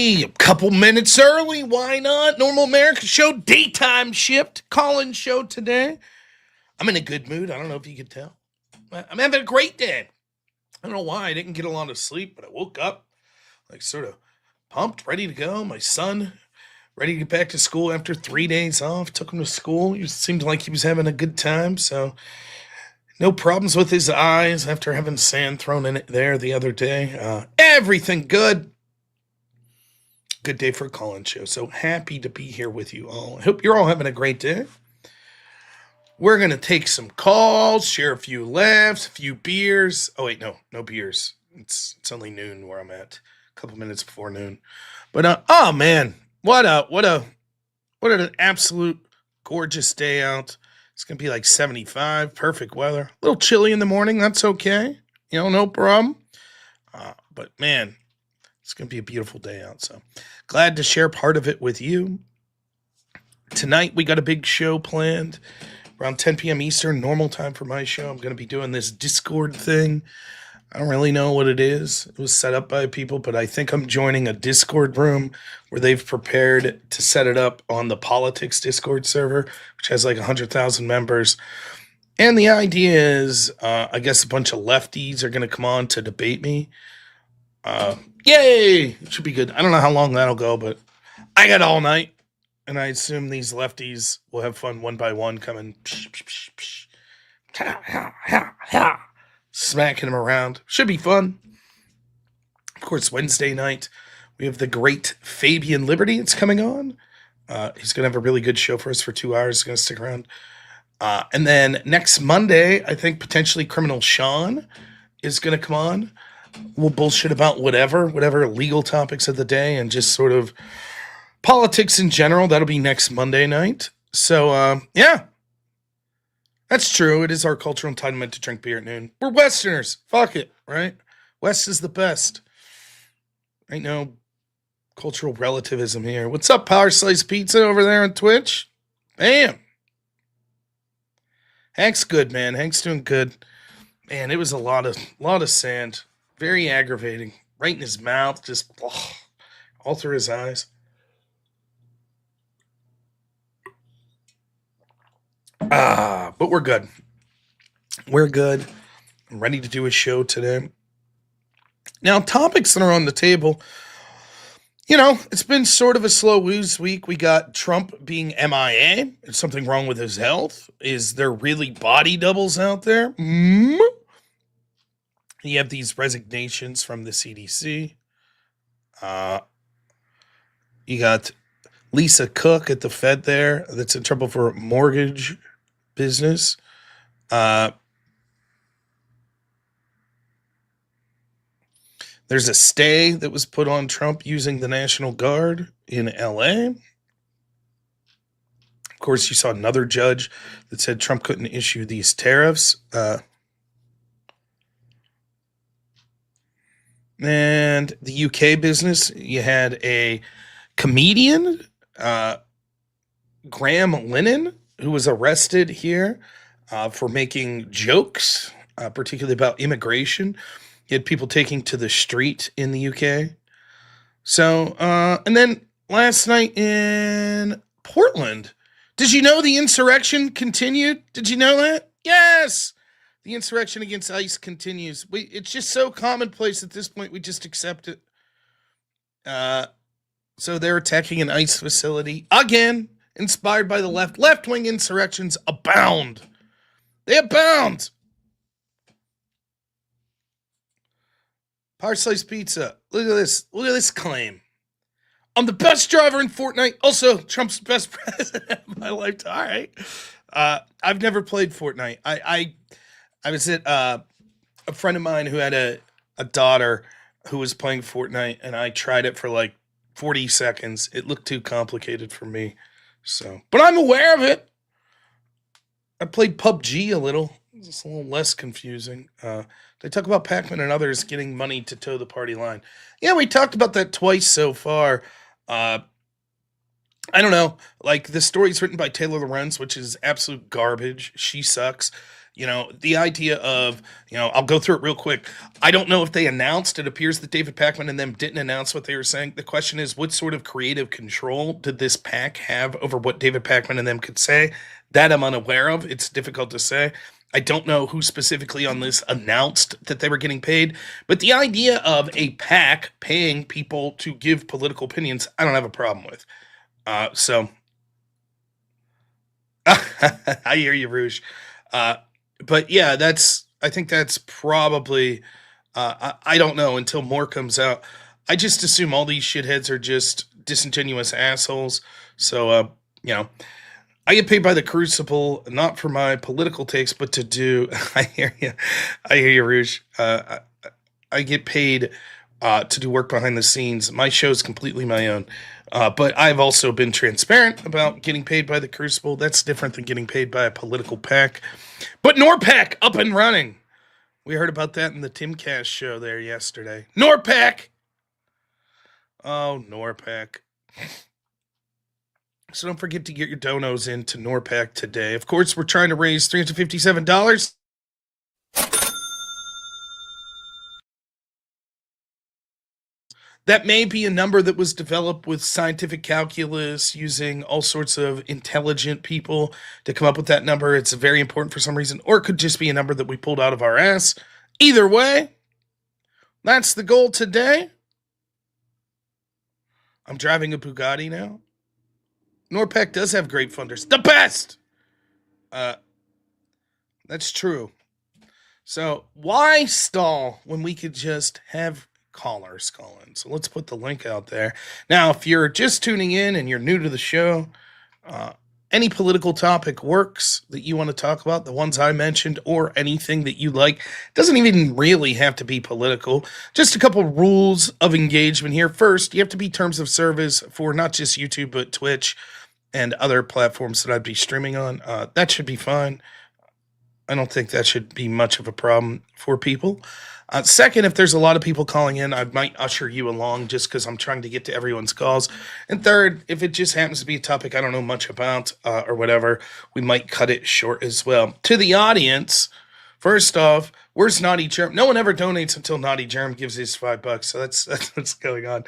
Hey, a couple minutes early. Why not? Normal America show, daytime shift, call-in show today. I'm in a good mood. I don't know if you could tell. I'm having a great day. I don't know why I didn't get a lot of sleep, but I woke up like sort of pumped, ready to go. My son ready to get back to school after 3 days off. Took him to school. He seemed like he was having a good time. So no problems with his eyes after having sand thrown in it there the other day. Everything good. Good day for a call-in show. So happy to be here with you all. I hope you're all having a great day. We're going to take some calls, share a few laughs, a few beers. Oh, wait, no beers. It's only noon where I'm at. A couple minutes before noon. But, oh, man, what an absolute gorgeous day out. It's going to be like 75, perfect weather. A little chilly in the morning. That's okay. No problem. But, man, it's going to be a beautiful day out. So glad to share part of it with you. Tonight, we got a big show planned around 10 p.m. Eastern, normal time for my show. I'm going to be doing this Discord thing. I don't really know what it is. It was set up by people, but I think I'm joining a Discord room where they've prepared to set it up on the politics Discord server, which has like 100,000 members. And the idea is, I guess a bunch of lefties are going to come on to debate me. Yay! It should be good. I don't know how long that'll go, but I got all night. And I assume these lefties will have fun one by one coming, smacking them around. Should be fun. Of course, Wednesday night, we have the great Fabian Liberty. It's coming on. He's going to have a really good show for us for 2 hours. He's going to stick around. And then next Monday, I think potentially Criminal Sean is going to come on. We'll bullshit about whatever legal topics of the day and just sort of politics in general. That'll be next Monday night. So, yeah. That's true. It is our cultural entitlement to drink beer at noon. We're Westerners. Fuck it, right? West is the best. Ain't no cultural relativism here. What's up, Power Slice Pizza over there on Twitch? Bam. Hank's good, man. Hank's doing good. Man, it was a lot of sand. Very aggravating. Right in his mouth. Just all through his eyes. But we're good. We're good. I'm ready to do a show today. Now, topics that are on the table. It's been sort of a slow news week. We got Trump being MIA. Is something wrong with his health? Is there really body doubles out there? You have these resignations from the CDC. You got Lisa Cook at the Fed there that's in trouble for mortgage business. There's a stay that was put on Trump using the National Guard in LA. Of course, you saw another judge that said Trump couldn't issue these tariffs. And the UK business, you had a comedian, Graham Lennon, who was arrested here for making jokes, particularly about immigration. You had people taking to the street in the UK. So, and then last night in Portland, did you know the insurrection continued? Did you know that? Yes! The insurrection against ICE continues. It's just so commonplace at this point, we just accept it. So they're attacking an ICE facility. Again, inspired by the left. Left-wing insurrections abound. They abound. Power Slice Pizza. Look at this. Look at this claim. I'm the best driver in Fortnite. Also, Trump's best president of my lifetime. All right. I've never played Fortnite. I was at a friend of mine who had a daughter who was playing Fortnite, and I tried it for like 40 seconds. It looked too complicated for me. So, but I'm aware of it. I played PUBG a little. It's a little less confusing. They talk about Pac-Man and others getting money to toe the party line. Yeah, we talked about that twice so far. I don't know. Like, the story's written by Taylor Lorenz, which is absolute garbage. She sucks. The idea of, I'll go through it real quick. I don't know if they announced. It appears that David Pakman and them didn't announce what they were saying. The question is, what sort of creative control did this PAC have over what David Pakman and them could say? That I'm unaware of. It's difficult to say. I don't know who specifically on this announced that they were getting paid, but the idea of a PAC paying people to give political opinions, I don't have a problem with. So I hear you, Rouge. But yeah, I think that's probably, I don't know until more comes out. I just assume all these shitheads are just disingenuous assholes. So, I get paid by the Crucible, not for my political takes, but to do. I hear you, Rouge. I get paid to do work behind the scenes. My show is completely my own, but I've also been transparent about getting paid by the Crucible. That's different than getting paid by a political PAC. But NORPAC up and running. We heard about that in the Timcast show there yesterday. NORPAC. Oh, NORPAC. So don't forget to get your donos into NORPAC today. Of course, we're trying to raise $357. That may be a number that was developed with scientific calculus using all sorts of intelligent people to come up with that number. It's very important for some reason, or it could just be a number that we pulled out of our ass. Either way, that's the goal today. I'm driving a Bugatti now. NORPAC does have great funders. The best! That's true. So why stall when we could just have callers call in? So let's put the link out there. Now, if you're just tuning in and you're new to the show, any political topic works that you want to talk about, the ones I mentioned, or anything that you like. Doesn't even really have to be political. Just a couple rules of engagement here. First, you have to be terms of service for not just YouTube, but Twitch and other platforms that I'd be streaming on. That should be fine. I don't think that should be much of a problem for people. Second, if there's a lot of people calling in, I might usher you along just because I'm trying to get to everyone's calls. And third, if it just happens to be a topic I don't know much about or whatever, we might cut it short as well. To the audience, first off, where's Naughty Germ? No one ever donates until Naughty Germ gives his $5. So that's what's going on.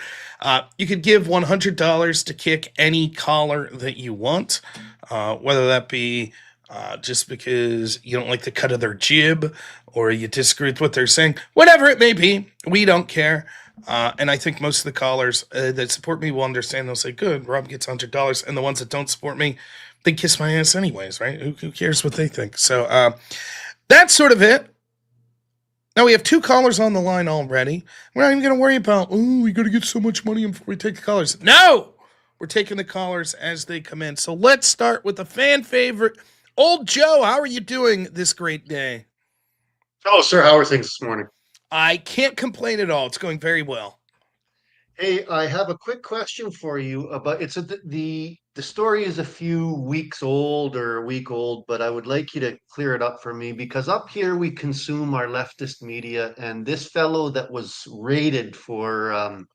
You could give $100 to kick any caller that you want, whether that be just because you don't like the cut of their jib or you disagree with what they're saying, whatever it may be, we don't care. And I think most of the callers that support me will understand. They'll say, good, Rob gets $100. And the ones that don't support me, they kiss my ass anyways, right? Who cares what they think? So that's sort of it. Now we have 2 callers on the line already. We're not even going to worry about, we got to get so much money before we take the callers. No! We're taking the callers as they come in. So let's start with a fan favorite. Old Joe, how are you doing this great day? Oh, sir, how are things this morning? I can't complain at all. It's going very well. Hey, I have a quick question for you about the story is a few weeks old or a week old, but I would like you to clear it up for me because up here we consume our leftist media, and this fellow that was raided for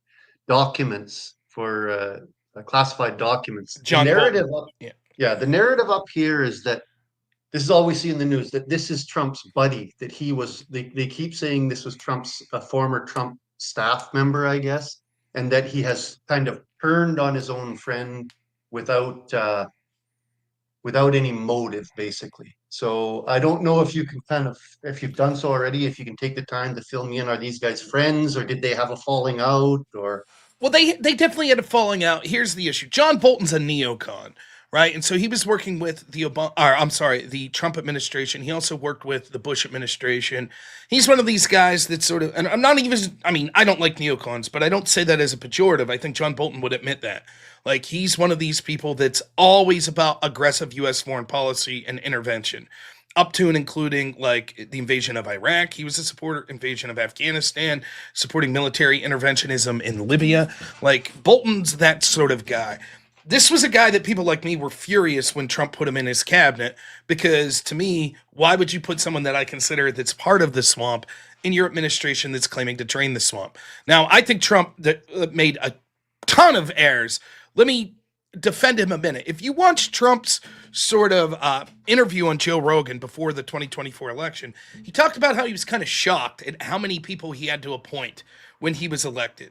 documents for classified documents, the John narrative Bolton. up, Yeah. yeah, the narrative up here is that this is all we see in the news, that this is Trump's buddy, that they keep saying this was Trump's a former Trump staff member, I guess, and that he has kind of turned on his own friend without without any motive, basically. So I don't know if you can if you've done so already, if you can take the time to fill me in. Are these guys friends, or did they have a falling out, or? Well, they definitely had a falling out. Here's the issue. John Bolton's a neocon, right? And so he was working with the Trump administration. He also worked with the Bush administration. He's one of these guys that sort of, and I'm not even, I don't like neocons, but I don't say that as a pejorative. I think John Bolton would admit that. Like, he's one of these people that's always about aggressive U.S. foreign policy and intervention, up to and including like the invasion of Iraq. He was a supporter invasion of Afghanistan, supporting military interventionism in Libya. Like, Bolton's that sort of guy. This was a guy that people like me were furious when Trump put him in his cabinet, because to me, why would you put someone that I consider that's part of the swamp in your administration that's claiming to drain the swamp? Now, I think Trump made a ton of errors. Let me defend him a minute. If you watch Trump's sort of interview on Joe Rogan before the 2024 election, he talked about how he was kind of shocked at how many people he had to appoint when he was elected.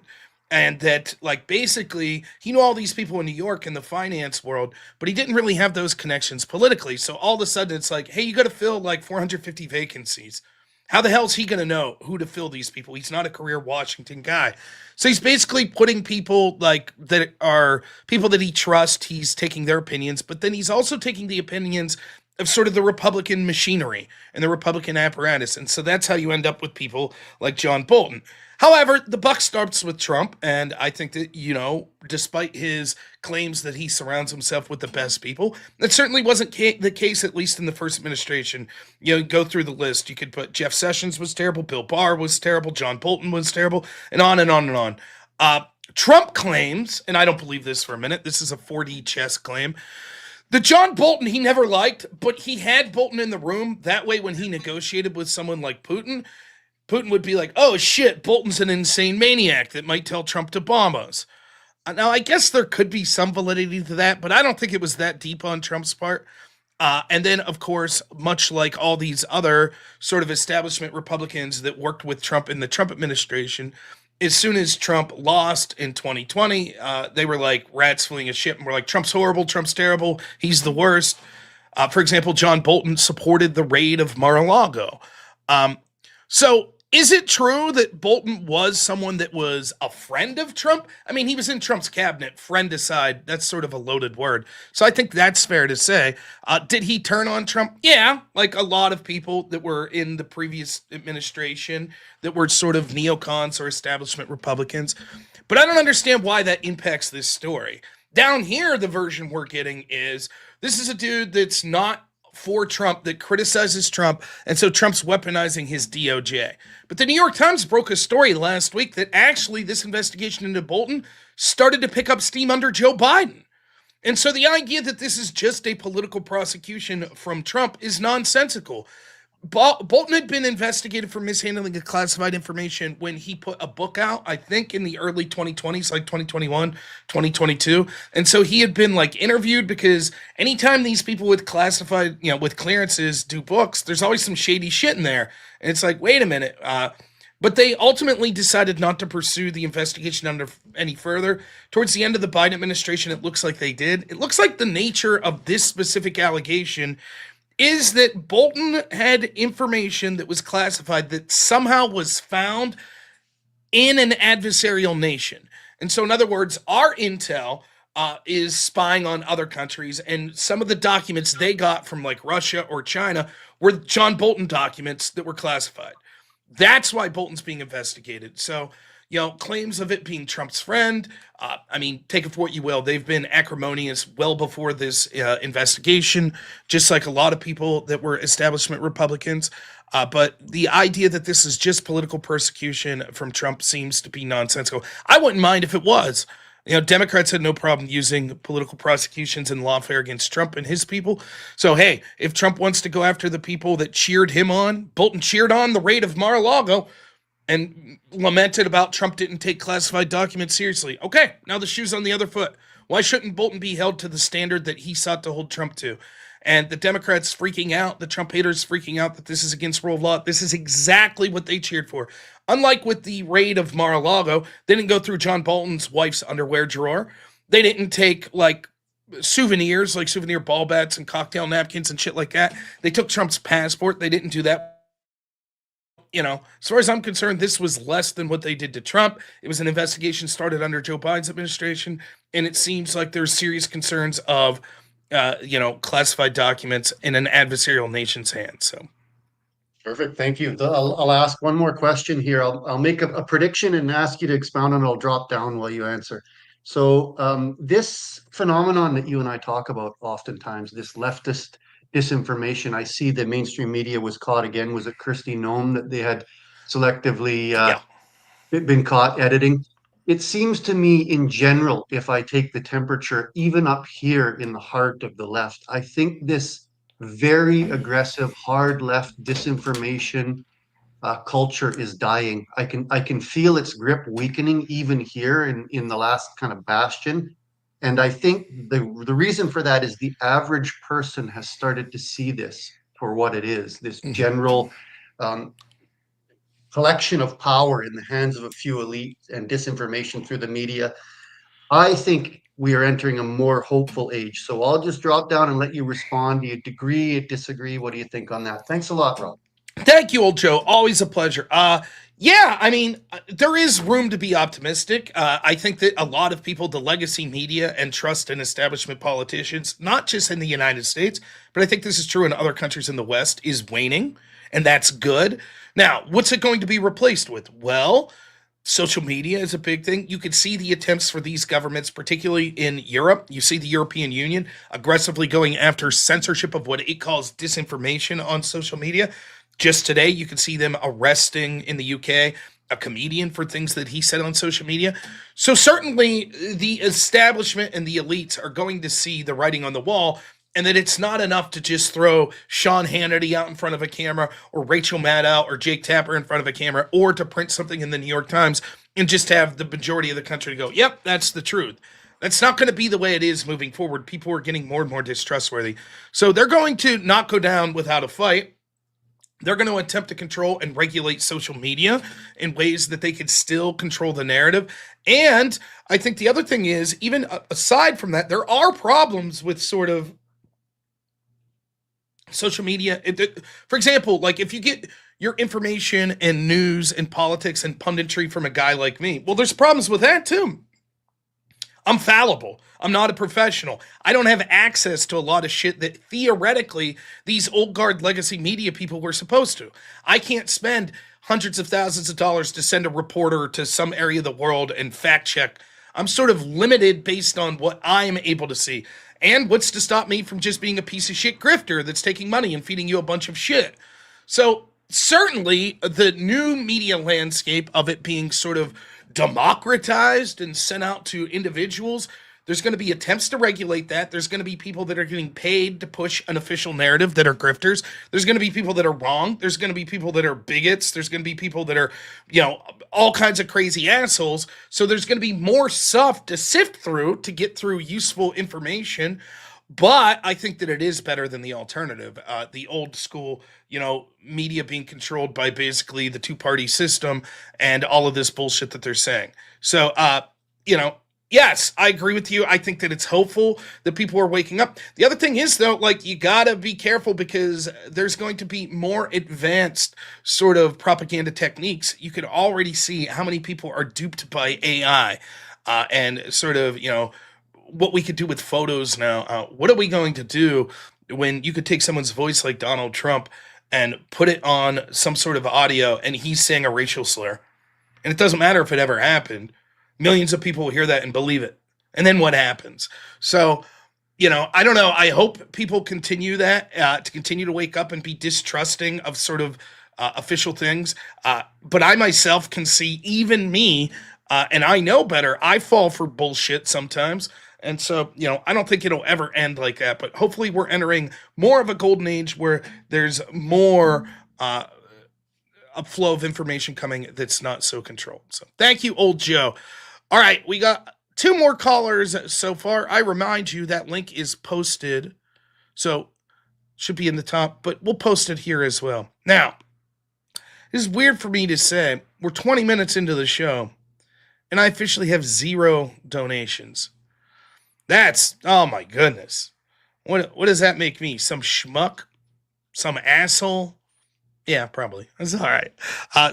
And that, like, basically, he knew all these people in New York in the finance world, but he didn't really have those connections politically. So all of a sudden, it's like, hey, you got to fill like 450 vacancies. How the hell is he going to know who to fill these people? He's not a career Washington guy. So he's basically putting people like that are people that he trusts. He's taking their opinions, but then he's also taking the opinions of sort of the Republican machinery and the Republican apparatus. And so that's how you end up with people like John Bolton. However, the buck starts with Trump, and I think that, despite his claims that he surrounds himself with the best people, that certainly wasn't the case, at least in the first administration. Go through the list. You could put Jeff Sessions was terrible, Bill Barr was terrible, John Bolton was terrible, and on and on and on. Trump claims, and I don't believe this for a minute, this is a 4D chess claim, that John Bolton he never liked, but he had Bolton in the room. That way, when he negotiated with someone like Putin would be like, oh shit, Bolton's an insane maniac that might tell Trump to bomb us. Now, I guess there could be some validity to that, but I don't think it was that deep on Trump's part. And then, of course, much like all these other sort of establishment Republicans that worked with Trump in the Trump administration, as soon as Trump lost in 2020, they were like rats fleeing a ship and were like, Trump's horrible, Trump's terrible, he's the worst. For example, John Bolton supported the raid of Mar-a-Lago. So is it true that Bolton was someone that was a friend of Trump? I mean, he was in Trump's cabinet. Friend aside, that's sort of a loaded word. So I think that's fair to say. Did he turn on Trump? Yeah, like a lot of people that were in the previous administration that were sort of neocons or establishment Republicans. But I don't understand why that impacts this story. Down here, the version we're getting is this is a dude that's not for Trump, that criticizes Trump, and so Trump's weaponizing his DOJ. But the New York Times broke a story last week that actually this investigation into Bolton started to pick up steam under Joe Biden. And so the idea that this is just a political prosecution from Trump is nonsensical. Bolton had been investigated for mishandling of classified information when he put a book out, I think in the early 2020s, like 2021, 2022. And so he had been like interviewed because anytime these people with classified, with clearances do books, there's always some shady shit in there. And it's like, wait a minute. But they ultimately decided not to pursue the investigation any further. Towards the end of the Biden administration, it looks like they did. It looks like the nature of this specific allegation is that Bolton had information that was classified that somehow was found in an adversarial nation. And so, in other words, our intel is spying on other countries, and some of the documents they got from like Russia or China were John Bolton documents that were classified. That's why Bolton's being investigated. So, claims of it being Trump's friend, take it for what you will. They've been acrimonious well before this investigation, just like a lot of people that were establishment Republicans. But the idea that this is just political persecution from Trump seems to be nonsensical. I wouldn't mind if it was. Democrats had no problem using political prosecutions and lawfare against Trump and his people. So, hey, if Trump wants to go after the people that cheered him on, Bolton cheered on the raid of Mar-a-Lago and lamented about Trump didn't take classified documents seriously. Okay, now the shoe's on the other foot. Why shouldn't Bolton be held to the standard that he sought to hold Trump to? And the Democrats freaking out, the Trump haters freaking out that this is against rule of law. This is exactly what they cheered for. Unlike with the raid of Mar-a-Lago, they didn't go through John Bolton's wife's underwear drawer. They didn't take like souvenirs, like souvenir ball bats and cocktail napkins and shit like that. They took Trump's passport. They didn't do that. As far as I'm concerned, this was less than what they did to Trump. It was an investigation started under Joe Biden's administration, and it seems like there's serious concerns of, classified documents in an adversarial nation's hands. So, Perfect. Thank you. I'll ask one more question here. I'll make a prediction and ask you to expound on it. I'll drop down while you answer. So this phenomenon that you and I talk about oftentimes, this leftist disinformation, I see the mainstream media was caught again. Was it Kristi Noem that they had selectively been caught editing? It seems to me in general, if I take the temperature, even up here in the heart of the left, I think this very aggressive, hard left disinformation culture is dying. I can feel its grip weakening even here in the last kind of bastion. And I think the reason for that is the average person has started to see this for what it is, this general um, collection of power in the hands of a few elite and disinformation through the media. I think we are entering a more hopeful age. So I'll just drop down and let you respond. Do you agree, disagree? What do you think on that? Thanks a lot, Rob. Thank you, old Joe. Always a pleasure. Yeah, I mean, there is room to be optimistic. I think that a lot of people, the legacy media and trust in establishment politicians, not just in the United States, but I think this is true in other countries in the West, is waning, and that's good. Now, what's it going to be replaced with? Well, social media is a big thing. You could see the attempts for these governments, particularly in Europe. You see the European Union aggressively going after censorship of what it calls disinformation on social media. Just today, you can see them arresting in the UK a comedian for things that he said on social media. So certainly the establishment and the elites are going to see the writing on the wall, and that it's not enough to just throw Sean Hannity out in front of a camera or Rachel Maddow or Jake Tapper in front of a camera, or to print something in the New York Times and just have the majority of the country go, yep, that's the truth. That's not going to be the way it is moving forward. People are getting more and more distrustworthy. So they're going to not go down without a fight. They're going to attempt to control and regulate social media in ways that they could still control the narrative. And I think the other thing is, even aside from that, there are problems with sort of social media. For example, like if you get your information and news and politics and punditry from a guy like me, well, there's problems with that too. I'm fallible. I'm not a professional. I don't have access to a lot of shit that theoretically these old guard legacy media people were supposed to. I can't spend hundreds of thousands of dollars to send a reporter to some area of the world and fact check. I'm sort of limited based on what I'm able to see. And what's to stop me from just being a piece of shit grifter that's taking money and feeding you a bunch of shit? So certainly the new media landscape of it being sort of democratized and sent out to individuals, there's going to be attempts to regulate that. There's going to be people that are getting paid to push an official narrative that are grifters. There's going to be people that are wrong. There's going to be people that are bigots. There's going to be people that are, all kinds of crazy assholes. So there's going to be more stuff to sift through to get through useful information. But I think that it is better than the alternative, the old school, media being controlled by basically the two-party system and all of this bullshit that they're saying. So, yes, I agree with you. I think that it's hopeful that people are waking up. The other thing is, though, you gotta be careful because there's going to be more advanced sort of propaganda techniques. You can already see how many people are duped by AI and sort of, what we could do with photos now. What are we going to do when you could take someone's voice like Donald Trump and put it on some sort of audio and he's saying a racial slur? And it doesn't matter if it ever happened. Millions of people will hear that and believe it. And then what happens? So, I don't know. I hope people continue that, to continue to wake up and be distrusting of sort of official things. But I myself can see, even me, and I know better, I fall for bullshit sometimes. And so, I don't think it'll ever end like that. But hopefully we're entering more of a golden age where there's more a flow of information coming that's not so controlled. So thank you, old Joe. All right, we got 2 more callers so far. I remind you that link is posted, so should be in the top, but we'll post it here as well. Now, this is weird for me to say. We're 20 minutes into the show, and I officially have 0 donations. That's, oh my goodness. What does that make me? Some schmuck? Some asshole? Yeah, probably. That's all right.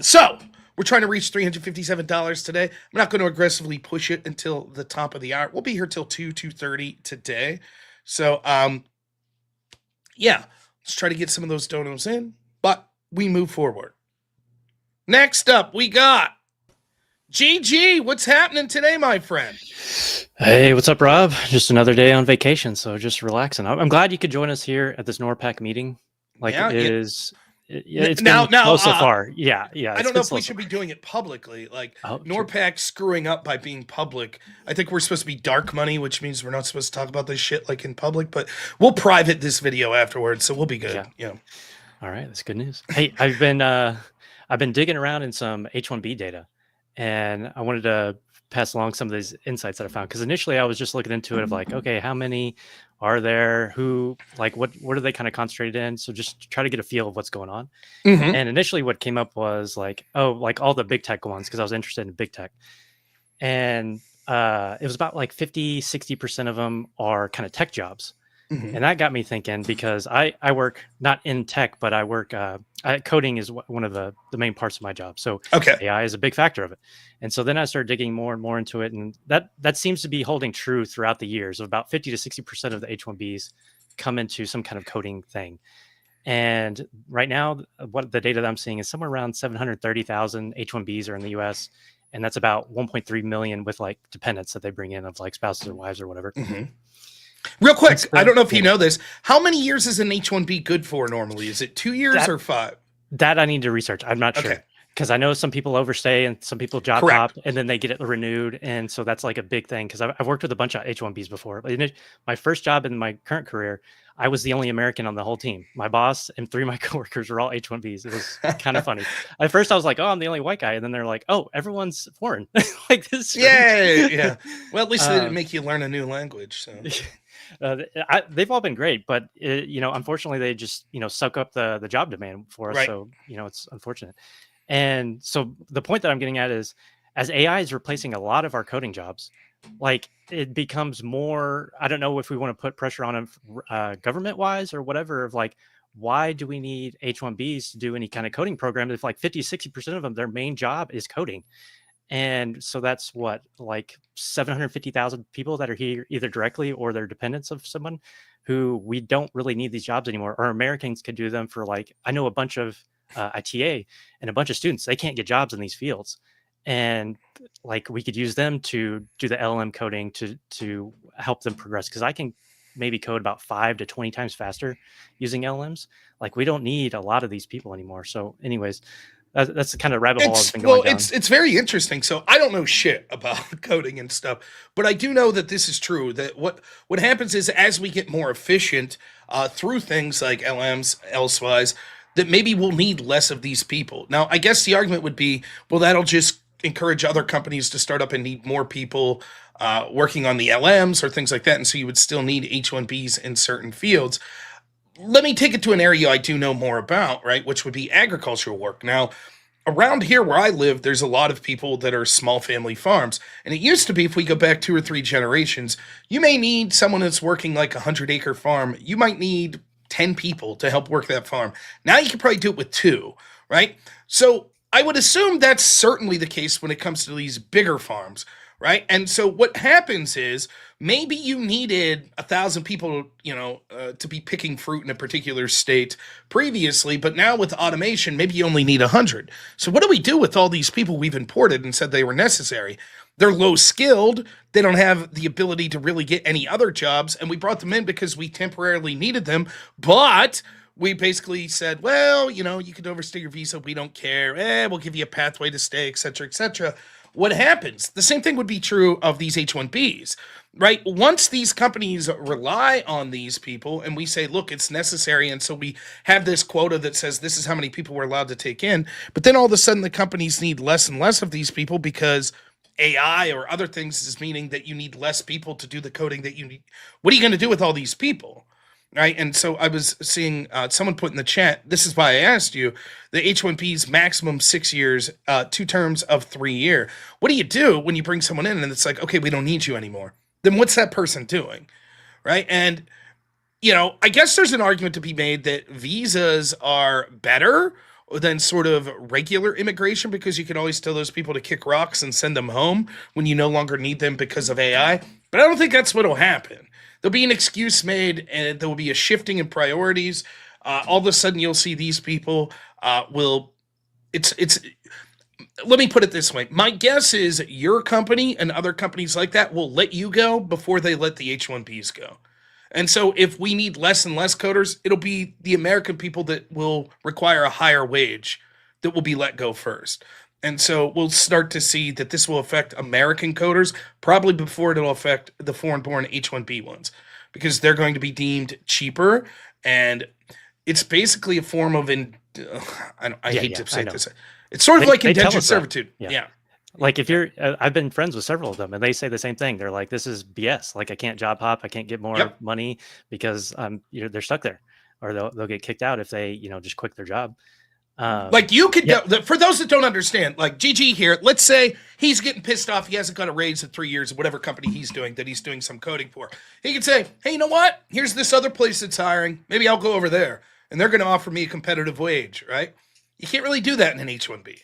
So, we're trying to reach $357 today. I'm not going to aggressively push it until the top of the hour. We'll be here till 2:30 today. So, yeah, let's try to get some of those donos in, but we move forward. Next up, we got GG. What's happening today, my friend? Hey, what's up, Rob? Just another day on vacation, so just relaxing. I'm glad you could join us here at this NORPAC meeting. It's been slow so far. Yeah. I don't know if we should be doing it publicly. NORPAC screwing up by being public. I think we're supposed to be dark money, which means we're not supposed to talk about this shit in public. But we'll private this video afterwards, so we'll be good. Yeah. All right, that's good news. Hey, I've been digging around in some H-1B data, and I wanted to pass along some of these insights that I found, because initially I was just looking into it of like, okay, how many are there? Who, like, what are they kind of concentrated in? So just to try to get a feel of what's going on. Mm-hmm. And initially, what came up was like, oh, like all the big tech ones, because I was interested in big tech, and it was about like 50-60% of them are kind of tech jobs. Mm-hmm. And that got me thinking, because I work not in tech, but I work coding is one of the main parts of my job. So Okay. AI is a big factor of it. And so then I started digging more and more into it, and that seems to be holding true throughout the years. Of about 50-60% of the H-1Bs come into some kind of coding thing. And right now, what the data that I'm seeing is somewhere around 730,000 H-1Bs are in the U.S., and that's about 1.3 million with like dependents that they bring in of like spouses or wives or whatever. Mm-hmm. Real quick, So, I don't know if you yeah. know this. How many years is an H-1B good for normally? Is it 2 years or 5? That I need to research. I'm not Okay. sure, because I know some people overstay and some people job Correct. hop and then they get it renewed, and so that's like a big thing. Because I've worked with a bunch of H-1Bs before. But my first job in my current career, I was the only American on the whole team. My boss and 3 of my coworkers were all H-1Bs. It was kind of funny. At first, I was like, "Oh, I'm the only white guy," and then they're like, "Oh, everyone's foreign." Like this. Yeah. Well, at least they didn't make you learn a new language. So they've all been great, but unfortunately, they just suck up the job demand for us. Right. So it's unfortunate. And so the point that I'm getting at is, as AI is replacing a lot of our coding jobs, like it becomes more. I don't know if we want to put pressure on them government wise or whatever. Of like, why do we need H-1Bs to do any kind of coding program if like 50-60% of them, their main job is coding? And so that's what, like 750,000 people that are here either directly or they're dependents of someone, who we don't really need these jobs anymore. Or Americans could do them for, like, I know a bunch of ITA and a bunch of students, they can't get jobs in these fields. And like we could use them to do the LLM coding to help them progress. Because I can maybe code about 5 to 20 times faster using LLMs. Like we don't need a lot of these people anymore. So anyways, that's the kind of rabbit hole I've been going down. It's very interesting. So I don't know shit about coding and stuff, but I do know that this is true. That what happens is, as we get more efficient through things like LMs, elsewise, that maybe we'll need less of these people. Now, I guess the argument would be, well, that'll just encourage other companies to start up and need more people working on the LMs or things like that, and so you would still need H-1Bs in certain fields. Let me take it to an area I do know more about, right, which would be agricultural work. Now, around here where I live, there's a lot of people that are small family farms. And it used to be, if we go back 2 or 3 generations, you may need someone that's working like a 100-acre farm. You might need 10 people to help work that farm. Now you can probably do it with 2, right? So I would assume that's certainly the case when it comes to these bigger farms, right? And so what happens is, maybe you needed 1,000 people, to be picking fruit in a particular state previously, but now with automation, maybe you only need 100. So what do we do with all these people we've imported and said they were necessary? They're low skilled. They don't have the ability to really get any other jobs. And we brought them in because we temporarily needed them. But we basically said, well, you could overstay your visa. We don't care. We'll give you a pathway to stay, et cetera, et cetera. What happens? The same thing would be true of these H-1Bs, right? Once these companies rely on these people and we say, look, it's necessary, and so we have this quota that says this is how many people we're allowed to take in, but then all of a sudden the companies need less and less of these people because AI or other things is meaning that you need less people to do the coding that you need. What are you going to do with all these people? Right. And so I was seeing someone put in the chat, this is why I asked you, the H-1B's maximum 6 years, 2 terms of 3 year. What do you do when you bring someone in and it's like, okay, we don't need you anymore? Then what's that person doing? Right. And, I guess there's an argument to be made that visas are better than sort of regular immigration, because you can always tell those people to kick rocks and send them home when you no longer need them because of AI. But I don't think that's what will happen. There'll be an excuse made, and there will be a shifting in priorities. All of a sudden, you'll see these people It's. Let me put it this way. My guess is your company and other companies like that will let you go before they let the H-1Bs go. And so if we need less and less coders, it'll be the American people that will require a higher wage that will be let go first. And so we'll start to see that this will affect American coders probably before it'll affect the foreign-born H-1B ones, because they're going to be deemed cheaper. And it's basically a form of, I hate to say this, it's sort of like indentured servitude. Yeah. Like if you're, I've been friends with several of them, and they say the same thing. They're like, "This is BS. Like I can't job hop. I can't get more Yep. money because they're stuck there, or they'll get kicked out if they just quit their job." Like you could Yeah. go, for those that don't understand, like GG here, let's say he's getting pissed off. He hasn't got a raise in 3 years of whatever company he's doing that he's doing some coding for. He could say, hey, you know what? Here's this other place that's hiring. Maybe I'll go over there and they're going to offer me a competitive wage, right? You can't really do that in an H-1B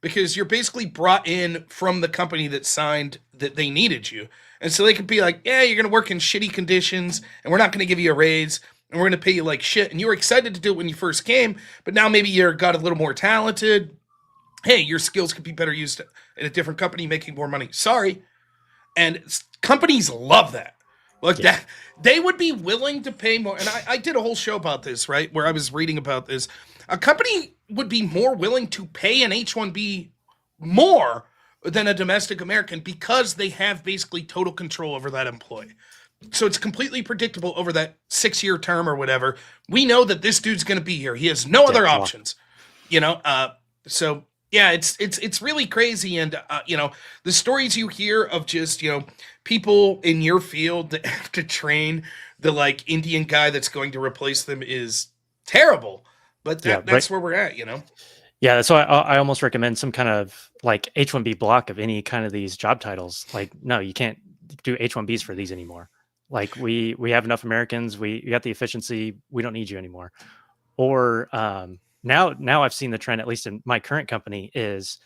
because you're basically brought in from the company that signed that they needed you. And so they could be like, yeah, you're going to work in shitty conditions and we're not going to give you a raise and we're going to pay you like shit. And you were excited to do it when you first came, but now maybe you're got a little more talented. Hey, your skills could be better used in a different company making more money. Sorry. And companies love that. Like that, they would be willing to pay more. And I did a whole show about this, right? Where I was reading about this. A company would be more willing to pay an H-1B more than a domestic American because they have basically total control over that employee. So it's completely predictable over that 6-year term or whatever. We know that this dude's going to be here. He has no other options, So yeah, it's really crazy. And the stories you hear of just people in your field that have to train the like Indian guy that's going to replace them is terrible. But that's where we're at. Yeah, that's why I almost recommend some kind of like H-1B block of any kind of these job titles. Like, no, you can't do H-1Bs for these anymore. Like we have enough Americans. We got the efficiency. We don't need you anymore. Or now I've seen the trend, at least in my current company, is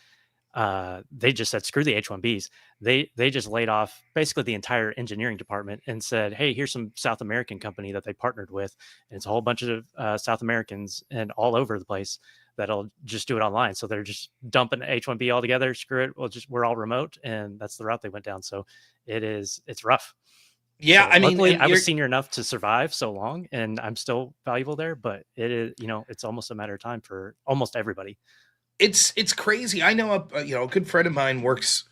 they just said screw the H-1Bs. They just laid off basically the entire engineering department and said, hey, here's some South American company that they partnered with, and it's a whole bunch of South Americans and all over the place that'll just do it online. So they're just dumping H-1B altogether. Screw it. We're all remote, and that's the route they went down. So it's rough. Yeah, so I mean, luckily I was senior enough to survive so long, and I'm still valuable there. But it is, it's almost a matter of time for almost everybody. It's crazy. I know a good friend of mine works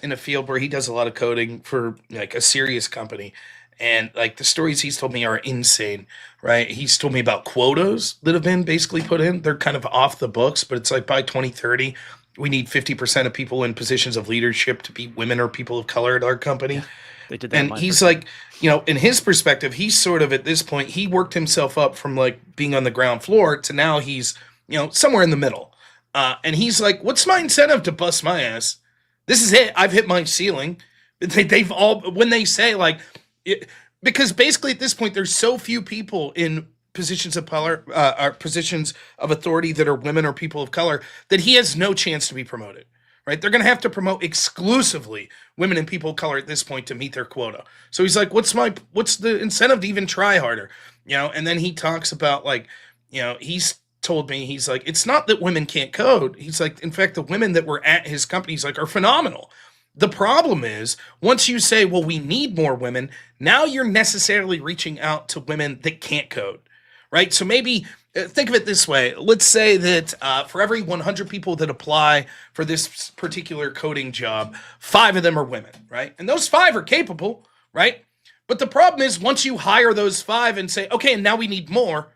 in a field where he does a lot of coding for like a serious company, and like the stories he's told me are insane. Right? He's told me about quotas that have been basically put in. They're kind of off the books, but it's like by 2030, we need 50% of people in positions of leadership to be women or people of color at our company. Yeah. They did that. And he's like, in his perspective, he's sort of at this point, he worked himself up from like being on the ground floor to now he's, somewhere in the middle. And he's like, what's my incentive to bust my ass? This is it. I've hit my ceiling. They've all, when they say like, because basically at this point, there's so few people in positions of color, or positions of authority that are women or people of color that he has no chance to be promoted. Right? They're going to have to promote exclusively women and people of color at this point to meet their quota. So he's like, what's the incentive to even try harder? And then he talks about like, he's told me, he's like, it's not that women can't code. He's like, in fact, the women that were at his company, he's like, are phenomenal. The problem is once you say, well, we need more women, now you're necessarily reaching out to women that can't code. Right? So maybe think of it this way. Let's say that for every 100 people that apply for this particular coding job, 5 of them are women, right? And those 5 are capable, right? But the problem is once you hire those 5 and say, okay, and now we need more,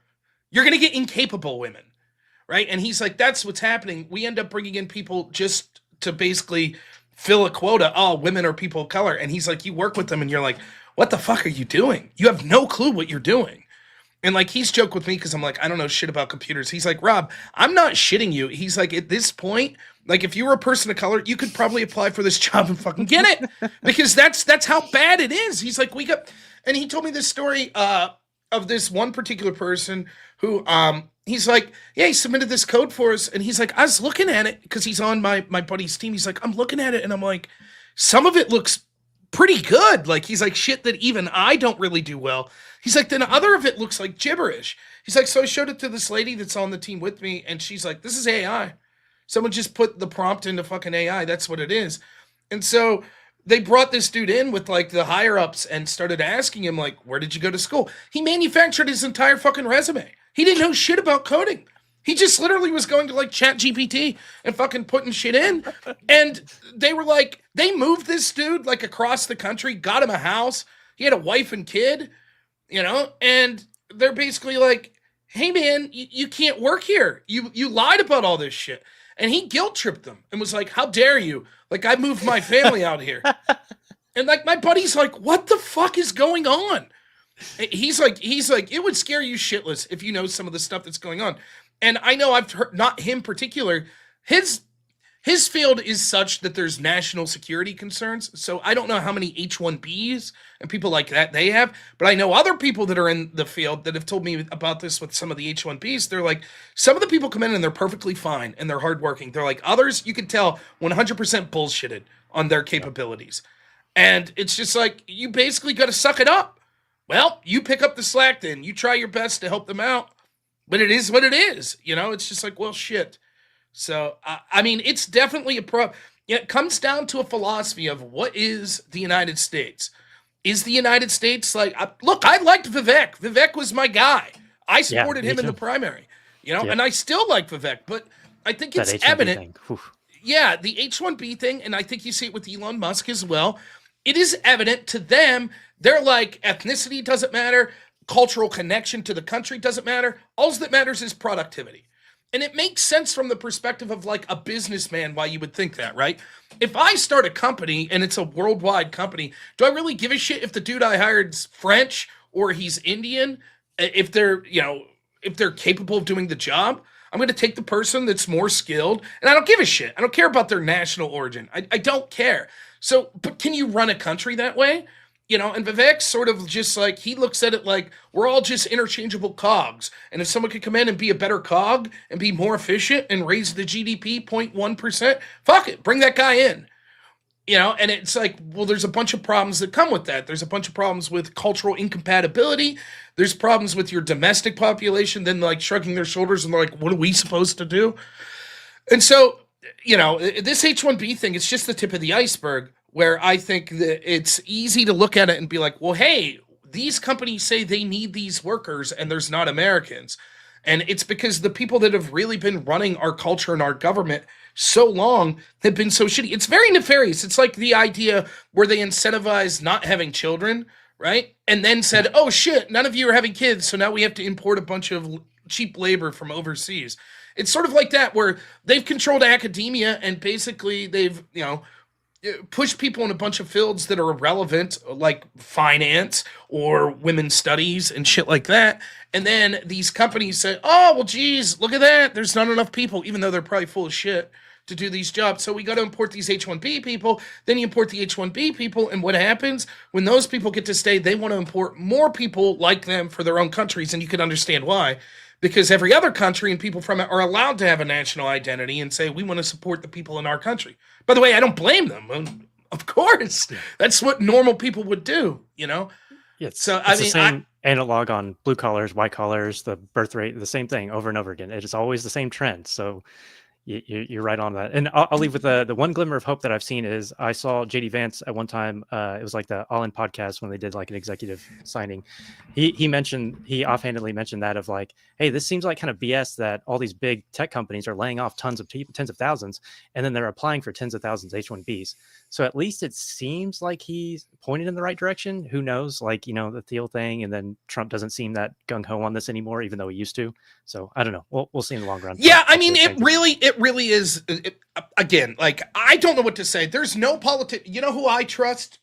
you're going to get incapable women, right? And he's like, that's what's happening. We end up bringing in people just to basically fill a quota. Oh, women or people of color. And he's like, you work with them and you're like, what the fuck are you doing? You have no clue what you're doing. And like he's joked with me because I'm like, I don't know shit about computers. He's like, Rob, I'm not shitting you. He's like, at this point, like if you were a person of color, you could probably apply for this job and fucking get it because that's how bad it is. He's like, and he told me this story of this one particular person who he's like, yeah, he submitted this code for us, and he's like, I was looking at it because he's on my buddy's team. He's like, I'm looking at it, and I'm like, some of it looks pretty good. Like he's like, shit that even I don't really do well. He's like, then other of it looks like gibberish. He's like, so I showed it to this lady that's on the team with me, and she's like, this is AI. Someone just put the prompt into fucking AI. That's what it is. And so they brought this dude in with like the higher ups and started asking him like, where did you go to school? He manufactured his entire fucking resume. He didn't know shit about coding. He just literally was going to like Chat GPT and fucking putting shit in. And they were like, they moved this dude like across the country, got him a house. He had a wife and kid, and they're basically like, hey man, you can't work here. You lied about all this shit. And he guilt tripped them and was like, how dare you? Like, I moved my family out here. And like, my buddy's like, what the fuck is going on? He's like, it would scare you shitless if you know some of the stuff that's going on. And I know I've heard, not him particular, his field is such that there's national security concerns. So I don't know how many H-1Bs and people like that they have, but I know other people that are in the field that have told me about this with some of the H-1Bs. They're like, some of the people come in and they're perfectly fine and they're hardworking. They're like, others, you can tell 100% bullshitted on their capabilities. And it's just like, you basically got to suck it up. Well, you pick up the slack then. You try your best to help them out. But it is what it is. You know, it's just like, well, shit. So, I mean, it's definitely it comes down to a philosophy of what is the United States? Is the United States like, look, I liked Vivek. Vivek was my guy. I supported him in the primary, you know, and I still like Vivek, but I think it's evident. Yeah, the H-1B thing, and I think you see it with Elon Musk as well. It is evident to them. They're like, ethnicity doesn't matter. Cultural connection to the country doesn't matter. All that matters is productivity. And it makes sense from the perspective of like a businessman why you would think that, right? If I start a company and it's a worldwide company, do I really give a shit if the dude I hired's French or he's Indian? If they're, you know, if they're capable of doing the job? I'm going to take the person that's more skilled, and I don't give a shit. I don't care about their national origin. I don't care. So, but can you run a country that way? You know, and Vivek's sort of just like, he looks at it like we're all just interchangeable cogs. And if someone could come in and be a better cog and be more efficient and raise the GDP 0.1%, fuck it, bring that guy in. You know, and it's like, well, there's a bunch of problems that come with that. There's a bunch of problems with cultural incompatibility. There's problems with your domestic population, then like shrugging their shoulders and they're like, what are we supposed to do? And so, you know, this H-1B thing, it's just the tip of the iceberg. Where I think that it's easy to look at it and be like, well, hey, these companies say they need these workers and there's not Americans. And it's because the people that have really been running our culture and our government so long have been so shitty. It's very nefarious. It's like the idea where they incentivize not having children, right? And then said, oh shit, none of you are having kids, so now we have to import a bunch of cheap labor from overseas. It's sort of like that where they've controlled academia and basically they've, you know, push people in a bunch of fields that are irrelevant, like finance or women's studies and shit like that. And then these companies say, oh, well, geez, look at that. There's not enough people, even though they're probably full of shit to do these jobs. So we got to import these H-1B people. Then you import the H-1B people. And what happens when those people get to stay, they want to import more people like them for their own countries. And you can understand why. Because every other country and people from it are allowed to have a national identity and say, we want to support the people in our country. By the way, I don't blame them. Of course. That's what normal people would do, you know? It's the same analog on blue collars, white collars, the birth rate, the same thing over and over again. It is always the same trend. So you're right on that. And I'll leave with the one glimmer of hope that I've seen is I saw JD Vance at one time. It was like the All In podcast when they did like an executive signing. He offhandedly mentioned that of like, hey, this seems like kind of BS that all these big tech companies are laying off tons of thousands, and then they're applying for tens of thousands H-1Bs. So at least it seems like he's pointed in the right direction. Who knows? Like, you know, the Thiel thing, and then Trump doesn't seem that gung-ho on this anymore, even though he used to. So I don't know. We'll see in the long run. Yeah, I mean, it really is. Again, like, I don't know what to say. There's no politician. You know who I trust?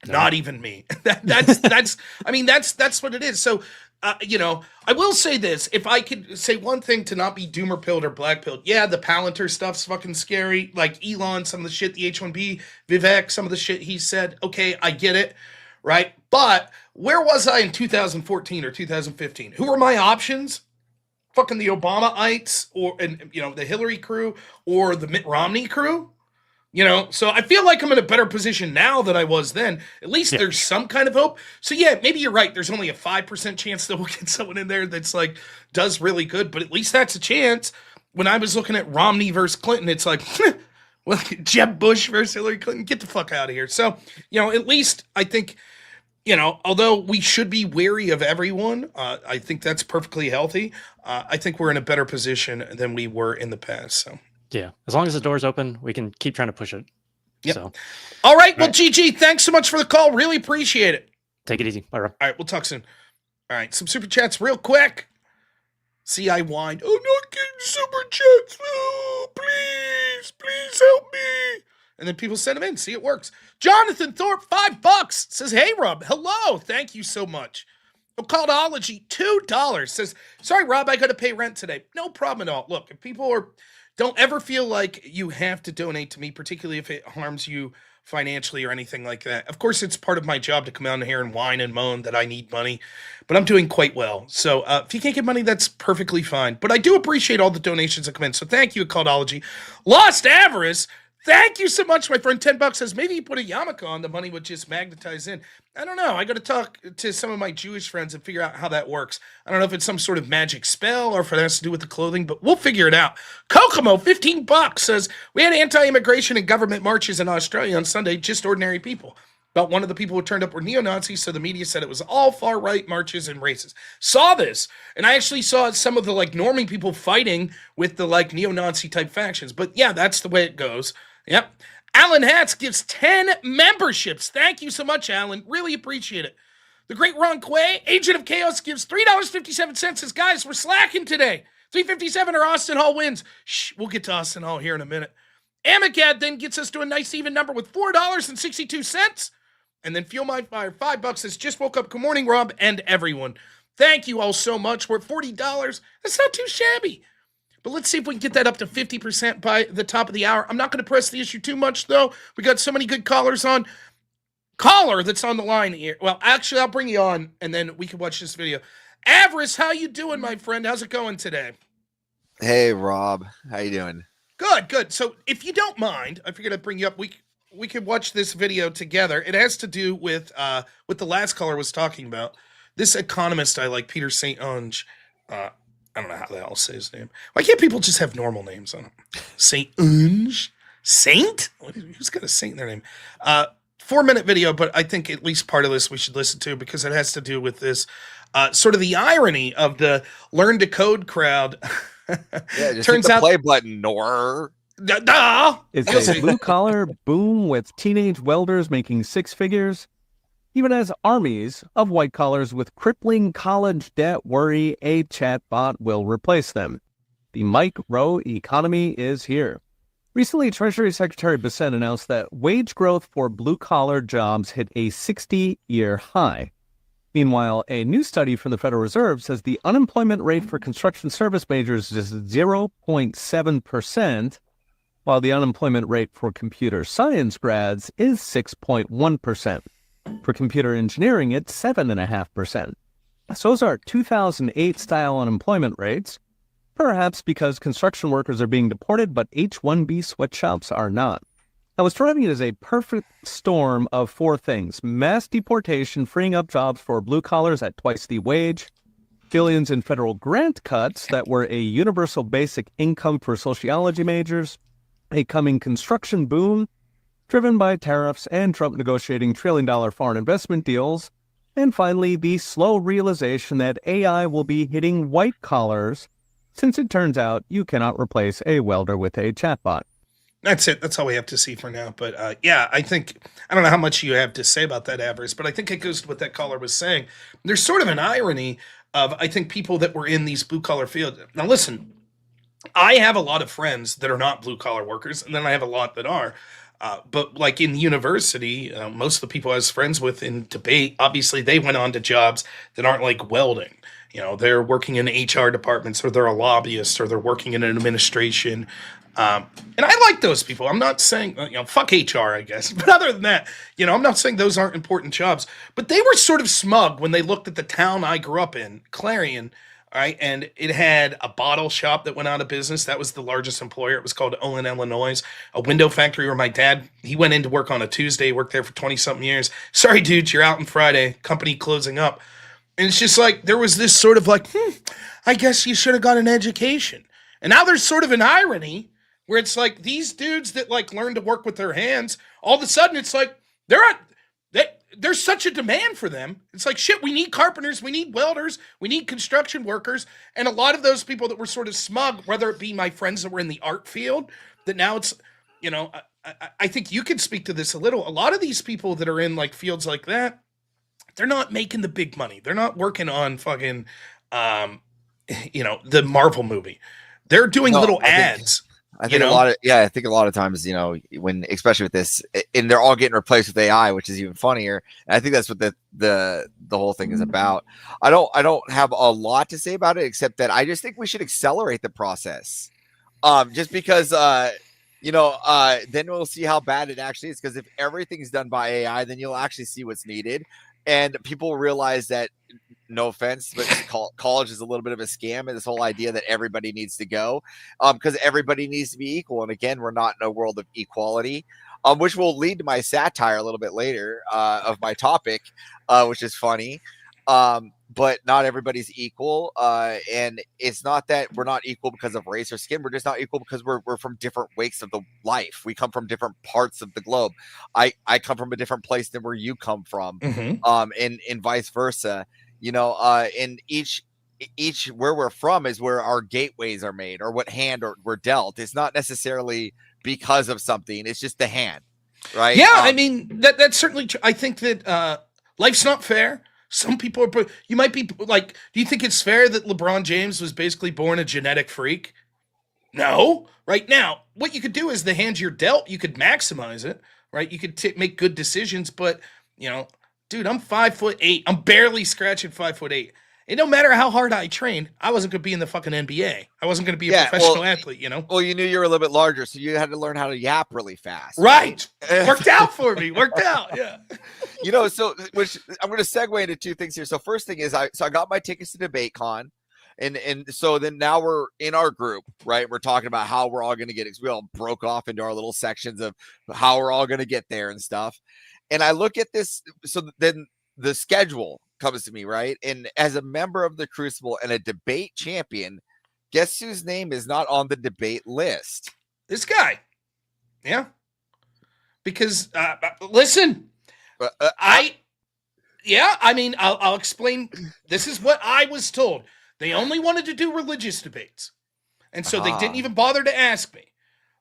No. Not even me. That's. I mean, that's what it is. So, you know, I will say this: if I could say one thing to not be doomer pilled or black pilled, yeah, the Palantir stuff's fucking scary. Like Elon, some of the shit, the H-1B, Vivek, some of the shit he said. Okay, I get it, right? But where was I in 2014 or 2015? Who were my options? Fucking the Obama-ites, and you know, the Hillary crew or the Mitt Romney crew. You know, so I feel like I'm in a better position now than I was then. At least there's some kind of hope. So yeah, maybe you're right. There's only a 5% chance that we'll get someone in there that's like, does really good. But at least that's a chance. When I was looking at Romney versus Clinton, it's like, well, Jeb Bush versus Hillary Clinton, get the fuck out of here. So, you know, at least I think, you know, although we should be wary of everyone, I think that's perfectly healthy. I think we're in a better position than we were in the past. So. Yeah, as long as the door's open, we can keep trying to push it. Yep. So, all right. Well, GG, thanks so much for the call. Really appreciate it. Take it easy. Bye, Rob. All right, we'll talk soon. All right, some super chats real quick. See, I whined. Oh, not kidding. super chats. Oh, please help me. And then people send them in. See, it works. Jonathan Thorpe, $5 says, hey, Rob. Hello. Thank you so much. Occultology, $2 says, sorry, Rob, I got to pay rent today. No problem at all. Look, if people don't ever feel like you have to donate to me, particularly if it harms you financially or anything like that. Of course, it's part of my job to come out here and whine and moan that I need money, but I'm doing quite well. So if you can't get money, that's perfectly fine. But I do appreciate all the donations that come in. So thank you, Occultology. Lost Avarice, thank you so much, my friend. $10 says, maybe you put a yarmulke on, the money would just magnetize in. I don't know. I got to talk to some of my Jewish friends and figure out how that works. I don't know if it's some sort of magic spell or if it has to do with the clothing, but we'll figure it out. Kokomo, $15 says, we had anti-immigration and government marches in Australia on Sunday, just ordinary people. But one of the people who turned up were neo-Nazis, so the media said it was all far-right marches and races. Saw this, and I actually saw some of the normie people fighting with the neo-Nazi type factions. But yeah, that's the way it goes. Yep. Alan Hatz gives 10 memberships. Thank you so much, Alan. Really appreciate it. The great Ron Quay, Agent of Chaos, gives $3.57. Says, guys, we're slacking today. $3.57 or Austin Hall wins. Shh, we'll get to Austin Hall here in a minute. Amicad then gets us to a nice even number with $4.62. And then Fuel My Fire, $5 says, just woke up. Good morning, Rob, and everyone. Thank you all so much. We're at $40. That's not too shabby. But let's see if we can get that up to 50% by the top of the hour. I'm not going to press the issue too much, though. We got so many good callers on. Caller that's on the line here. Well, actually, I'll bring you on, and then we can watch this video. Avarice, how you doing, my friend? How's it going today? Hey, Rob. How you doing? Good. So, if you don't mind, I figured I'd bring you up. We could watch this video together. It has to do with what the last caller was talking about. This economist I like, Peter St. Onge. I don't know how the hell to say his name. Why can't people just have normal names on them? St. Onge? Saint? Who's got a saint in their name? 4-minute video, but I think at least part of this we should listen to because it has to do with this sort of the irony of the learn to code crowd. Yeah, just turns hit the out play button, Noor. It's a blue-collar boom with teenage welders making six figures, even as armies of white collars with crippling college debt worry a chatbot will replace them. The micro economy is here. Recently, Treasury Secretary Bissett announced that wage growth for blue-collar jobs hit a 60-year high. Meanwhile, a new study from the Federal Reserve says the unemployment rate for construction service majors is 0.7%, while the unemployment rate for computer science grads is 6.1%. For computer engineering, it's 7.5%. So those are 2008-style unemployment rates, perhaps because construction workers are being deported, but H-1B sweatshops are not. Now, what's driving it is a perfect storm of four things: mass deportation, freeing up jobs for blue collars at twice the wage, billions in federal grant cuts that were a universal basic income for sociology majors, a coming construction boom driven by tariffs and Trump negotiating trillion-dollar foreign investment deals, and finally, the slow realization that AI will be hitting white collars, since it turns out you cannot replace a welder with a chatbot. That's it. That's all we have to see for now. But yeah, I don't know how much you have to say about that, Avarice, but I think it goes to what that caller was saying. There's sort of an irony of, I think, people that were in these blue-collar fields. Now, listen, I have a lot of friends that are not blue-collar workers, and then I have a lot that are. But like in university, most of the people I was friends with in debate, obviously they went on to jobs that aren't like welding. You know, they're working in HR departments, or they're a lobbyist, or they're working in an administration. And I like those people. I'm not saying, fuck HR, I guess. But other than that, I'm not saying those aren't important jobs. But they were sort of smug when they looked at the town I grew up in, Clarion, all right, and it had a bottle shop that went out of business. That was the largest employer. It was called Olin, Illinois. A window factory where my dad, he went into work on a Tuesday, worked there for 20-something years. Sorry, dudes, you're out on Friday. Company closing up. And it's just like, there was this sort of like, I guess you should have got an education. And now there's sort of an irony where it's like these dudes that like learn to work with their hands, all of a sudden it's like, there's such a demand for them. It's like, shit, we need carpenters, we need welders, we need construction workers. And a lot of those people that were sort of smug, whether it be my friends that were in the art field, that now it's, I think you can speak to this a little. A lot of these people that are in like fields like that, they're not making the big money. They're not working on fucking, the Marvel movie. They're doing No, little I think- ads. I think I think a lot of times, when especially with this, and they're all getting replaced with AI, which is even funnier. And I think that's what the whole thing is about. I don't have a lot to say about it, except that I just think we should accelerate the process. Just because then we'll see how bad it actually is. Because if everything's done by AI, then you'll actually see what's needed, and people will realize that. No offense, but college is a little bit of a scam, and this whole idea that everybody needs to go, because everybody needs to be equal. And again, we're not in a world of equality, which will lead to my satire a little bit later of my topic, which is funny. But not everybody's equal, and it's not that we're not equal because of race or skin. We're just not equal because we're from different wakes of the life. We come from different parts of the globe. I come from a different place than where you come from, and vice versa. And each where we're from is where our gateways are made, or what hand we're dealt. It's not necessarily because of something. It's just the hand, right? Yeah, I mean that's certainly true. I think that life's not fair. Some people are. You might be like, do you think it's fair that LeBron James was basically born a genetic freak? No. Right now, what you could do is the hand you're dealt, you could maximize it. Right, you could make good decisions, but dude, I'm 5'8". I'm barely scratching 5'8". It don't matter how hard I trained. I wasn't going to be in the fucking NBA. I wasn't going to be a professional athlete, Well, you knew you were a little bit larger, so you had to learn how to yap really fast. Right. Worked out for me. Worked out. Yeah. So which I'm going to segue into two things here. So first thing is I got my tickets to DebateCon. And so then now we're in our group, right? We're talking about how we're all going to get it. We all broke off into our little sections of how we're all going to get there and stuff. And I look at this. So then the schedule comes to me, right? And as a member of the Crucible and a debate champion, guess whose name is not on the debate list? This guy. Yeah. Because, listen, I'll explain. This is what I was told. They only wanted to do religious debates. And so they didn't even bother to ask me.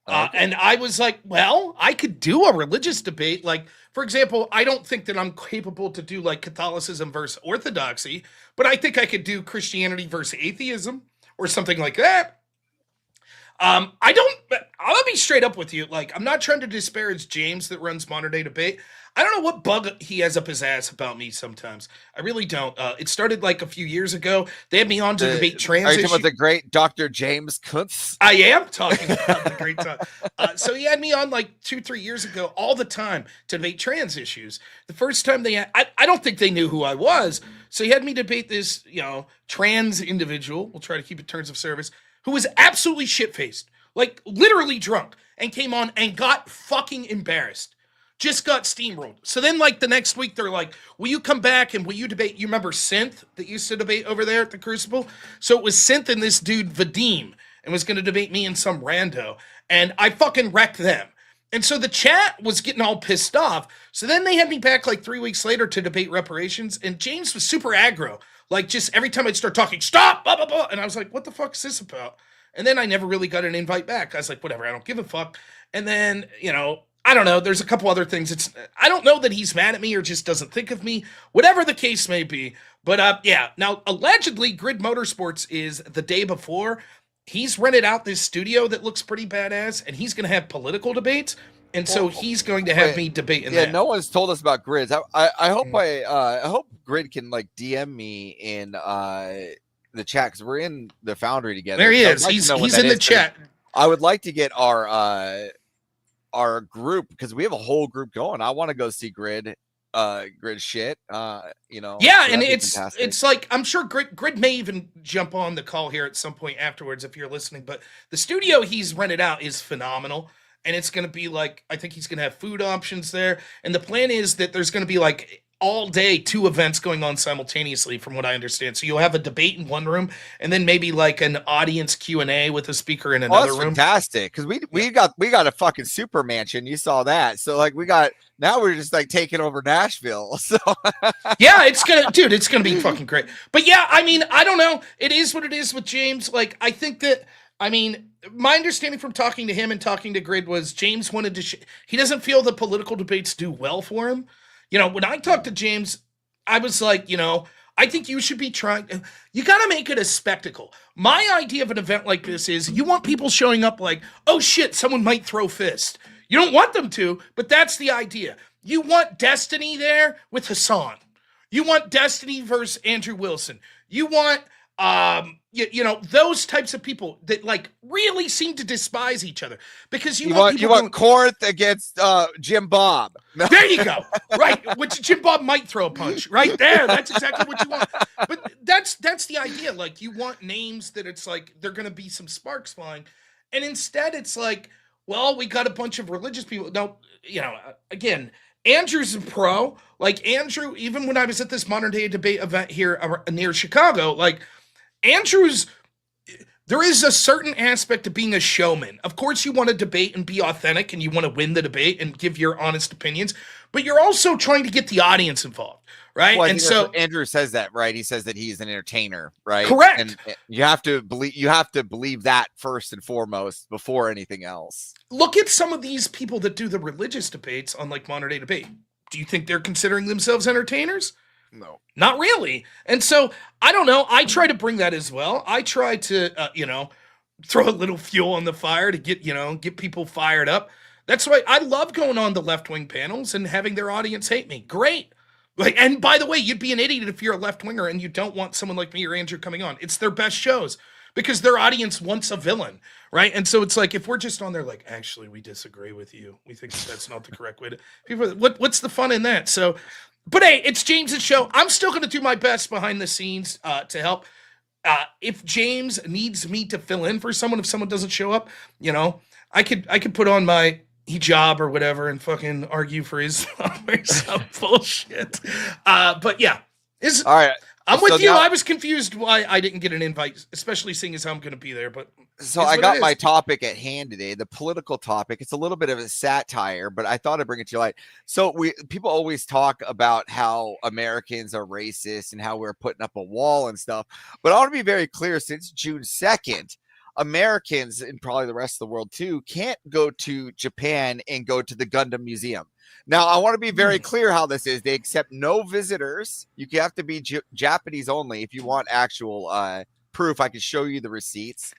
And I was like, well, I could do a religious debate. Like, for example, I don't think that I'm capable to do like Catholicism versus Orthodoxy, but I think I could do Christianity versus atheism or something like that. I'll be straight up with you. Like, I'm not trying to disparage James that runs Modern Day Debate. I don't know what bug he has up his ass about me sometimes. I really don't. It started like a few years ago. They had me on to debate trans issues. Are you talking about the great Dr. James Kuntz? I am talking about the great time. So he had me on like 2-3 years ago all the time to debate trans issues. The first time I don't think they knew who I was. So he had me debate this, trans individual. We'll try to keep it terms of service, who was absolutely shit-faced, like literally drunk, and came on and got fucking embarrassed. Just got steamrolled. So then, like, the next week, they're like, will you come back and will you debate? You remember Synth that used to debate over there at the Crucible? So it was Synth and this dude, Vadim, and was going to debate me and some rando. And I fucking wrecked them. And so the chat was getting all pissed off. So then they had me back like 3 weeks later to debate reparations. And James was super aggro. Like, just every time I'd start talking, stop, blah, blah, blah. And I was like, what the fuck is this about? And then I never really got an invite back. I was like, whatever, I don't give a fuck. And then, I don't know. There's a couple other things. I don't know that he's mad at me or just doesn't think of me, whatever the case may be. But yeah, now allegedly Grid Motorsports is the day before. He's rented out this studio that looks pretty badass, and he's going to have political debates. And so he's going to have me debate in that. Yeah, no one's told us about Grids. I hope I hope Grid can like DM me in the chat because we're in the Foundry together. There he is. He's in the chat. I would like to get our group because we have a whole group going. I want to go see Grid shit. Yeah, so and it's like I'm sure Grid may even jump on the call here at some point afterwards if you're listening. But the studio he's rented out is phenomenal, and it's going to be like I think he's going to have food options there, and the plan is that there's going to be like all day 2 events going on simultaneously from what I understand. So you'll have a debate in one room and then maybe like an audience Q&A with a speaker in another room. Fantastic. Because we got a fucking super mansion. You saw that. So like now we're just like taking over Nashville. So yeah, it's gonna be fucking great. But yeah, I mean, I don't know. It is what it is with James. Like, I think that, my understanding from talking to him and talking to Grid was James wanted to, he doesn't feel the political debates do well for him. When I talked to James, I was like, I think you should be trying. You got to make it a spectacle. My idea of an event like this is you want people showing up like, oh shit, someone might throw fist. You don't want them to, but that's the idea. You want Destiny there with Hassan. You want Destiny versus Andrew Wilson. You want you know, those types of people that like really seem to despise each other because you want Corinth against Jim Bob. There you go. Right, which Jim Bob might throw a punch. Right there. That's exactly what you want. But that's the idea. Like you want names that it's like they're going to be some sparks flying, and instead it's like, well, we got a bunch of religious people. No, you know, again, Andrew's a pro. Like Andrew, even when I was at this modern day debate event here near Chicago, like Andrew's, there is a certain aspect of being a showman. Of course, you want to debate and be authentic and you want to win the debate and give your honest opinions, but you're also trying to get the audience involved, right? Well, and so Andrew says that, right? He says that he's an entertainer, right? Correct. And you have to believe that first and foremost before anything else. Look at some of these people that do the religious debates on like modern day debate. Do you think they're considering themselves entertainers? No, not really. And so I don't know. I try to bring that as well. I try to, you know, throw a little fuel on the fire to get people fired up. That's why I love going on the left wing panels and having their audience hate me. Great. Like, and by the way, you'd be an idiot if you're a left winger and you don't want someone like me or Andrew coming on. It's their best shows because their audience wants a villain, right? And so it's like if we're just on there, like, actually, we disagree with you. We think that's not the correct way to. People, what's the fun in that? So. But hey, it's James's show. I'm still going to do my best behind the scenes to help. If James needs me to fill in for someone, if someone doesn't show up, you know, I could put on my hijab or whatever and fucking argue for Islam or some bullshit. But yeah, all right. I'm with you. I was confused why I didn't get an invite, especially seeing as how I'm going to be there. But so I got my topic at hand today, the political topic. It's a little bit of a satire, but I thought I'd bring it to you light. So people always talk about how Americans are racist and how we're putting up a wall and stuff. But I want to be very clear. Since June 2nd, Americans and probably the rest of the world too can't go to Japan and go to the Gundam Museum. Now, I want to be very clear how this is. They accept no visitors. You have to be Japanese only. If you want actual proof, I can show you the receipts.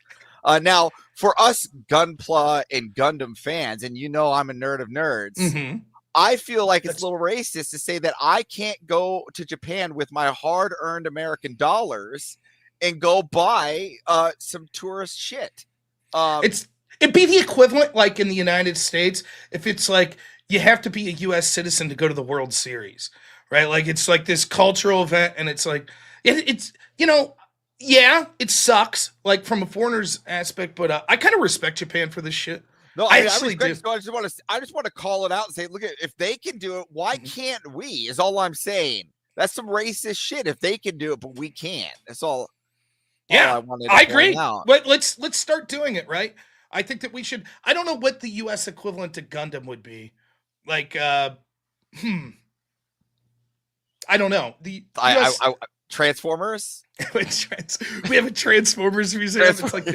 Now, for us Gunpla and Gundam fans, and you know I'm a nerd of nerds, I feel like it's a little racist to say that I can't go to Japan with my hard-earned American dollars and go buy some tourist shit. It'd be the equivalent, like in the United States, if it's like you have to be a U.S. citizen to go to the World Series, right? Like it's like this cultural event, and it's like it's you know, yeah, it sucks like from a foreigner's aspect, but I kind of respect Japan for this shit. No, I actually do. So I just want to call it out and say, look, if they can do it, why can't we? Is all I'm saying. That's some racist shit. If they can do it, but we can't. That's all. Yeah, I agree. But let's start doing it, right? I think that we should. I don't know what the U.S. equivalent to Gundam would be. Like, I don't know. The US... Transformers. We have a Transformers museum. It's like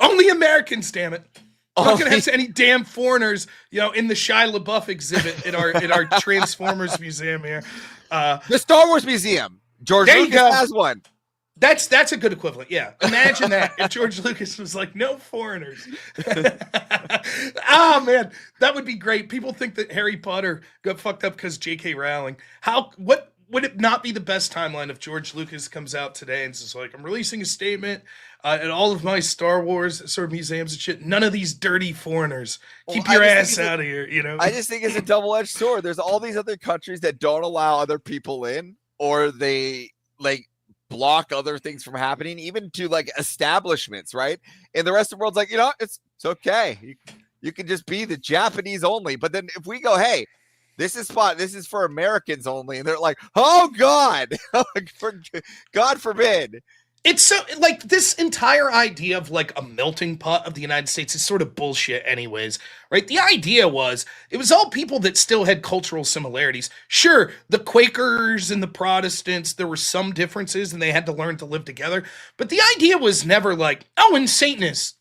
only Americans, damn it. We're not gonna have any damn foreigners, you know, in the Shia LaBeouf exhibit in our Transformers museum here. The Star Wars Museum. George Lucas has one. That's a good equivalent. Yeah. Imagine that if George Lucas was like, no foreigners. Oh man, that would be great. People think that Harry Potter got fucked up because J.K. Rowling. What would it not be the best timeline if George Lucas comes out today and says like, I'm releasing a statement at all of my Star Wars sort of museums and shit. None of these dirty foreigners. Keep your ass out of here, you know? I just think it's a double-edged sword. There's all these other countries that don't allow other people in, or they like block other things from happening, even to like establishments, right? And the rest of the world's like, you know, it's okay. You can just be the Japanese only. But then if we go, hey, this is for Americans only, and they're like, oh God, God forbid. It's so like this entire idea of like a melting pot of the United States is sort of bullshit anyways, right? The idea was it was all people that still had cultural similarities. Sure, the Quakers and the Protestants, there were some differences and they had to learn to live together. But the idea was never like, oh, and Satanists,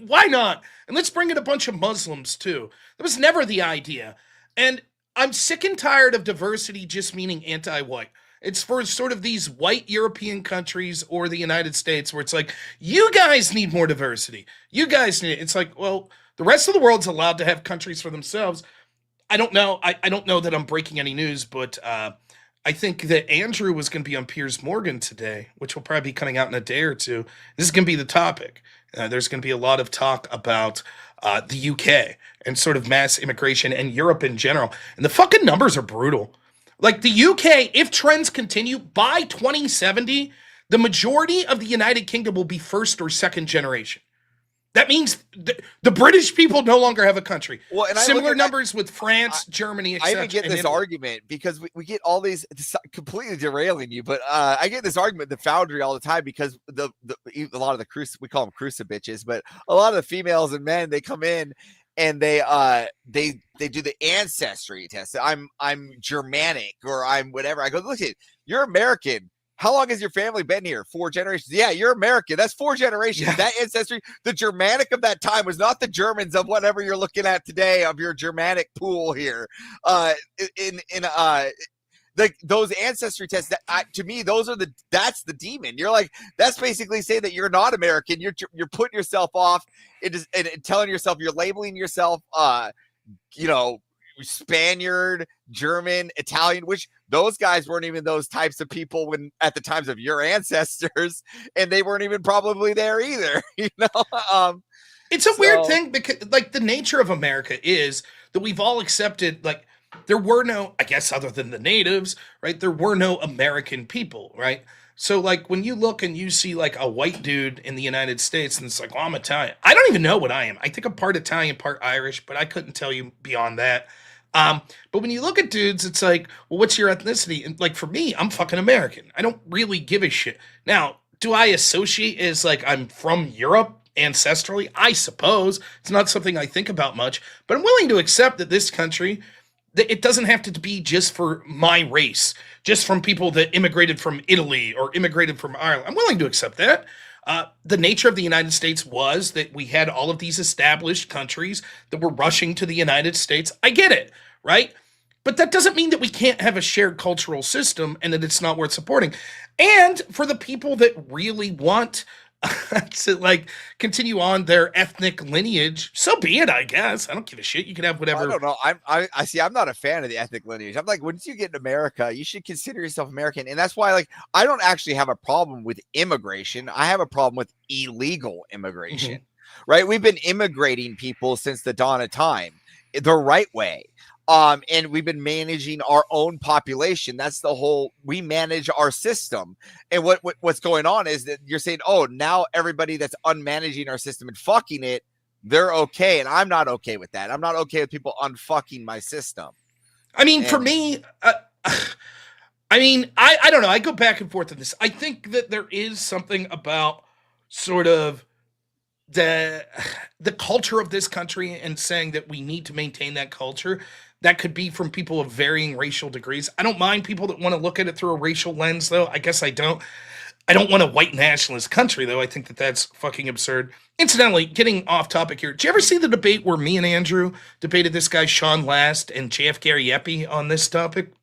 why not? And let's bring in a bunch of Muslims too. That was never the idea. And I'm sick and tired of diversity just meaning anti-white. It's for sort of these white European countries or the United States where it's like, you guys need more diversity. You guys need, it's like, well, the rest of the world's allowed to have countries for themselves. I don't know. I don't know that I'm breaking any news, but I think that Andrew was going to be on Piers Morgan today, which will probably be coming out in a day or two. This is going to be the topic. There's going to be a lot of talk about the UK and sort of mass immigration and Europe in general. And the fucking numbers are brutal. Like the UK, if trends continue by 2070, the majority of the United Kingdom will be first or second generation. That means the British people no longer have a country. Well, and similar numbers with France, Germany, etc. I even get this argument because we get all these completely derailing you, but I get this argument the Foundry all the time because a lot of the we call them crucibitches, but a lot of the females and men, they come in and they do the ancestry test. I'm Germanic or I'm whatever. I go, look at you're American. How long has your family been here? 4 generations. Yeah, you're American. That's 4 generations. Yeah. That ancestry, the Germanic of that time was not the Germans of whatever you're looking at today of your Germanic pool here. Like those ancestry tests, to me, that's the demon. You're like, that's basically saying that you're not American. You're putting yourself off. It is and telling yourself, you're labeling yourself, Spaniard, German, Italian, which those guys weren't even those types of people when at the times of your ancestors, and they weren't even probably there either. It's a weird thing because like the nature of America is that we've all accepted like there were no, I guess other than the natives, right? There were no American people, right? So like when you look and you see like a white dude in the United States and it's like, well, I'm Italian. I don't even know what I am. I think I'm part Italian, part Irish, but I couldn't tell you beyond that. But when you look at dudes, it's like, well, what's your ethnicity? And like for me, I'm fucking American. I don't really give a shit. Now, do I associate as like I'm from Europe ancestrally? I suppose. It's not something I think about much, but I'm willing to accept that this country, that it doesn't have to be just for my race, just from people that immigrated from Italy or immigrated from Ireland. I'm willing to accept that. The nature of the United States was that we had all of these established countries that were rushing to the United States. I get it, right? But that doesn't mean that we can't have a shared cultural system and that it's not worth supporting. And for the people that really want to like continue on their ethnic lineage, so be it, I guess. I don't give a shit. You can have whatever. I don't know. I see. I'm not a fan of the ethnic lineage. I'm like, once you get in America, you should consider yourself American. And that's why, like, I don't actually have a problem with immigration. I have a problem with illegal immigration, right? We've been immigrating people since the dawn of time the right way. And we've been managing our own population. That's the whole, we manage our system. And what's going on is that you're saying, oh, now everybody that's unmanaging our system and fucking it, they're okay. And I'm not okay with that. I'm not okay with people unfucking my system. I mean, for me, I don't know. I go back and forth on this. I think that there is something about sort of the culture of this country and saying that we need to maintain that culture. That could be from people of varying racial degrees. I don't mind people that want to look at it through a racial lens, though. I guess I don't. I don't want a white nationalist country, though. I think that that's fucking absurd. Incidentally, getting off topic here. Did you ever see the debate where me and Andrew debated this guy Sean Last and JF Gary Eppie on this topic?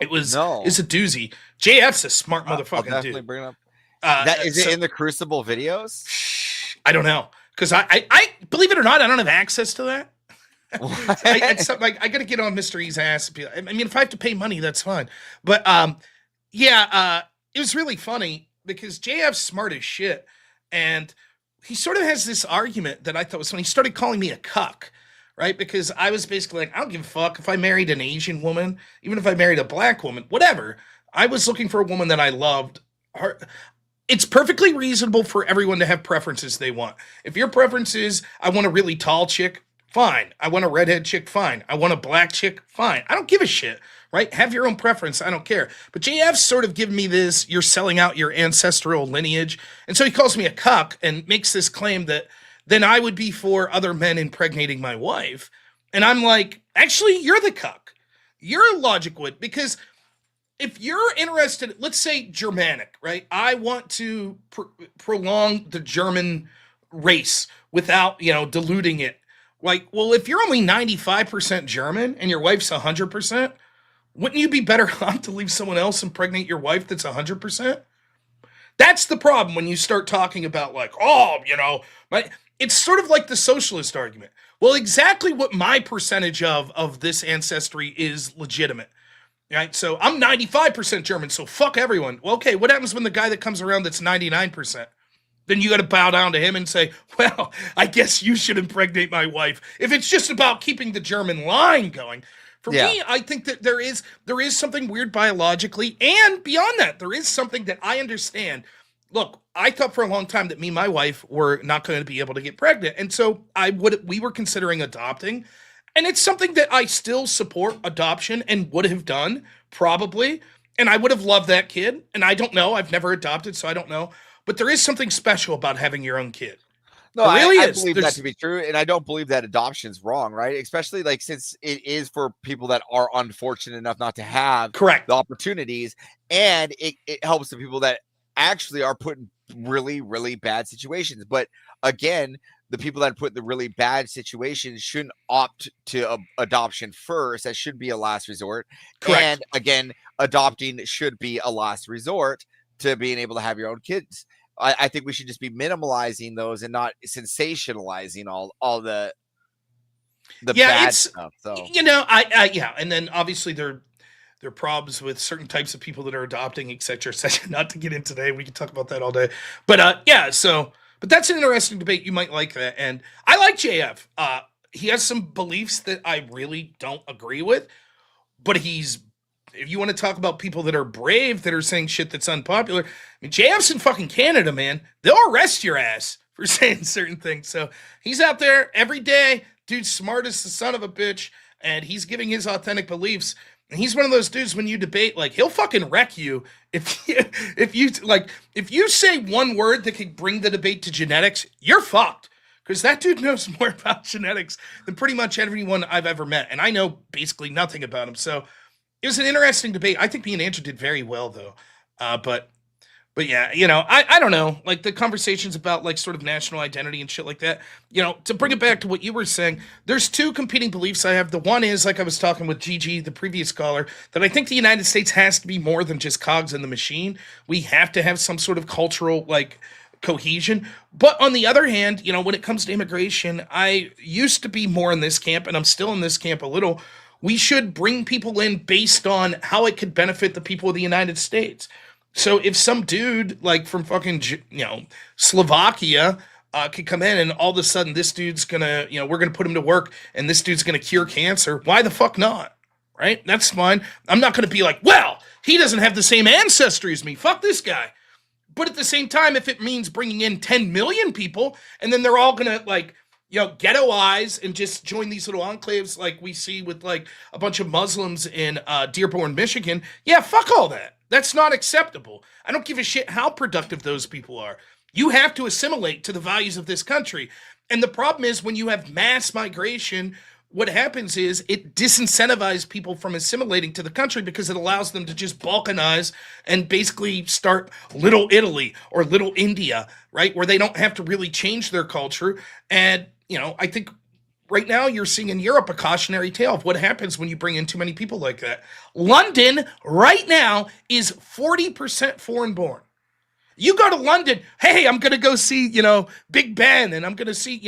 It's a doozy. JF's a smart motherfucking dude. Bring it up. Is it in the Crucible videos? I don't know. Because I believe it or not, I don't have access to that. It's something like I got to get on Mr. E's ass. I mean, if I have to pay money, that's fine. But it was really funny because JF's smart as shit, and he sort of has this argument that I thought was funny. He started calling me a cuck, right? Because I was basically like, I don't give a fuck if I married an Asian woman, even if I married a black woman, whatever. I was looking for a woman that I loved. It's perfectly reasonable for everyone to have preferences they want. If your preference is, I want a really tall chick, fine. I want a redhead chick, fine. I want a black chick, fine. I don't give a shit, right? Have your own preference. I don't care. But JF's sort of given me this, you're selling out your ancestral lineage. And so he calls me a cuck and makes this claim that then I would be for other men impregnating my wife. And I'm like, actually, you're the cuck. Your logic would, because if you're interested, let's say Germanic, right? I want to prolong the German race without, diluting it. Like, well, if you're only 95% German and your wife's 100%, Wouldn't you be better off to leave someone else impregnate your wife that's 100%? That's the problem when you start talking about like, oh, it's sort of like the socialist argument. Well, exactly what my percentage of this ancestry is legitimate. Right? So I'm 95% German, so fuck everyone. Well, okay, what happens when the guy that comes around that's 99%? Then you got to bow down to him and say, well, I guess you should impregnate my wife. If it's just about keeping the German line going. For me, I think that there is something weird biologically, and beyond that, there is something that I understand. Look, I thought for a long time that me and my wife were not going to be able to get pregnant, and so we were considering adopting, and it's something that I still support adoption and would have done probably, and I would have loved that kid. And I don't know, I've never adopted, so I don't know, but there is something special about having your own kid. No, I believe that to be true, and I don't believe that adoption's wrong, right? Especially like since it is for people that are unfortunate enough not to have correct the opportunities, and it helps the people that actually are put in really, really bad situations. But again, the people that are put in the really bad situations shouldn't opt to adoption first. That should be a last resort. Correct. And again, adopting should be a last resort to being able to have your own kids. I think we should just be minimalizing those and not sensationalizing all the bad stuff. So and then obviously there are problems with certain types of people that are adopting, etc. Not to get in today, we can talk about that all day. But but that's an interesting debate. You might like that, and I like JF. He has some beliefs that I really don't agree with, but if you want to talk about people that are brave, that are saying shit that's unpopular, I mean, JF's in fucking Canada, man. They'll arrest your ass for saying certain things. So he's out there every day. Dude's smart as the son of a bitch, and he's giving his authentic beliefs. And he's one of those dudes when you debate, like, he'll fucking wreck you if you say one word that could bring the debate to genetics, you're fucked. Because that dude knows more about genetics than pretty much everyone I've ever met. And I know basically nothing about him. So it was an interesting debate. I think me and Andrew did very well, though. But yeah, I don't know. Like the conversations about like sort of national identity and shit like that, to bring it back to what you were saying, there's two competing beliefs I have. The one is, like I was talking with Gigi, the previous caller, that I think the United States has to be more than just cogs in the machine. We have to have some sort of cultural, like, cohesion. But on the other hand, when it comes to immigration, I used to be more in this camp, and I'm still in this camp a little. We should bring people in based on how it could benefit the people of the United States. So if some dude like from fucking, Slovakia could come in and all of a sudden this dude's gonna, we're gonna put him to work and this dude's gonna cure cancer, why the fuck not? Right? That's fine. I'm not gonna be like, well, he doesn't have the same ancestry as me. Fuck this guy. But at the same time, if it means bringing in 10 million people and then they're all gonna like, ghettoize and just join these little enclaves like we see with like a bunch of Muslims in Dearborn, Michigan. Yeah, fuck all that. That's not acceptable. I don't give a shit how productive those people are. You have to assimilate to the values of this country. And the problem is when you have mass migration, what happens is it disincentivizes people from assimilating to the country because it allows them to just balkanize and basically start Little Italy or Little India, right? Where they don't have to really change their culture. And, I think right now you're seeing in Europe a cautionary tale of what happens when you bring in too many people like that. London right now is 40% foreign born. You go to London, hey, I'm going to go see, Big Ben, and I'm going to see,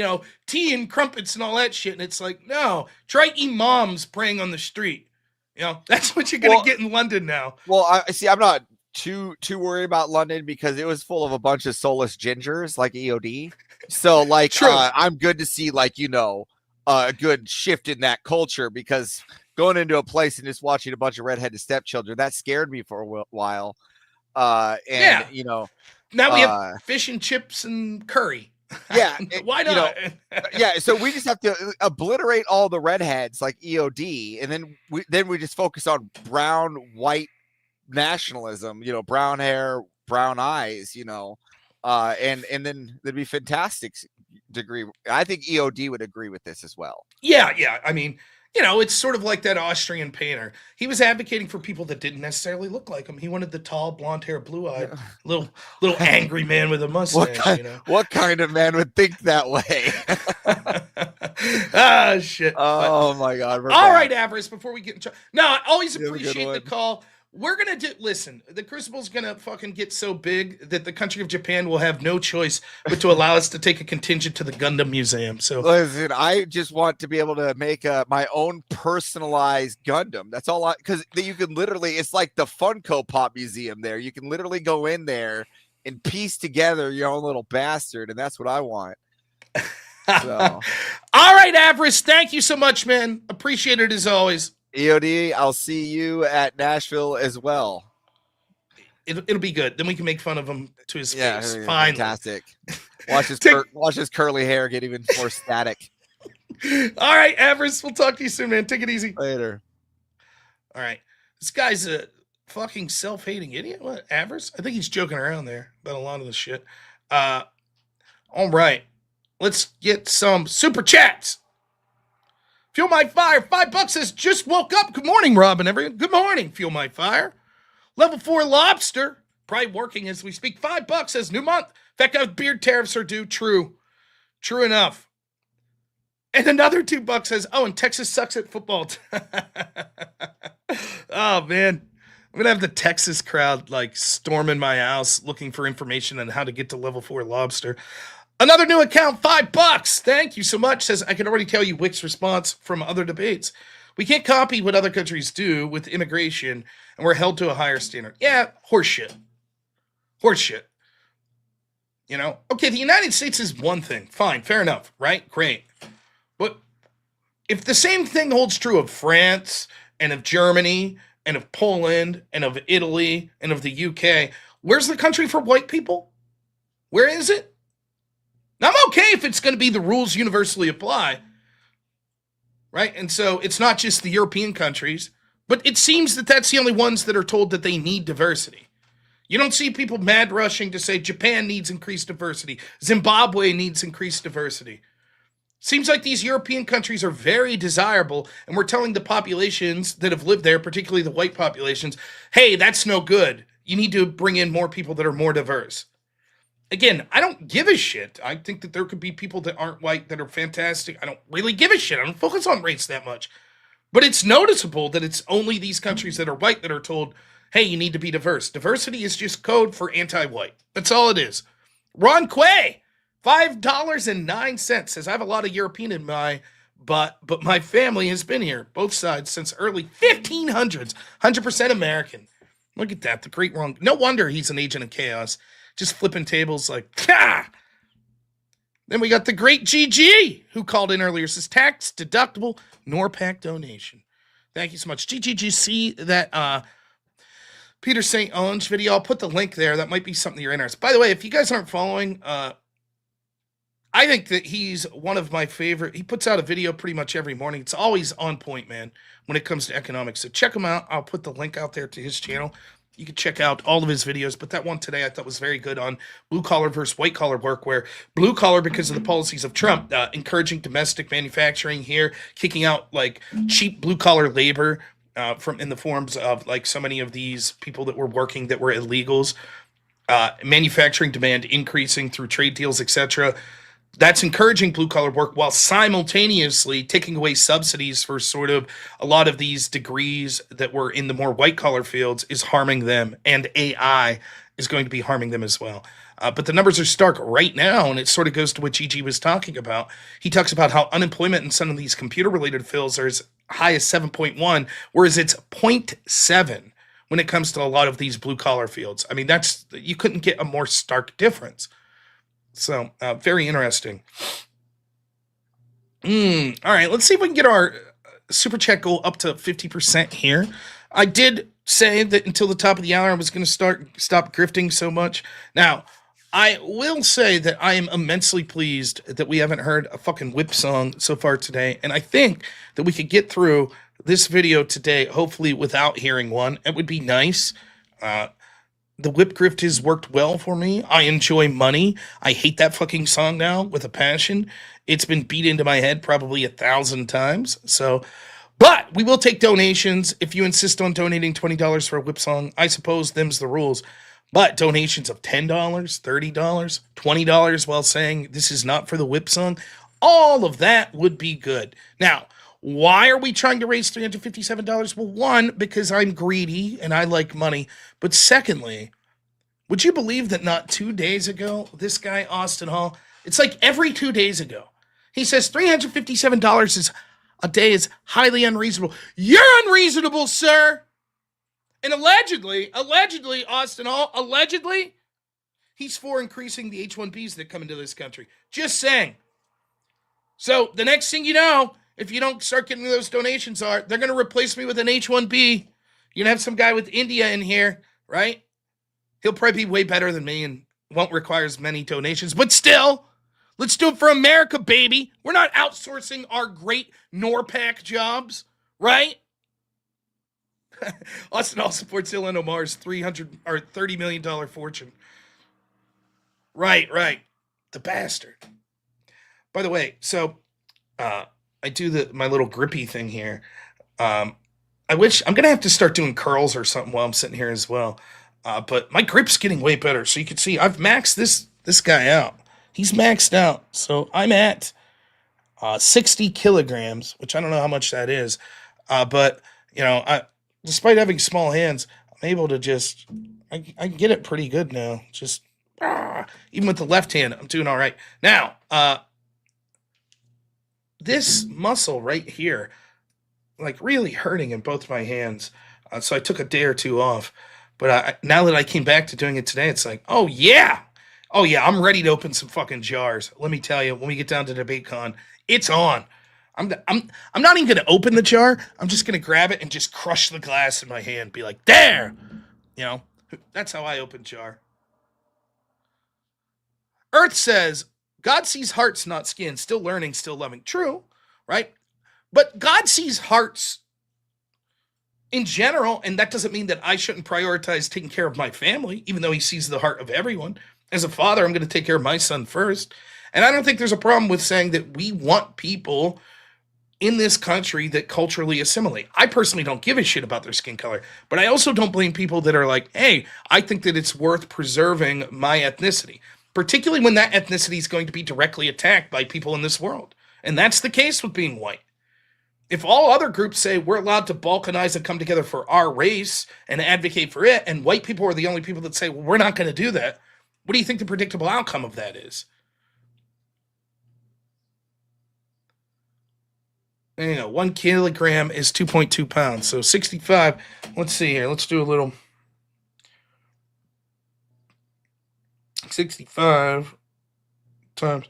tea and crumpets and all that shit. And it's like, no, try imams praying on the street. That's what you're going to get in London now. Well, I'm not too worried about London because it was full of a bunch of soulless gingers like EOD. So like, I'm good to see like, a good shift in that culture, because going into a place and just watching a bunch of redheaded stepchildren, that scared me for a while. Now we have fish and chips and curry. Yeah. Why not? So we just have to obliterate all the redheads like EOD. And then we just focus on brown, white nationalism, brown hair, brown eyes, and then it'd be fantastic to agree. I think EOD would agree with this as well. Yeah. I mean, it's sort of like that Austrian painter. He was advocating for people that didn't necessarily look like him. He wanted the tall, blonde hair, blue-eyed, little angry man with a mustache. What kind of man would think that way? Ah, shit. Oh my God. We're All back. right, Avarice, before we get in trouble. No, I always You have a good appreciate the one. call. We're going to do, listen, the Crucible's going to fucking get so big that the country of Japan will have no choice but to allow us to take a contingent to the Gundam Museum. So, Listen, I just want to be able to make my own personalized Gundam. That's all because you can literally, it's like the Funko Pop Museum there. You can literally go in there and piece together your own little bastard, and that's what I want. So. All right, Avarice, thank you so much, man. Appreciate it as always. EOD, I'll see you at Nashville as well. It'll be good. Then we can make fun of him to his face. Finally. Fantastic. Watch his curly hair get even more static. All right, Avarice, we'll talk to you soon, man. Take it easy. Later. All right. This guy's a fucking self-hating idiot. What, Avarice? I think he's joking around there about a lot of this shit. All right. Let's get some super chats. Fuel My Fire, $5 says, just woke up. Good morning, Rob and everyone. Good morning, Fuel My Fire. Level 4 Lobster, probably working as we speak. $5 says, new month. In fact, beard tariffs are due. True enough. And another $2 says, oh, and Texas sucks at football. Oh, man. I'm going to have the Texas crowd like storming my house looking for information on how to get to level 4 Lobster. Another new account, $5. Thank you so much. Says, I can already tell you Wick's response from other debates. We can't copy what other countries do with immigration, and we're held to a higher standard. Yeah, horseshit. You know? Okay, the United States is one thing. Fine, fair enough, right? Great. But if the same thing holds true of France and of Germany and of Poland and of Italy and of the UK, where's the country for white people? Where is it? Now, I'm okay if it's going to be the rules universally apply, right? And so it's not just the European countries, but it seems that that's the only ones that are told that they need diversity. You don't see people mad rushing to say Japan needs increased diversity, Zimbabwe needs increased diversity. Seems like these European countries are very desirable, and we're telling the populations that have lived there, particularly the white populations, hey, that's no good. You need to bring in more people that are more diverse. Again, I don't give a shit. I think that there could be people that aren't white that are fantastic. I don't really give a shit. I don't focus on race that much. But it's noticeable that it's only these countries that are white that are told, hey, you need to be diverse. Diversity is just code for anti-white. That's all it is. Ron Quay, $5.09 says, I have a lot of European in my but my family has been here, both sides, since early 1500s. 100% American. Look at that. The great wrong. No wonder he's an agent of chaos. Just flipping tables like, ha! Then we got the great GG, who called in earlier. Says, tax deductible NORPAC donation. Thank you so much. GG, did you see that Peter St. Onge video? I'll put the link there. That might be something you're interested. By the way, if you guys aren't following, I think that he's one of my favorite. He puts out a video pretty much every morning. It's always on point, man, when it comes to economics. So check him out. I'll put the link out there to his channel. You can check out all of his videos, but that one today I thought was very good on blue-collar versus white-collar work, where blue-collar, because of the policies of Trump, encouraging domestic manufacturing here, kicking out, like, cheap blue-collar labor from in the forms of, like, so many of these people that were working that were illegals, manufacturing demand increasing through trade deals, etc. That's encouraging blue-collar work while simultaneously taking away subsidies for sort of a lot of these degrees that were in the more white-collar fields is harming them, and AI is going to be harming them as well. But the numbers are stark right now, and it sort of goes to what Gigi was talking about. He talks about how unemployment in some of these computer-related fields are as high as 7.1, whereas it's 0.7 when it comes to a lot of these blue-collar fields. I mean, you couldn't get a more stark difference. So, very interesting. All right, let's see if we can get our super chat goal up to 50% here. I did say that until the top of the hour I was going to stop grifting so much. Now, I will say that I am immensely pleased that we haven't heard a fucking whip song so far today, and I think that we could get through this video today, hopefully without hearing one. It would be nice. The whip grift has worked well for me. I enjoy money. I hate that fucking song now with a passion. It's been beat into my head probably 1,000 times. So, but we will take donations. If you insist on donating $20 for a whip song, I suppose them's the rules. But donations of $10, $30, $20 while saying this is not for the whip song, All of that would be good. Now, why are we trying to raise $357? Well, one, because I'm greedy and I like money. But secondly, would you believe that not 2 days ago, this guy, Austin Hall, it's like every 2 days ago, he says $357 is a day is highly unreasonable. You're unreasonable, sir. And allegedly, Austin Hall, allegedly, he's for increasing the H-1Bs that come into this country. Just saying. So the next thing you know, if you don't start getting those donations, they're going to replace me with an H-1B. You're going to have some guy with India in here, right? He'll probably be way better than me and won't require as many donations. But still, let's do it for America, baby. We're not outsourcing our great NORPAC jobs, right? Austin Hall supports Ilhan Omar's $30 million fortune. Right. The bastard. By the way, so I do my little grippy thing here. I wish I'm gonna have to start doing curls or something while I'm sitting here as well. But my grip's getting way better. So you can see I've maxed this guy out. He's maxed out. So I'm at 60 kilograms, which I don't know how much that is. But despite having small hands, I'm able to I can get it pretty good now. Even with the left hand, I'm doing all right. Now, this muscle right here, like really hurting in both my hands. So I took a day or two off. But now that I came back to doing it today, it's like, oh yeah, I'm ready to open some fucking jars. Let me tell you, when we get down to DebateCon, it's on. I'm not even gonna open the jar. I'm just gonna grab it and just crush the glass in my hand. Be like, there, that's how I open jar. Earth says, God sees hearts, not skin. Still learning, still loving. True, right? But God sees hearts in general, and that doesn't mean that I shouldn't prioritize taking care of my family, even though he sees the heart of everyone. As a father, I'm going to take care of my son first. And I don't think there's a problem with saying that we want people in this country that culturally assimilate. I personally don't give a shit about their skin color, but I also don't blame people that are like, hey, I think that it's worth preserving my ethnicity, particularly when that ethnicity is going to be directly attacked by people in this world. And that's the case with being white. If all other groups say we're allowed to balkanize and come together for our race and advocate for it, and white people are the only people that say, well, we're not going to do that, what do you think the predictable outcome of that is? 1 kilogram is 2.2 pounds. So 65, let's see here. Let's do a little 65 times.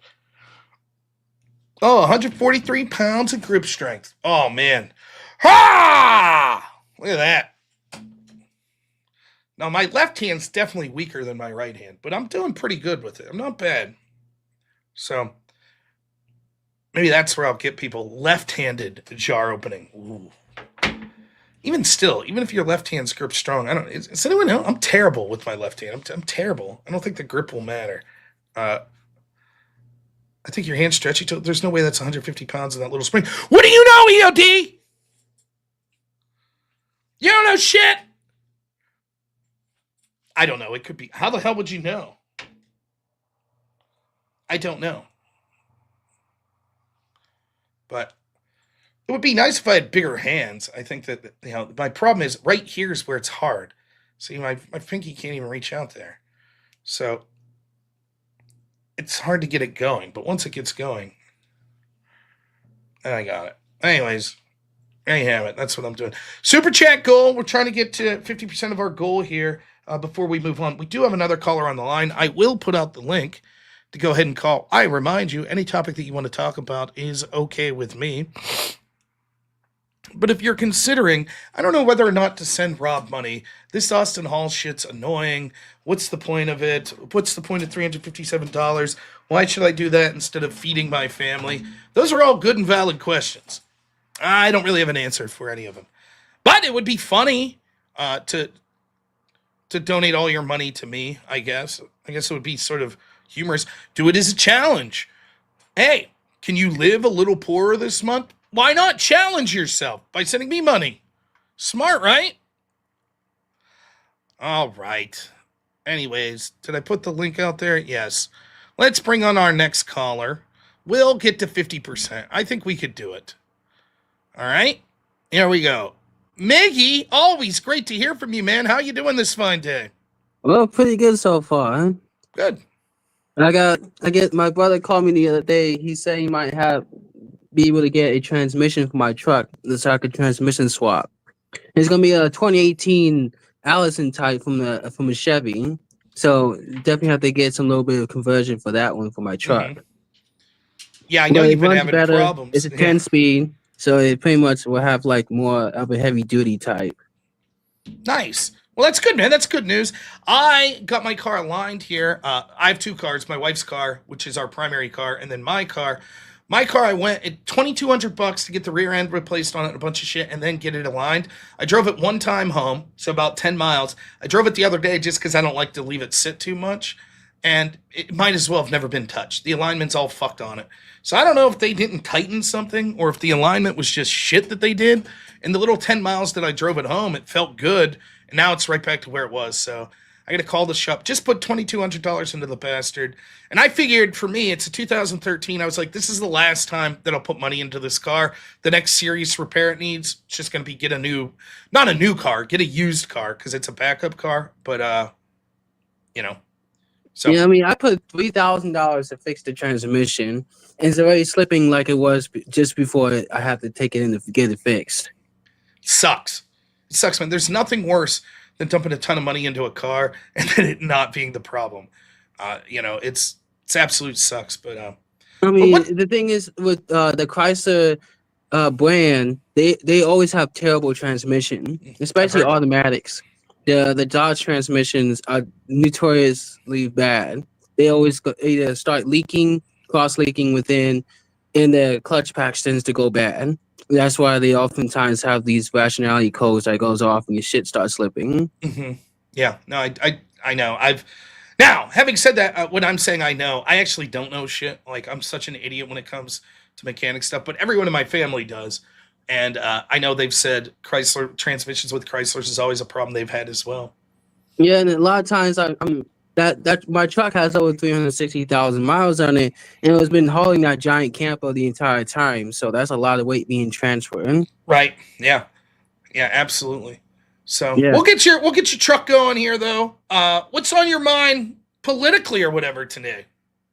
143 pounds of grip strength. Oh, man. Ha! Look at that. Now, my left hand's definitely weaker than my right hand, but I'm doing pretty good with it. I'm not bad. So, maybe that's where I'll get people left-handed jar opening. Ooh. Even still, even if your left hand's grip strong, does anyone know? I'm terrible with my left hand. I'm terrible. I don't think the grip will matter. I think your hand's stretchy. There's no way that's 150 pounds in that little spring. What do you know, EOD? You don't know shit. I don't know. It could be. How the hell would you know? I don't know. But it would be nice if I had bigger hands. I think that, my problem is right here is where it's hard. See, my pinky can't even reach out there. So it's hard to get it going. But once it gets going, then I got it. Anyways, there you have it. That's what I'm doing. Super chat goal. We're trying to get to 50% of our goal here before we move on. We do have another caller on the line. I will put out the link to go ahead and call. I remind you, any topic that you want to talk about is okay with me. But if you're considering, I don't know whether or not to send Rob money. This Austin Hall shit's annoying. What's the point of it? What's the point of $357? Why should I do that instead of feeding my family? Those are all good and valid questions. I don't really have an answer for any of them. But it would be funny to donate all your money to me, I guess. I guess it would be sort of humorous. Do it as a challenge. Hey, can you live a little poorer this month? Why not challenge yourself by sending me money? Smart, right? All right. Anyways, did I put the link out there? Yes. Let's bring on our next caller. we'll get to 50%. I think we could do it. All right, here we go. Miggy, always great to hear from you, man. How you doing this fine day? Well, pretty good so far. Huh? Good. I get my brother called me the other day. He said he might be able to get a transmission for my truck, so I could transmission swap. It's gonna be a 2018 Allison type from a Chevy. So definitely have to get some little bit of conversion for that one for my truck. Mhm. Yeah, I know But you've it been runs having better. problems. It's a 10 speed, so it pretty much will have like more of a heavy duty type. Nice. Well, that's good, man. That's good news. I got my car aligned here. I have two cars: my wife's car, which is our primary car, and then my car. My car, I went at $2,200 to get the rear end replaced on it and a bunch of shit, and then get it aligned. I drove it one time home, so about 10 miles. I drove it the other day just because I don't like to leave it sit too much, and it might as well have never been touched. The alignment's all fucked on it. So I don't know if they didn't tighten something or if the alignment was just shit that they did. In the little 10 miles that I drove it home, it felt good, and now it's right back to where it was. So I got to call the shop. Just put $2,200 into the bastard. And I figured for me, it's a 2013. I was like, this is the last time that I'll put money into this car. The next serious repair it needs, it's just going to be not a new car, get a used car because it's a backup car. But, so. Yeah, I mean, I put $3,000 to fix the transmission, and it's already slipping like it was just before I have to take it in to get it fixed. Sucks. It sucks, man. There's nothing worse than dumping a ton of money into a car and then it not being the problem. It's absolute sucks. But I mean, the thing is with the Chrysler brand, they always have terrible transmission, especially automatics. The Dodge transmissions are notoriously bad. They always either start leaking, cross leaking within, and the clutch patch tends to go bad. That's why they oftentimes have these rationality codes that goes off and your shit starts slipping. Mm-hmm. Yeah, no, I know. Now, having said that, when I'm saying I know, I actually don't know shit. Like, I'm such an idiot when it comes to mechanic stuff, but everyone in my family does. And I know they've said Chrysler transmissions with Chryslers is always a problem they've had as well. Yeah, and a lot of times that my truck has over 360,000 miles on it, and it's been hauling that giant camper the entire time. So that's a lot of weight being transferred. Right. Yeah. Yeah. Absolutely. So Yeah. we'll get your truck going here, though. What's on your mind politically or whatever today?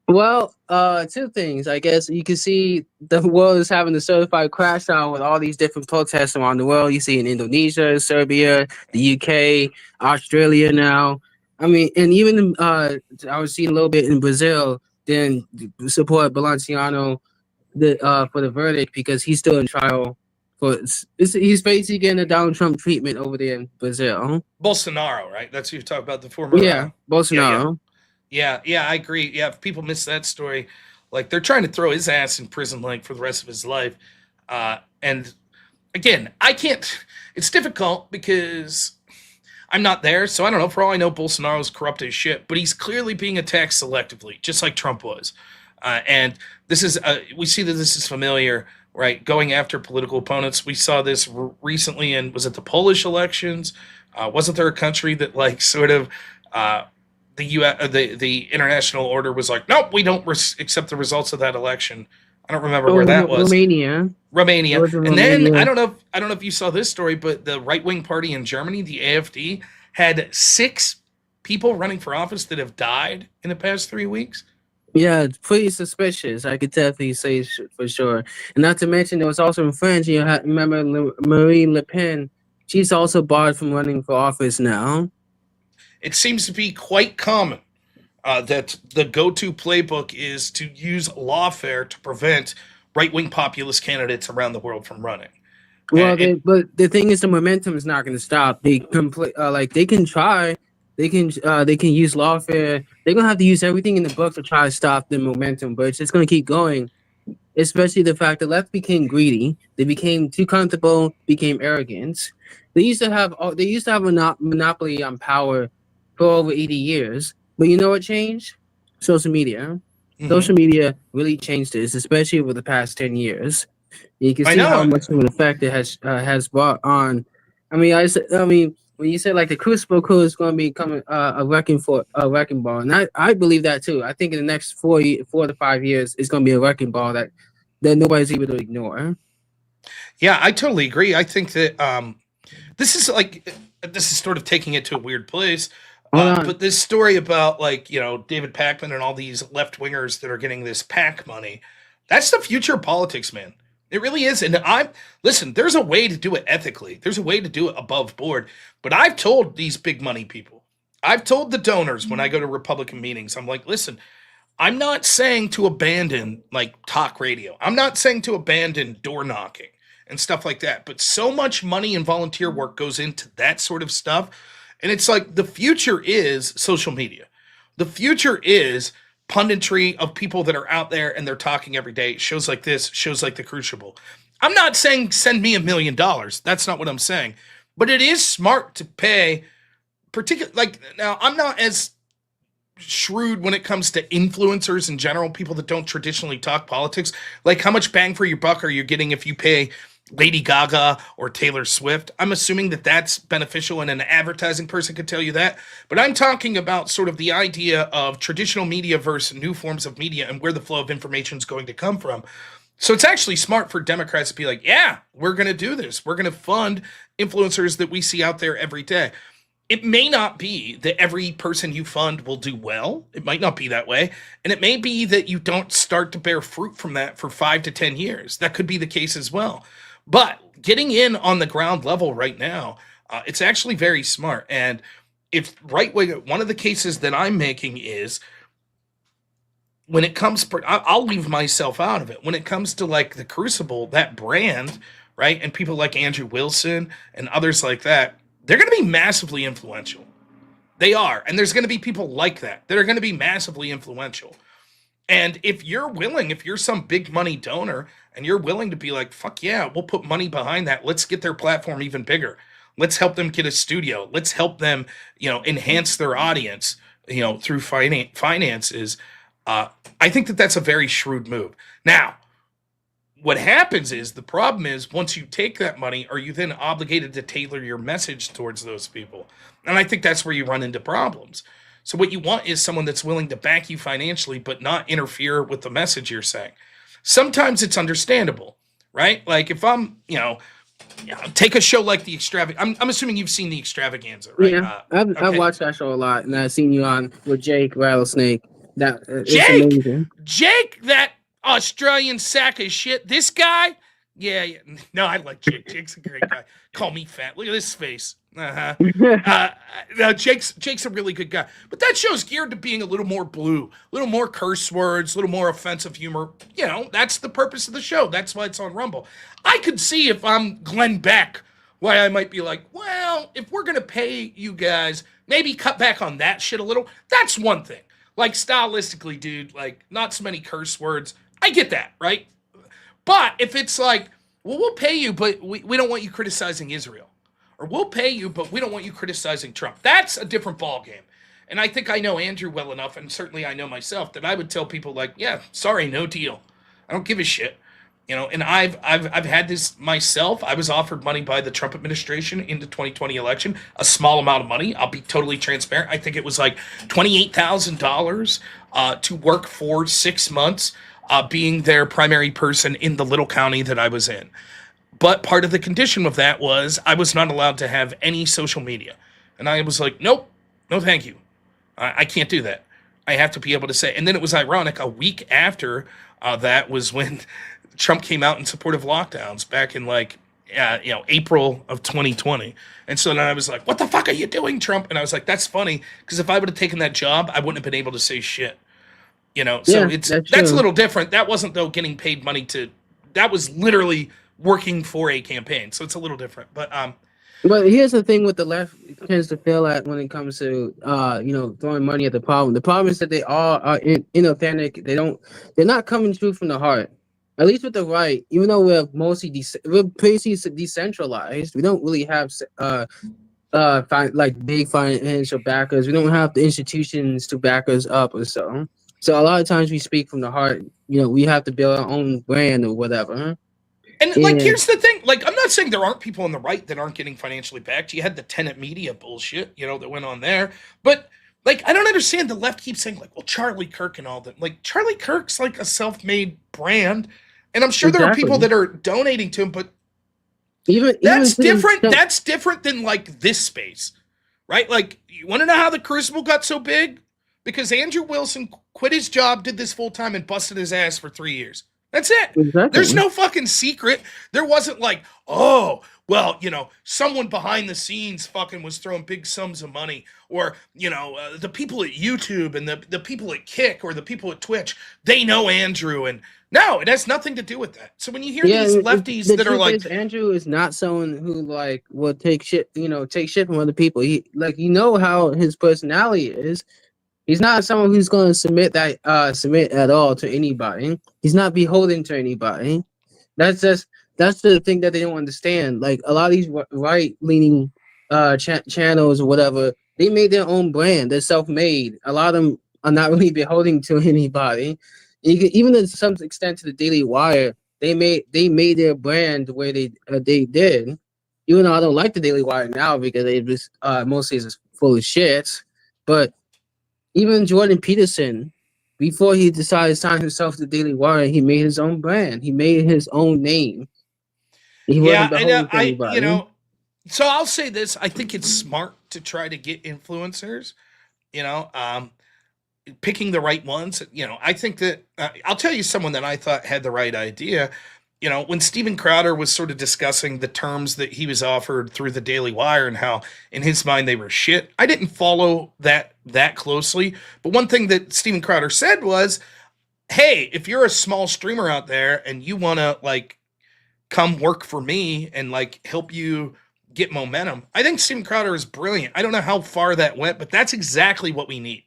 Well, two things. I guess you can see the world is having a certified crash out with all these different protests around the world. You see in Indonesia, Serbia, the UK, Australia now. I mean, and even I was seeing a little bit in Brazil. Then support Balenciano for the verdict because he's still in trial. He's basically getting a Donald Trump treatment over there in Brazil. Bolsonaro, right? That's who you're talking about, the former. Yeah, Bolsonaro. Yeah, I agree. Yeah, if people miss that story, like they're trying to throw his ass in prison like for the rest of his life. And again, I can't. It's difficult because I'm not there, so I don't know. For all I know, Bolsonaro's corrupt as shit, but he's clearly being attacked selectively, just like Trump was. And this is we see that this is familiar, right? Going after political opponents. We saw this recently in, was it the Polish elections? Wasn't there a country that like sort of the U.S. the international order was like, nope, we don't accept the results of that election. I don't remember where that was. Romania. And then I don't know if you saw this story, but the right-wing party in Germany, the AfD, had 6 people running for office that have died in the past 3 weeks. Yeah, it's pretty suspicious. I could definitely say for sure. And not to mention, there was also in France. You remember Marine Le Pen? She's also barred from running for office now. It seems to be quite common that the go-to playbook is to use lawfare to prevent right-wing populist candidates around the world from running. Well, but the thing is, the momentum is not going to stop. They they can try. They can use lawfare. They're gonna have to use everything in the book to try to stop the momentum, but it's just gonna keep going. Especially the fact the left became greedy. They became too comfortable. Became arrogant. They used to have a monopoly on power for over 80 years. But you know what changed? Social media. Mm-hmm. Social media really changed this, especially over the past 10 years. You can see how much of an effect it has brought on. I mean, when you say like the Crucible Crew is going to become a wrecking ball, and I believe that too. I think in the next 4 to 5 years, it's going to be a wrecking ball that nobody's able to ignore. Yeah, I totally agree. I think that this is like this is sort of taking it to a weird place. Hold on. But this story about like David Pakman and all these left wingers that are getting this PAC money, that's the future of politics, man. It really is. And listen, there's a way to do it ethically. There's a way to do it above board. But I've told these big money people, I've told the donors when I go to Republican meetings, I'm like, listen, I'm not saying to abandon like talk radio. I'm not saying to abandon door knocking and stuff like that. But so much money and volunteer work goes into that sort of stuff. And it's like the future is social media. The future is punditry of people that are out there and they're talking every day. Shows like this, shows like The Crucible. I'm not saying send me $1 million. That's not what I'm saying. But it is smart to pay now I'm not as shrewd when it comes to influencers in general, people that don't traditionally talk politics. Like how much bang for your buck are you getting if you pay Lady Gaga or Taylor Swift? I'm assuming that that's beneficial and an advertising person could tell you that. But I'm talking about sort of the idea of traditional media versus new forms of media and where the flow of information is going to come from. So it's actually smart for Democrats to be like, yeah, we're going to do this. We're going to fund influencers that we see out there every day. It may not be that every person you fund will do well. It might not be that way. And it may be that you don't start to bear fruit from that for 5 to 10 years. That could be the case as well. But getting in on the ground level right now, it's actually very smart. And if one of the cases that I'm making is when it comes, I'll leave myself out of it. When it comes to like the Crucible, that brand, right? And people like Andrew Wilson and others like that, they're going to be massively influential. They are. And there's going to be people like that are going to be massively influential. And if you're some big money donor and you're willing to be like, fuck yeah, we'll put money behind that. Let's get their platform even bigger. Let's help them get a studio. Let's help them, enhance their audience, through finances. I think that that's a very shrewd move. Now, what happens is the problem is once you take that money, are you then obligated to tailor your message towards those people? And I think that's where you run into problems. So what you want is someone that's willing to back you financially, but not interfere with the message you're saying. Sometimes it's understandable, right? Like if I'm, take a show like The Extravaganza. I'm assuming you've seen The Extravaganza, right? Yeah, I've watched that show a lot, and I've seen you on with Jake Rattlesnake. Jake, that Australian sack of shit. This guy, yeah. No, I like Jake. Jake's a great guy. Call me fat. Look at this face. No, Jake's a really good guy. But that show's geared to being a little more blue, a little more curse words, a little more offensive humor. That's the purpose of the show. That's why it's on Rumble. I could see if I'm Glenn Beck, why I might be like, well, if we're gonna pay you guys, maybe cut back on that shit a little. That's one thing. Like stylistically, dude, like not so many curse words. I get that, right? But if it's like, well, we'll pay you, but we don't want you criticizing Israel. Or we'll pay you, but we don't want you criticizing Trump. That's a different ballgame. And I think I know Andrew well enough, and certainly I know myself, that I would tell people like, yeah, sorry, no deal. I don't give a shit. And I've had this myself. I was offered money by the Trump administration in the 2020 election, a small amount of money. I'll be totally transparent. I think it was like $28,000 to work for 6 months, being their primary person in the little county that I was in. But part of the condition of that was I was not allowed to have any social media. And I was like, nope, no thank you. I can't do that. I have to be able to say. And then it was ironic, a week after that was when Trump came out in support of lockdowns back in April of 2020. And so then I was like, what the fuck are you doing, Trump? And I was like, that's funny, because if I would have taken that job, I wouldn't have been able to say shit. So that's a little different. That wasn't, though, getting paid money that was literally working for a campaign. So it's a little different. But here's the thing with the left tends to fail at when it comes to throwing money at the problem. The problem is that they all are inauthentic. They're not coming true from the heart. At least with the right, even though we're mostly basically decentralized, we don't really have big financial backers. We don't have the institutions to back us up or so. So a lot of times we speak from the heart. We have to build our own brand or whatever. And like, Yeah. here's the thing. Like, I'm not saying there aren't people on the right that aren't getting financially backed. You had the tenant media bullshit, you know, that went on there. But like, I don't understand. The left keeps saying like, well, Charlie Kirk and all that. Like, Charlie Kirk's like a self-made brand, and I'm sure there are people Exactly. that are donating to him. But Even that's to the different. extent- That's different than like this space, right? Like, you want to know how the Crucible got so big? Because Andrew Wilson quit his job, did this full time, and busted his ass for 3 years. That's it. Exactly. There's no fucking secret. There wasn't like, oh, well, you know, someone behind the scenes fucking was throwing big sums of money, or, you know, the people at YouTube and the people at Kick or the people at Twitch, they know Andrew. And no, it has nothing to do with that. So when you hear these lefties the that are truth like, is, Andrew is not someone who like will take shit, take shit from other people. He like how his personality is. He's not someone who's going to submit at all to anybody. He's not beholden to anybody. That's the thing that they don't understand. Like a lot of these right leaning channels or whatever, they made their own brand. They're self-made. A lot of them are not really beholden to anybody. Even to some extent to the Daily Wire, they made their brand the way they did. Even though I don't like the Daily Wire now because they just mostly is full of shit, but even Jordan Peterson, before he decided to sign himself to Daily Wire, he made his own brand. He made his own name. He yeah, wasn't and beholden to anybody. you know, so I'll say this: I think it's smart to try to get influencers. You know, picking the right ones. You know, I think that I'll tell you someone that I thought had the right idea. You know, when Steven Crowder was sort of discussing the terms that he was offered through the Daily Wire and how in his mind they were shit, I didn't follow that closely. But one thing that Steven Crowder said was, hey, if you're a small streamer out there and you want to like come work for me and like help you get momentum, I think Steven Crowder is brilliant. I don't know how far that went, but that's exactly what we need.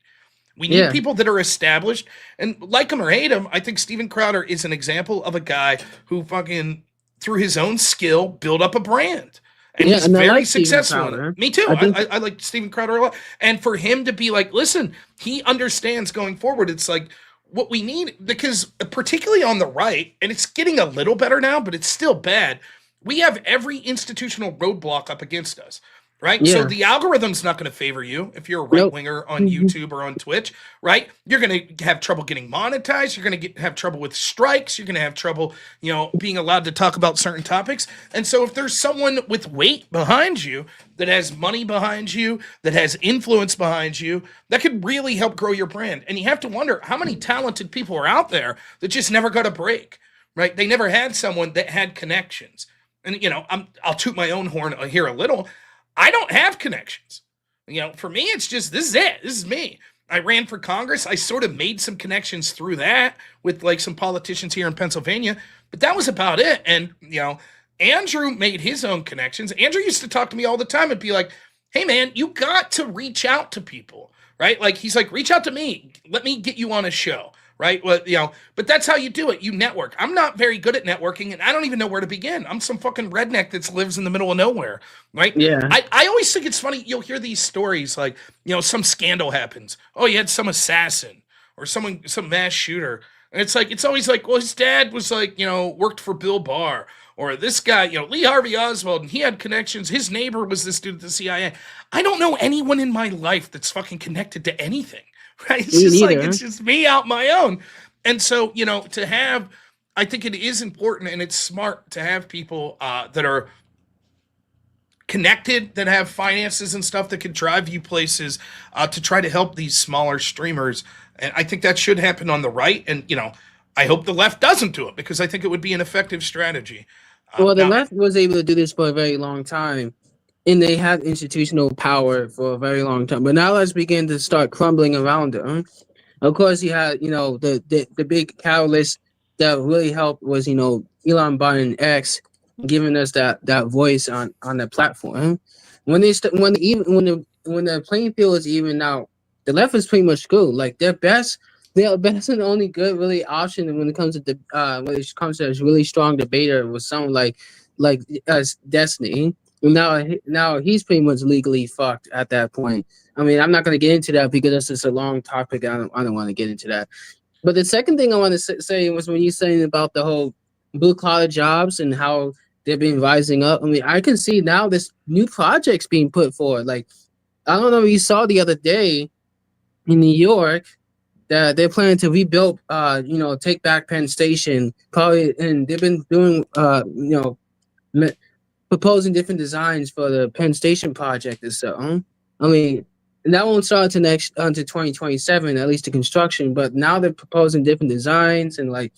We need people that are established, and like him or hate him, I think Steven Crowder is an example of a guy who fucking, through his own skill, built up a brand. And he's very successful in it. Me too. I like Steven Crowder a lot. And for him to be like, listen, he understands going forward. It's like what we need, because particularly on the right, and it's getting a little better now, but it's still bad. We have every institutional roadblock up against us. Right. Yeah. So the algorithm's not going to favor you if you're a right winger on YouTube or on Twitch. Right. You're going to have trouble getting monetized. You're going to have trouble with strikes. You're going to have trouble, you know, being allowed to talk about certain topics. And so if there's someone with weight behind you that has money behind you, that has influence behind you, that could really help grow your brand. And you have to wonder how many talented people are out there that just never got a break. Right. They never had someone that had connections. And, you know, I'll toot my own horn here a little. I don't have connections. You know, for me, it's just, this is it. This is me. I ran for Congress. I sort of made some connections through that with like some politicians here in Pennsylvania, but that was about it. And, you know, Andrew made his own connections. Andrew used to talk to me all the time and be like, hey man, you got to reach out to people, right? Like, he's like, reach out to me. Let me get you on a show. Right. Well, you know, but that's how you do it. You network. I'm not very good at networking, and I don't even know where to begin. I'm some fucking redneck that lives in the middle of nowhere. Right. Yeah. I always think it's funny. You'll hear these stories like, you know, some scandal happens. Oh, you had some assassin or some mass shooter. And it's like, it's always like, well, his dad was like, you know, worked for Bill Barr, or this guy, you know, Lee Harvey Oswald, and he had connections. His neighbor was this dude at the CIA. I don't know anyone in my life that's fucking connected to anything. Right? It's just like, it's just me out my own. And so, you know, I think it is important and it's smart to have people that are connected, that have finances and stuff that could drive you places to try to help these smaller streamers. And I think that should happen on the right. And, you know, I hope the left doesn't do it, because I think it would be an effective strategy. Well, the left was able to do this for a very long time. And they had institutional power for a very long time. But now let's begin to start crumbling around them. Of course, you had, you know, the big catalyst that really helped was, you know, Elon Biden X giving us that voice on the platform. When the playing field is even out, the left is pretty much screwed. Like their best and only good really option when it comes to a really strong debater was someone like Destiny. Now he's pretty much legally fucked at that point. I mean, I'm not going to get into that because that's just a long topic. I don't want to get into that. But the second thing I want to say was when you're saying about the whole blue collar jobs and how they've been rising up. I mean, I can see now this new projects being put forward. Like, I don't know if you saw the other day in New York that they're planning to rebuild, take back Penn Station, probably, and they've been doing, proposing different designs for the Penn Station project and so. I mean, and that won't start until 2027, at least the construction. But now they're proposing different designs and like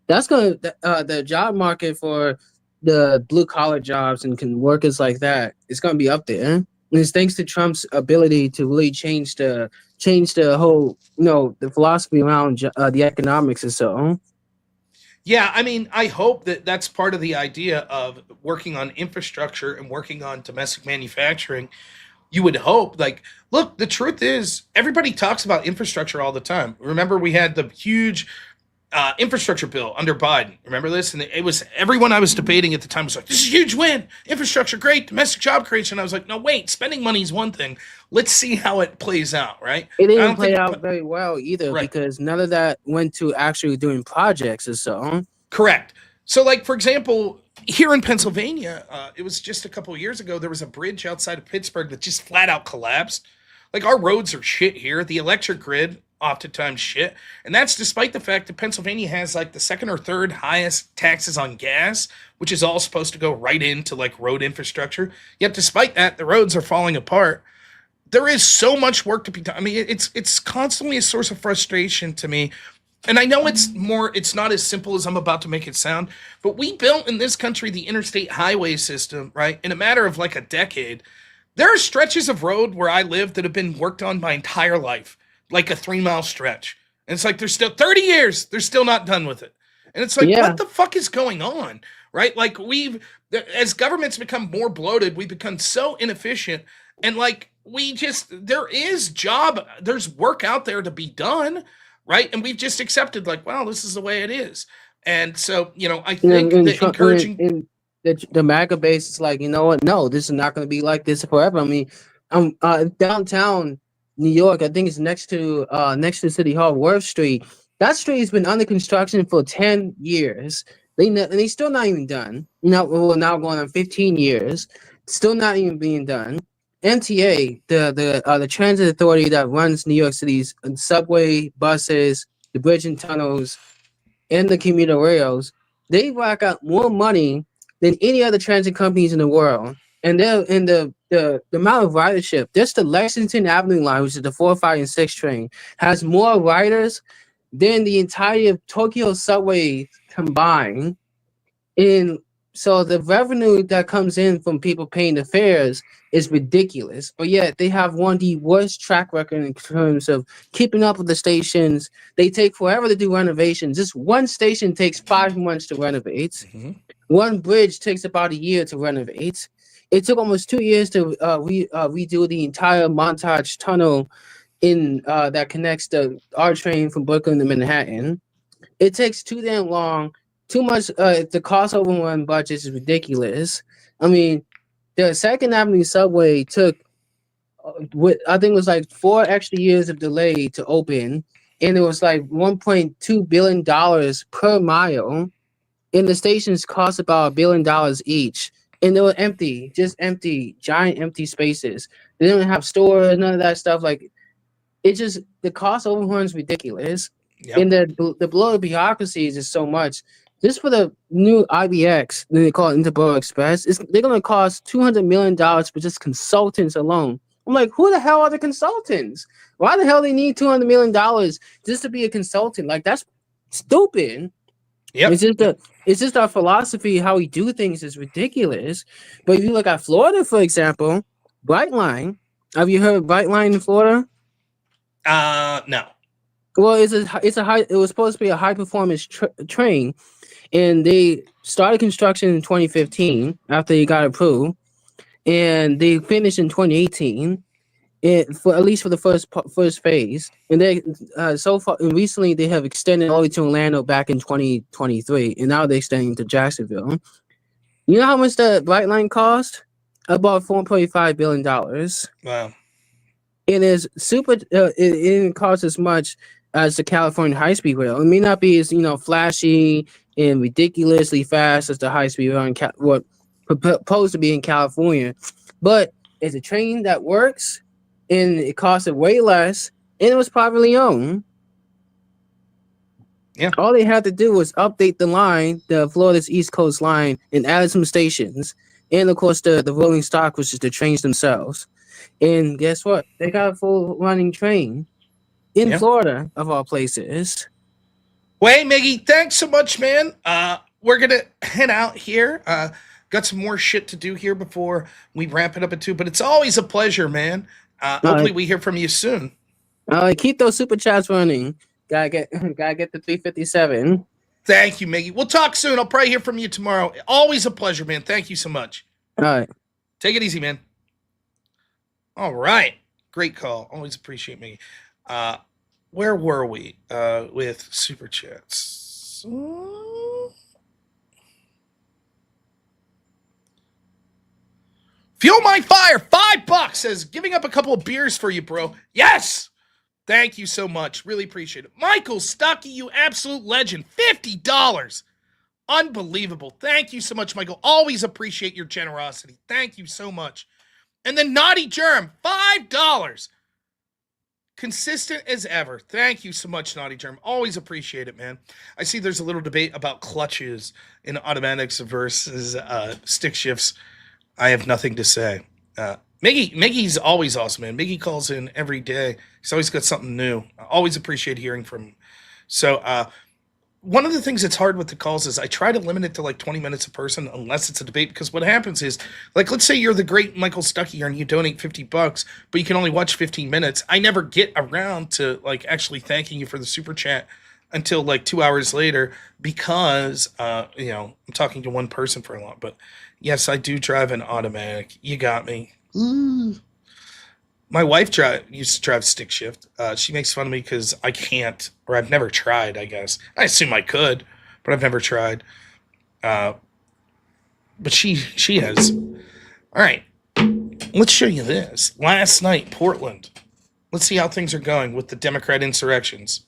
that's gonna the job market for the blue collar jobs and workers like that. It's gonna be up there. And it's thanks to Trump's ability to really change the whole the philosophy around the economics and so. Yeah, I mean, I hope that that's part of the idea of working on infrastructure and working on domestic manufacturing. You would hope, like, look, the truth is, everybody talks about infrastructure all the time. Remember, we had the huge infrastructure bill under Biden. Remember this? And it was everyone I was debating at the time was like, "This is a huge win, infrastructure, great, domestic job creation." I was like, "No, wait, spending money is one thing. Let's see how it plays out." Right? It I didn't don't play think out very well either right. because none of that went to actually doing projects or so. Correct. So, like for example, here in Pennsylvania, it was just a couple of years ago. There was a bridge outside of Pittsburgh that just flat out collapsed. Like our roads are shit here. The electric grid oftentimes shit, and that's despite the fact that Pennsylvania has like the second or third highest taxes on gas, which is all supposed to go right into like road infrastructure. Yet, despite that, the roads are falling apart. There is so much work to be done. I mean, it's constantly a source of frustration to me. And I know it's not as simple as I'm about to make it sound, but we built in this country the interstate highway system, right? In a matter of like a decade. There are stretches of road where I live that have been worked on my entire life, like a 3 mile stretch. And it's like they're still 30 years, they're still not done with it. And it's like, Yeah. what the fuck is going on? Right? Like as governments become more bloated, we become so inefficient. And like there's work out there to be done, right? And we've just accepted, like, well, this is the way it is. And so, I think that encouraging. The MAGA base is like, you know what? No, this is not going to be like this forever. I mean, downtown New York. I think it's next to City Hall, Worth Street. That street has been under construction for 10 years. And they still not even done. We're now going on 15 years, still not even being done. MTA, the transit authority that runs New York City's subway, buses, the bridge and tunnels, and the commuter rails, they rack out more money than any other transit companies in the world. And they're in the amount of ridership. Just the Lexington Avenue line, which is the 4, 5, and 6 train, has more riders than the entire Tokyo subway combined. So the revenue that comes in from people paying the fares is ridiculous. But yet they have one of the worst track record in terms of keeping up with the stations. They take forever to do renovations. Just one station takes 5 months to renovate. Mm-hmm. One bridge takes about a year to renovate. It took almost 2 years to redo the entire Montage Tunnel that connects the R train from Brooklyn to Manhattan. It takes too damn long. Too much. The cost overrun budget is ridiculous. I mean, the Second Avenue subway took, I think it was like 4 extra years of delay to open, and it was like $1.2 billion per mile. And the stations cost about $1 billion each, and they were empty, just empty, giant empty spaces. They didn't have stores, none of that stuff. Like, the cost overrun is ridiculous. Yep. And the bloated bureaucracy is just so much. Just for the new IBX, they call it Interborough Express, they're going to cost $200 million for just consultants alone. I'm like, who the hell are the consultants? Why the hell they need $200 million just to be a consultant? Like, that's stupid. Yep. It's just our philosophy, how we do things is ridiculous. But if you look at Florida, for example, Brightline. Have you heard of Brightline in Florida? No. Well, it was supposed to be a high performance train, and they started construction in 2015 after they got approved, and they finished in 2018. At least for the first phase, and they so far recently they have extended all the way to Orlando back in 2023, and now they're extending to Jacksonville. You know how much the Brightline cost? About $4.5 billion. Wow. It is super. It didn't cost as much as the California high-speed rail. It may not be as flashy and ridiculously fast as the high speed rail in what proposed to be in California. But it's a train that works, and it costed way less, and it was privately owned. Yeah. All they had to do was update the line, the Florida's East Coast line, and add some stations. And of course, the rolling stock was just the trains themselves. And guess what? They got a full running train in Yeah. Florida, of all places. Well, hey, Miggy, thanks so much, man. We're going to head out here. Got some more shit to do here before we wrap it up at 2, but it's always a pleasure, man. Hopefully we hear from you soon. Keep those super chats running. Gotta get the 357. Thank you, Miggy. We'll talk soon. I'll probably hear from you tomorrow. Always a pleasure, man. Thank you so much. All right. Take it easy, man. All right. Great call. Always appreciate Miggy. Where were we with super chats? Fuel my fire. $5 says giving up a couple of beers for you, bro. Yes. Thank you so much. Really appreciate it. Michael Stuckey, you absolute legend. $50. Unbelievable. Thank you so much, Michael. Always appreciate your generosity. Thank you so much. And then Naughty Germ, $5. Consistent as ever. Thank you so much, Naughty Germ. Always appreciate it, man. I see there's a little debate about clutches in automatics versus stick shifts. I have nothing to say. Miggy's always awesome, man. Miggy calls in every day. He's always got something new. I always appreciate hearing from him. So, one of the things that's hard with the calls is I try to limit it to like 20 minutes a person unless it's a debate, because what happens is, like, let's say you're the great Michael Stuckey and you donate $50, but you can only watch 15 minutes. I never get around to like actually thanking you for the super chat until like 2 hours later because, I'm talking to one person for a lot. But yes, I do drive an automatic. You got me. Ooh. My wife used to drive stick shift. She makes fun of me because I can't, or I've never tried, I guess. I assume I could, but I've never tried. But she has. All right. Let's show you this. Last night, Portland. Let's see how things are going with the Democrat insurrections.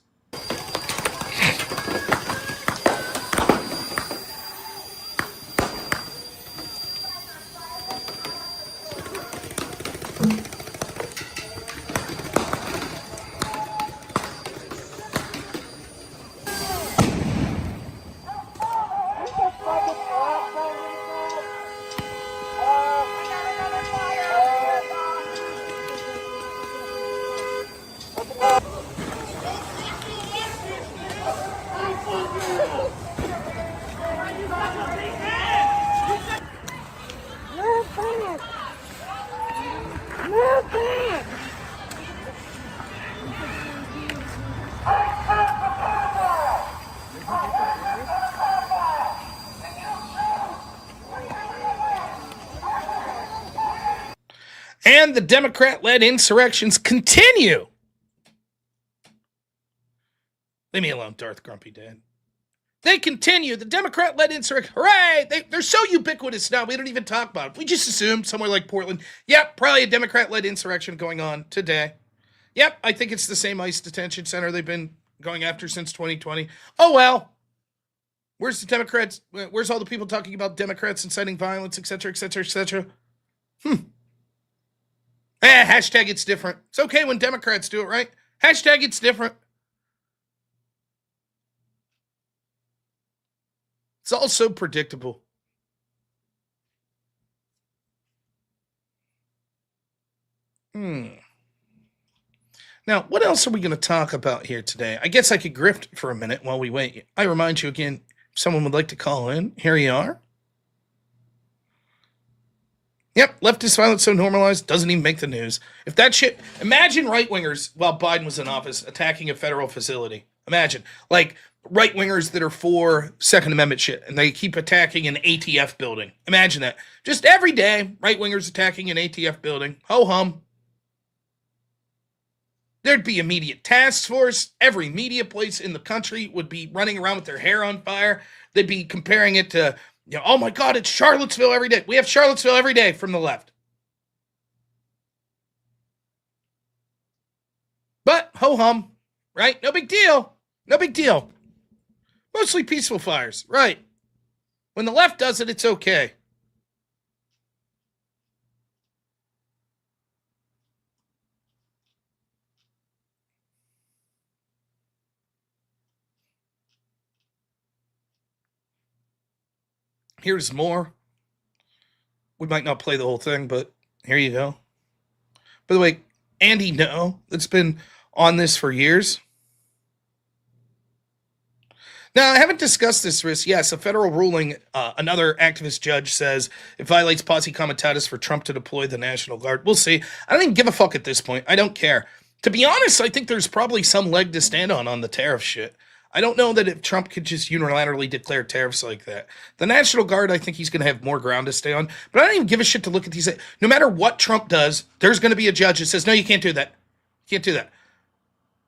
And the Democrat-led insurrections continue. Leave me alone, Darth Grumpy Dad. They continue. The Democrat-led insurrection. Hooray! They're so ubiquitous now, we don't even talk about it. We just assume somewhere like Portland, yep, probably a Democrat-led insurrection going on today. Yep, I think it's the same ICE detention center they've been going after since 2020. Oh, well. Where's the Democrats? Where's all the people talking about Democrats inciting violence, et cetera, et cetera, et cetera? Hashtag it's different. It's okay when Democrats do it, right? Hashtag it's different. It's all so predictable. Now, what else are we going to talk about here today? I guess I could grift for a minute while we wait. I remind you again, if someone would like to call in, here you are. Yep, leftist violence so normalized, doesn't even make the news. If that shit, imagine right-wingers while Biden was in office attacking a federal facility. Imagine, like right-wingers that are for Second Amendment shit, and they keep attacking an ATF building. Imagine that. Just every day, right-wingers attacking an ATF building. Ho-hum. There'd be immediate task force. Every media place in the country would be running around with their hair on fire. They'd be comparing it to, oh my God, it's Charlottesville every day. We have Charlottesville every day from the left. But ho-hum, right? No big deal. No big deal. Mostly peaceful fires, right. When the left does it, it's okay. Here's more. We might not play the whole thing, but here you go. By the way, Andy No, that's been on this for years. Now, I haven't discussed this risk. Yes, a federal ruling, another activist judge says it violates posse comitatus for Trump to deploy the National Guard. We'll see. I don't even give a fuck at this point. I don't care. To be honest, I think there's probably some leg to stand on the tariff shit. I don't know that if Trump could just unilaterally declare tariffs like that. The National Guard, I think he's going to have more ground to stay on. But I don't even give a shit to look at these. No matter what Trump does, there's going to be a judge that says, no, you can't do that. You can't do that.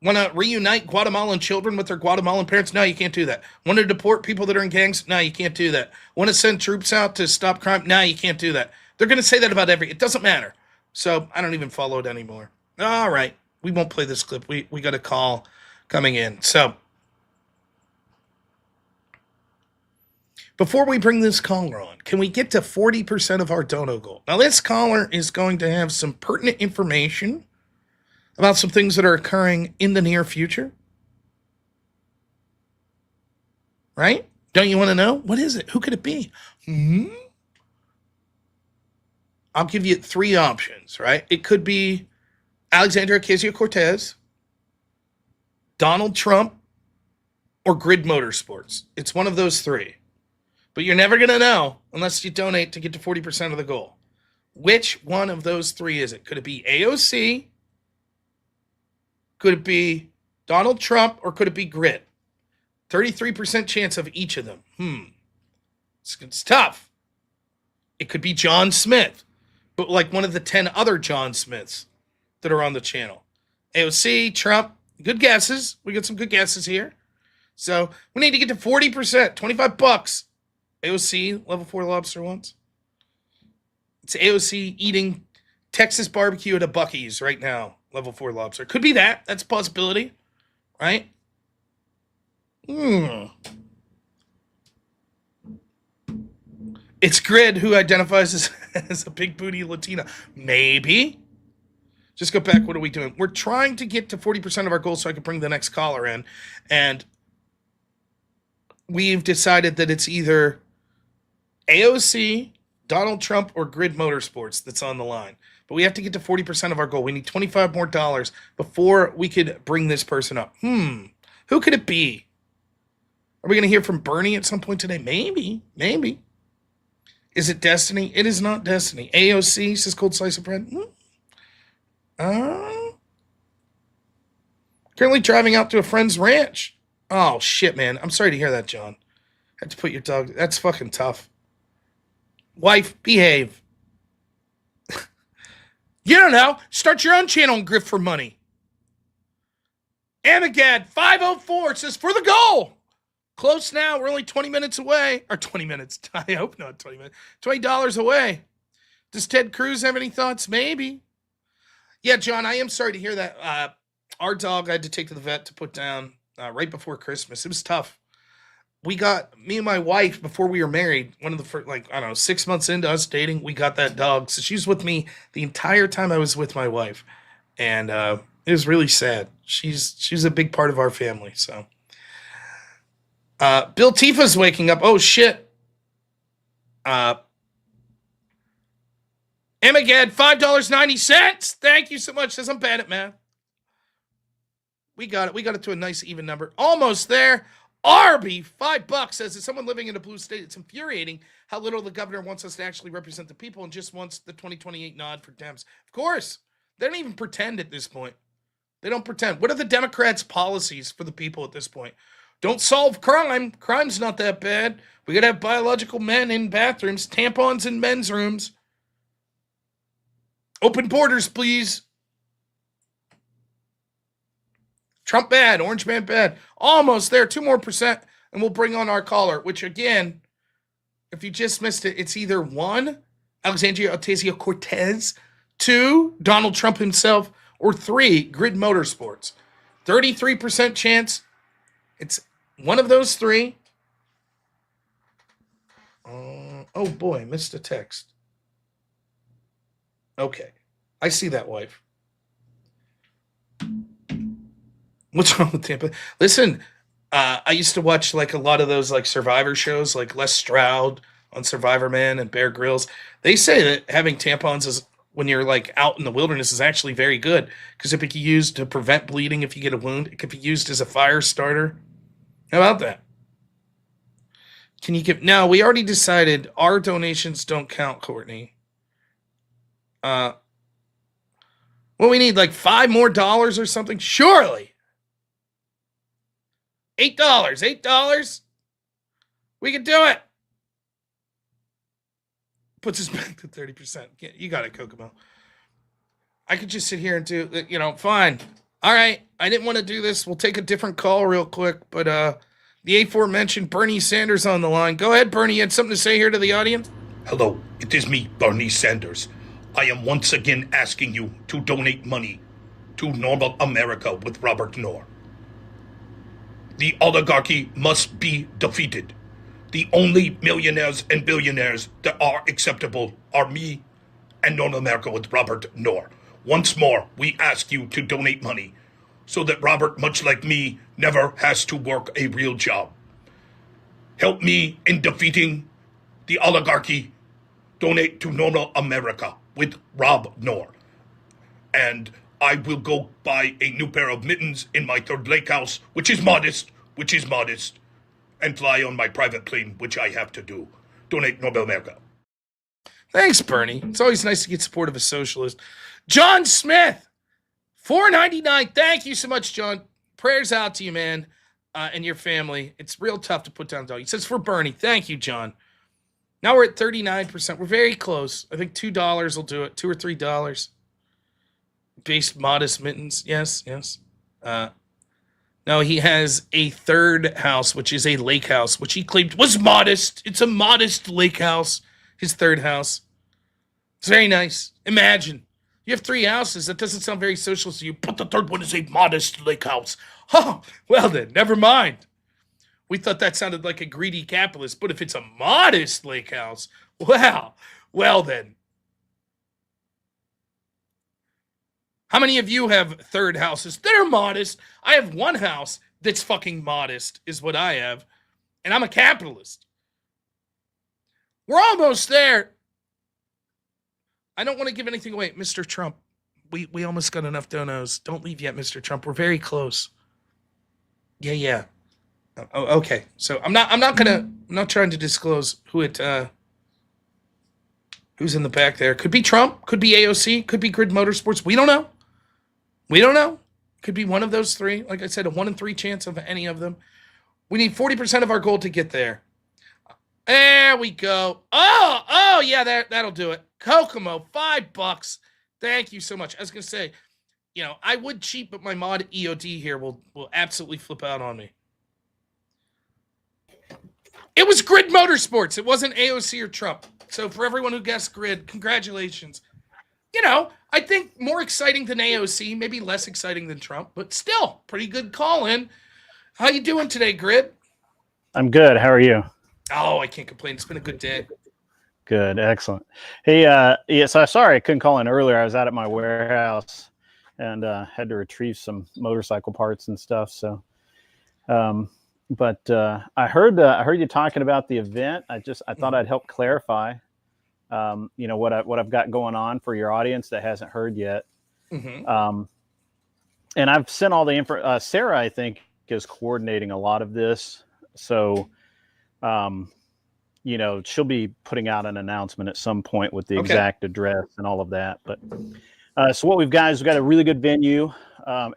Want to reunite Guatemalan children with their Guatemalan parents? No, you can't do that. Want to deport people that are in gangs? No, you can't do that. Want to send troops out to stop crime? No, you can't do that. They're going to say that about it doesn't matter. So I don't even follow it anymore. All right. We won't play this clip. We got a call coming in. So before we bring this caller on, can we get to 40% of our dono goal? Now, this caller is going to have some pertinent information about some things that are occurring in the near future. Right? Don't you want to know? What is it? Who could it be? I'll give you 3 options, right? It could be Alexandria Ocasio-Cortez, Donald Trump, or Grid Motorsports. It's one of those 3. But you're never going to know unless you donate to get to 40% of the goal. Which one of those 3 is it? Could it be AOC? Could it be Donald Trump, or could it be Grid? 33% chance of each of them. It's tough. It could be John Smith, but like one of the 10 other John Smiths that are on the channel. AOC, Trump, good guesses. We got some good guesses here. So we need to get to 40%, $25. AOC, level 4 lobster once. It's AOC eating Texas barbecue at a Buc-ee's right now. Level 4 lobster. Could be that. That's a possibility. Right? It's Grid who identifies as a big booty Latina. Maybe. Just go back. What are we doing? We're trying to get to 40% of our goal so I can bring the next caller in. And we've decided that it's either AOC, Donald Trump, or Grid Motorsports that's on the line. But we have to get to 40% of our goal. We need $25 more before we could bring this person up. Who could it be? Are we going to hear from Bernie at some point today? Maybe. Is it Destiny? It is not Destiny. AOC says cold slice of bread. Currently driving out to a friend's ranch. Oh, shit, man. I'm sorry to hear that, John. Had to put your dog. That's fucking tough. Wife, behave. You don't know. Start your own channel and grift for money. Amagad 504 says, for the goal. Close now. We're only 20 minutes away. Or 20 minutes. I hope not 20 minutes. $20 away. Does Ted Cruz have any thoughts? Maybe. Yeah, John, I am sorry to hear that. Our dog I had to take to the vet to put down right before Christmas. It was tough. Me and my wife, before we were married, one of the first, 6 months into us dating, we got that dog. So she was with me the entire time I was with my wife. And it was really sad. She's a big part of our family. So Bill Tifa's waking up. Oh, shit. Amagad, $5.90. Thank you so much. Says I'm bad at math. We got it. We got it to a nice even number. Almost there. Arby, $5 says, as someone living in a blue state, it's infuriating how little the governor wants us to actually represent the people and just wants the 2028 nod for Dems. Of course. They don't even pretend at this point. They don't pretend. What are the Democrats' policies for the people at this point? Don't solve crime. Crime's not that bad. We got to have biological men in bathrooms, tampons in men's rooms. Open borders, please. Trump bad, Orange Man bad. Almost there, 2 more percent, and we'll bring on our caller, which again, if you just missed it, it's either 1, Alexandria Ocasio-Cortez, 2, Donald Trump himself, or 3, Grid Motorsports. 33% chance it's One of those three. Oh boy, missed a text. Okay. I see that, wife. What's wrong with Tampa? Listen, I used to watch like a lot of those like Survivor shows, like Les Stroud on Survivor Man and Bear Grylls. They say that having tampons is when you're like out in the wilderness is actually very good because it can be used to prevent bleeding if you get a wound. It could be used as a fire starter. How about that? Can you give? No, we already decided our donations don't count, Courtney. Well, we need like $5 more or something. Surely. $8. We can do it. Puts us back to 30%. You got it, Kokomo. I could just sit here and do, fine. All right. I didn't want to do this. We'll take a different call real quick, but the aforementioned Bernie Sanders on the line. Go ahead, Bernie. You had something to say here to the audience? Hello, it is me, Bernie Sanders. I am once again asking you to donate money to Normal America with robnoerr. The oligarchy must be defeated. The only millionaires and billionaires that are acceptable are me and Normal America with robnoerr. Once more, we ask you to donate money so that Robert, much like me, never has to work a real job. Help me in defeating the oligarchy. Donate to Normal America with robnoerr. And I will go buy a new pair of mittens in my third lake house, which is modest, and fly on my private plane, which I have to do. Donate Normal America. Thanks, Bernie. It's always nice to get support of a socialist. John Smith, $4.99. Thank you so much, John. Prayers out to you, man, and your family. It's real tough to put down dog. He says for Bernie. Thank you, John. Now we're at 39%. We're very close. I think $2 will do it. $2 or $3. Based modest mittens. Yes. No, he has a third house, which is a lake house, which he claimed was modest. It's a modest lake house. His third house. It's very nice. Imagine. You have 3 houses. That doesn't sound very socialist to you, but the third one is a modest lake house. Oh, well then, never mind. We thought that sounded like a greedy capitalist, but if it's a modest lake house, well then. How many of you have third houses that are modest? I have one house that's fucking modest, is what I have, and I'm a capitalist. We're almost there. I don't want to give anything away. Mr. Trump, we almost got enough donos. Don't leave yet, Mr. Trump. We're very close. Yeah. Oh, okay. So I'm not trying to disclose who's in the back there. Could be Trump, could be AOC, could be Grid Motorsports. We don't know. Could be one of those three. Like I said, a 1 in 3 chance of any of them. We need 40% of our goal to get there. There we go. Oh yeah, that'll do it. Kokomo, $5. Thank you so much. I was gonna say, I would cheat, but my mod EOD here will absolutely flip out on me. It was Grid Motorsports. It wasn't AOC or Trump. So for everyone who guessed Grid, congratulations. I think more exciting than AOC, maybe less exciting than Trump, but still pretty good call in. How you doing today, Grid? I'm good. How are you? Oh, I can't complain. It's been a good day. Good. Excellent. Hey, so sorry I couldn't call in earlier. I was out at my warehouse and had to retrieve some motorcycle parts and stuff. So, but I heard you talking about the event. I thought I'd help clarify, what I've got going on for your audience that hasn't heard yet. Mm-hmm. And I've sent all the info. Sarah, I think, is coordinating a lot of this. So, she'll be putting out an announcement at some point with the exact address and all of that. But so what we've got is we've got a really good venue,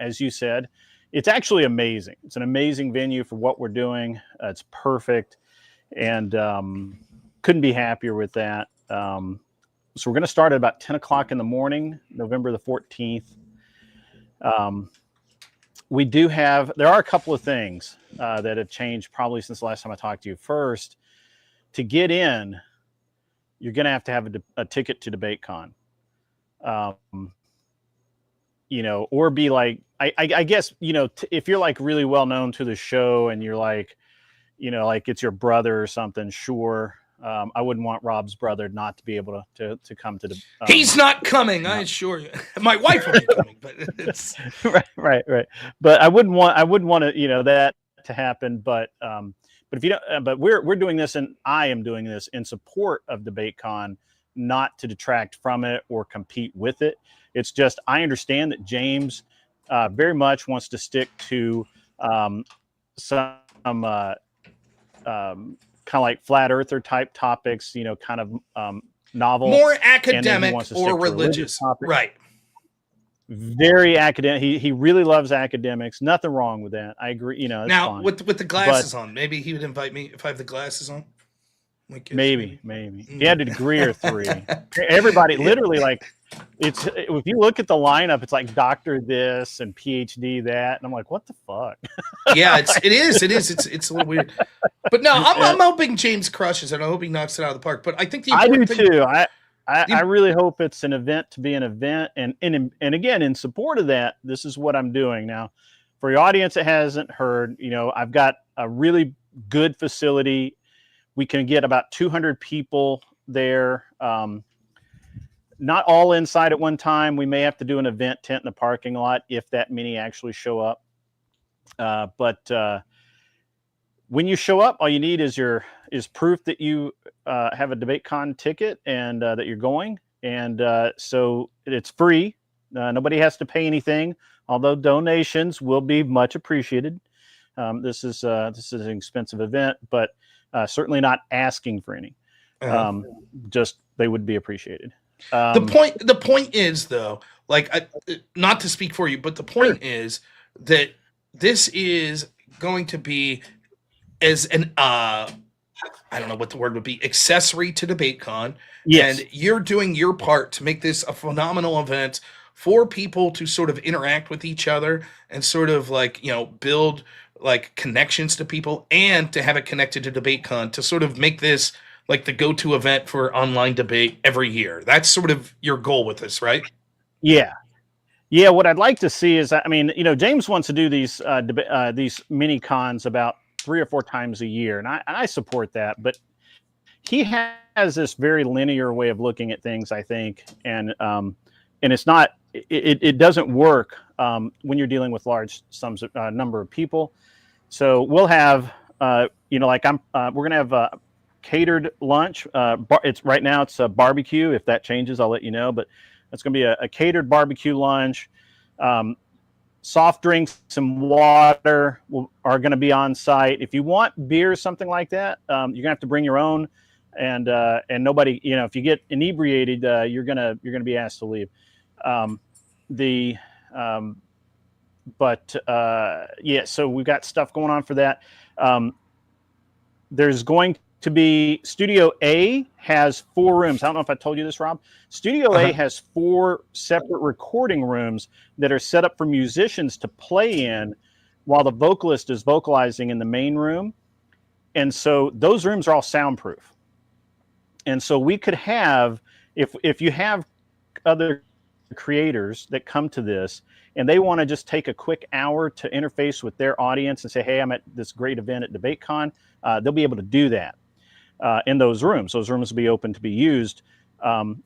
as you said. It's actually amazing. It's an amazing venue for what we're doing. It's perfect, and couldn't be happier with that. So we're going to start at about 10 o'clock in the morning, November the 14th. There are a couple of things that have changed probably since the last time I talked to you. First, to get in, you're going to have a ticket to DebateCon. you know, or be like, I guess, you know, if you're like really well known to the show and you're like, you know, like it's your brother or something, sure. I wouldn't want Rob's brother not to be able to come to the. He's not coming, I assure you. My wife will be coming, but it's right. But I wouldn't want to, you know, that to happen. But if you don't, but we're doing this, and I am doing this in support of DebateCon, not to detract from it or compete with it. It's just I understand that James very much wants to stick to some kind of like flat earther type topics, you know, kind of novel, more academic or religious, right? Very academic. He really loves academics. Nothing wrong with that. I agree. You know, now fine. with the glasses on, maybe he would invite me if I have the glasses on. Maybe. If you had a degree or 3, everybody literally like it's. If you look at the lineup, it's like Doctor this and PhD that, and I'm like, what the fuck? Yeah, it is. It's a little weird, but no, I'm hoping James crushes it. I hope he knocks it out of the park. But I think I do too. I really hope it's an event to be an event, and again, in support of that, this is what I'm doing now. For your audience that hasn't heard, you know, I've got a really good facility. We can get about 200 people there. Not all inside at one time. We may have to do an event tent in the parking lot if that many actually show up. But when you show up, all you need is proof that you have a DebateCon ticket and that you're going. And so it's free. Nobody has to pay anything, although donations will be much appreciated. This is an expensive event, but certainly not asking for any. Just they would be appreciated. The point is, though, like, not to speak for you, but the point is that this is going to be as an I don't know what the word would be, accessory to DebateCon. Yes. And you're doing your part to make this a phenomenal event for people to sort of interact with each other and sort of like, you know, build like connections to people, and to have it connected to DebateCon to sort of make this like the go-to event for online debate every year. That's sort of your goal with this, right? Yeah. What I'd like to see is, I mean, you know, James wants to do these mini cons about 3 or 4 times a year, and I support that. But he has this very linear way of looking at things, I think, and it's not. It doesn't work when you're dealing with large number of people. So we'll have, you know, like we're gonna have catered lunch. It's right now it's a barbecue. If that changes, I'll let you know. But it's going to be a catered barbecue lunch. Soft drinks, some water are going to be on site. If you want beer or something like that, you're going to have to bring your own. And nobody, you know, if you get inebriated, you're gonna be asked to leave. Yeah, so we've got stuff going on for that. There's going to be Studio A has 4 rooms. I don't know if I told you this, Rob. Studio A has 4 separate recording rooms that are set up for musicians to play in while the vocalist is vocalizing in the main room. And so those rooms are all soundproof. And so we could have, if you have other creators that come to this and they want to just take a quick hour to interface with their audience and say, hey, I'm at this great event at DebateCon, they'll be able to do that in those rooms. Those rooms will be open to be used,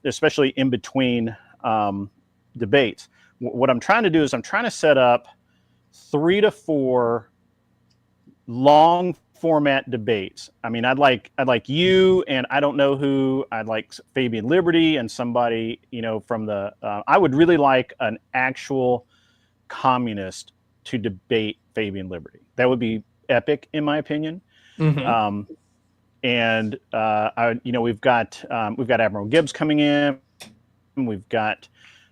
especially in between debates. What I'm trying to do is I'm trying to set up 3 to 4 long format debates. I mean, I'd like you and I don't know who. I'd like Fabian Liberty and somebody, you know, from the. I would really like an actual communist to debate Fabian Liberty. That would be epic, in my opinion. Mm-hmm. We've got Admiral Gibbs coming in. We got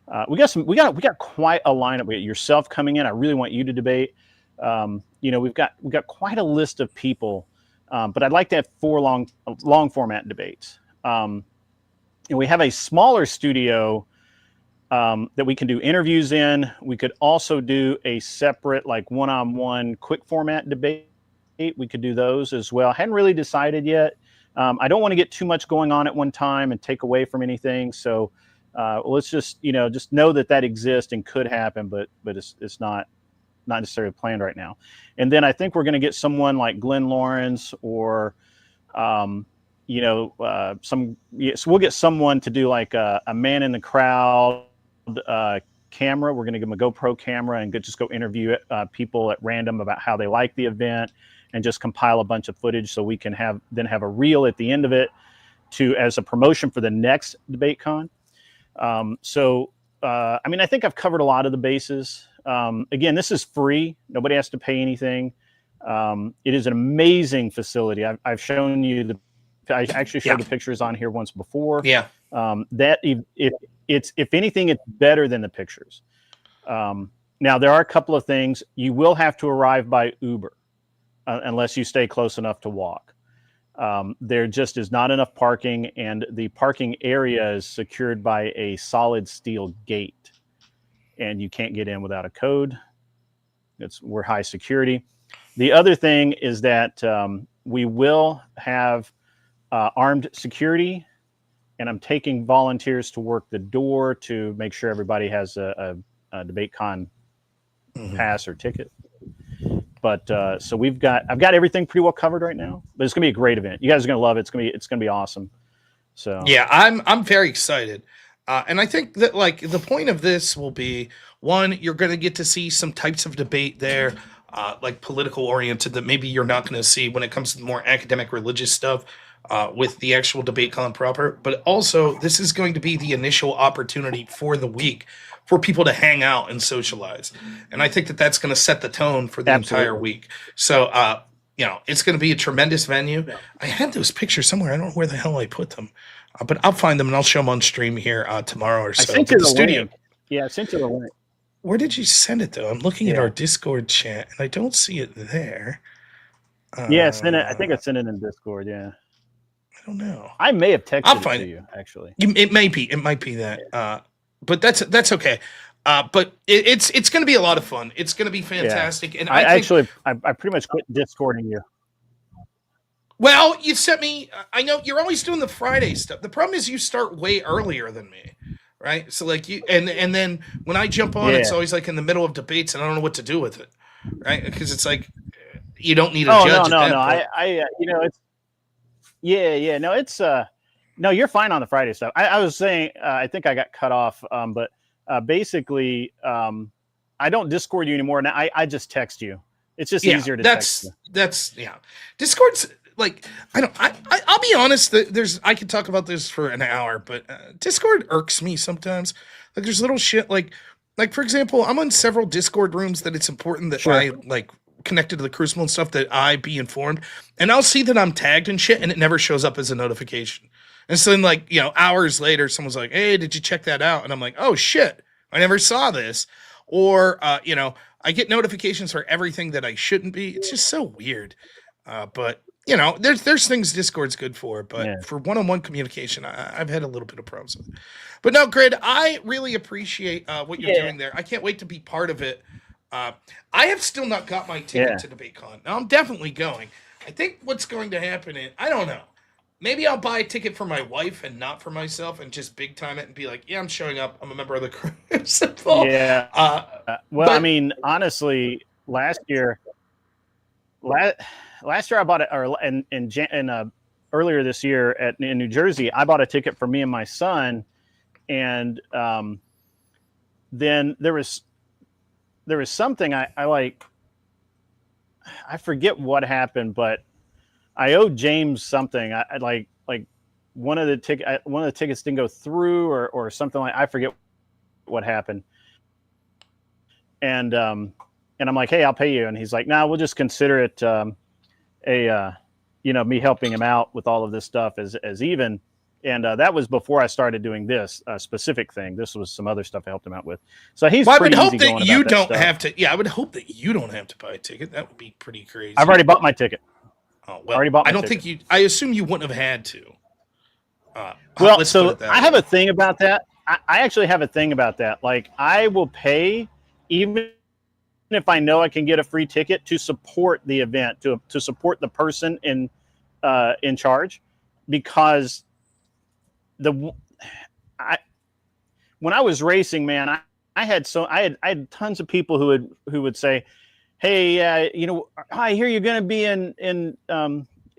quite a lineup. We got yourself coming in. I really want you to debate. We've got quite a list of people, but I'd like to have 4 long format debates. And we have a smaller studio that we can do interviews in. We could also do a separate, like, one-on-one quick format debate. We could do those as well. Hadn't really decided yet. I don't want to get too much going on at one time and take away from anything. So Let's just just know that exists and could happen, but it's not necessarily planned right now. And then I think we're going to get someone like Glenn Lawrence or so we'll get someone to do like a man in the crowd camera. We're going to give them a GoPro camera and just go interview people at random about how they like the event, and just compile a bunch of footage so we can have a reel at the end of it as a promotion for the next DebateCon. I think I've covered a lot of the bases. Again, this is free. Nobody has to pay anything. It is an amazing facility. I've shown you I actually showed the pictures on here once before. Yeah. If anything, it's better than the pictures. Now there are a couple of things. You will have to arrive by Uber unless you stay close enough to walk. There just is not enough parking, and the parking area is secured by a solid steel gate, and you can't get in without a code. We're high security. The other thing is that we will have armed security, and I'm taking volunteers to work the door to make sure everybody has a DebateCon pass or ticket. But so I've got everything pretty well covered right now. But it's gonna be a great event. You guys are gonna love it. It's gonna be awesome. So yeah, I'm very excited. And I think that like the point of this will be, one, you're going to get to see some types of debate there, like political oriented, that maybe you're not going to see when it comes to the more academic religious stuff with the actual DebateCon proper. But also, this is going to be the initial opportunity for the week for people to hang out and socialize. And I think that that's going to set the tone for the entire week. So, it's going to be a tremendous venue. I had those pictures somewhere. I don't know where the hell I put them. But I'll find them and I'll show them on stream here tomorrow or so. I sent you the studio. Link. Yeah, I sent you the link. Where did you send it though? I'm looking at our Discord chat and I don't see it there. I think I sent it in Discord. Yeah. I don't know. I may have texted it to you actually. It might be that. But that's okay. But it's going to be a lot of fun. It's going to be fantastic. And I pretty much quit Discording you. Well, you sent me. I know you're always doing the Friday stuff. The problem is you start way earlier than me, right? So like you, and then when I jump on, it's always like in the middle of debates, and I don't know what to do with it, right? Because it's like you don't need a judge. No, you're fine on the Friday stuff. I was saying, I think I got cut off, but basically, I don't Discord you anymore. Now I just text you. It's just easier to text you. Discord's. Like I'll be honest. I could talk about this for an hour, but Discord irks me sometimes. Like there's little shit like for example, I'm on several Discord rooms that it's important that I like connected to the Crucible and stuff that I be informed, and I'll see that I'm tagged and shit, and it never shows up as a notification. And so then like hours later, someone's like, "Hey, did you check that out?" And I'm like, "Oh shit, I never saw this," or I get notifications for everything that I shouldn't be. It's just so weird, but. There's things Discord's good for, but for one-on-one communication, I've had a little bit of problems with it. But no, Grid, I really appreciate what you're doing there. I can't wait to be part of it. I have still not got my ticket to DebateCon. Now, I'm definitely going. I think what's going to happen is, I don't know. Maybe I'll buy a ticket for my wife and not for myself and just big time it and be like, yeah, I'm showing up. I'm a member of the Crucible. Yeah. I mean, honestly, last year I bought it, or earlier this year in New Jersey, I bought a ticket for me and my son, and then there was something I like. I forget what happened, but I owed James something. I like one of the tickets didn't go through or something like. I forget what happened, and I'm like, hey, I'll pay you, and he's like, nah, we'll just consider it. Me helping him out with all of this stuff as even. And that was before I started doing this specific thing. This was some other stuff I helped him out with. So he's I would hope that you don't have to. Yeah, I would hope that you don't have to buy a ticket. That would be pretty crazy. I've already bought my ticket. Oh, well, I don't think you. I assume you wouldn't have had to. I have a thing about that. I actually have a thing about that. Like, I will pay even if I know I can get a free ticket to support the event, to support the person in charge, because when I was racing, man, I had tons of people who would say, hey, I hear you're going to be in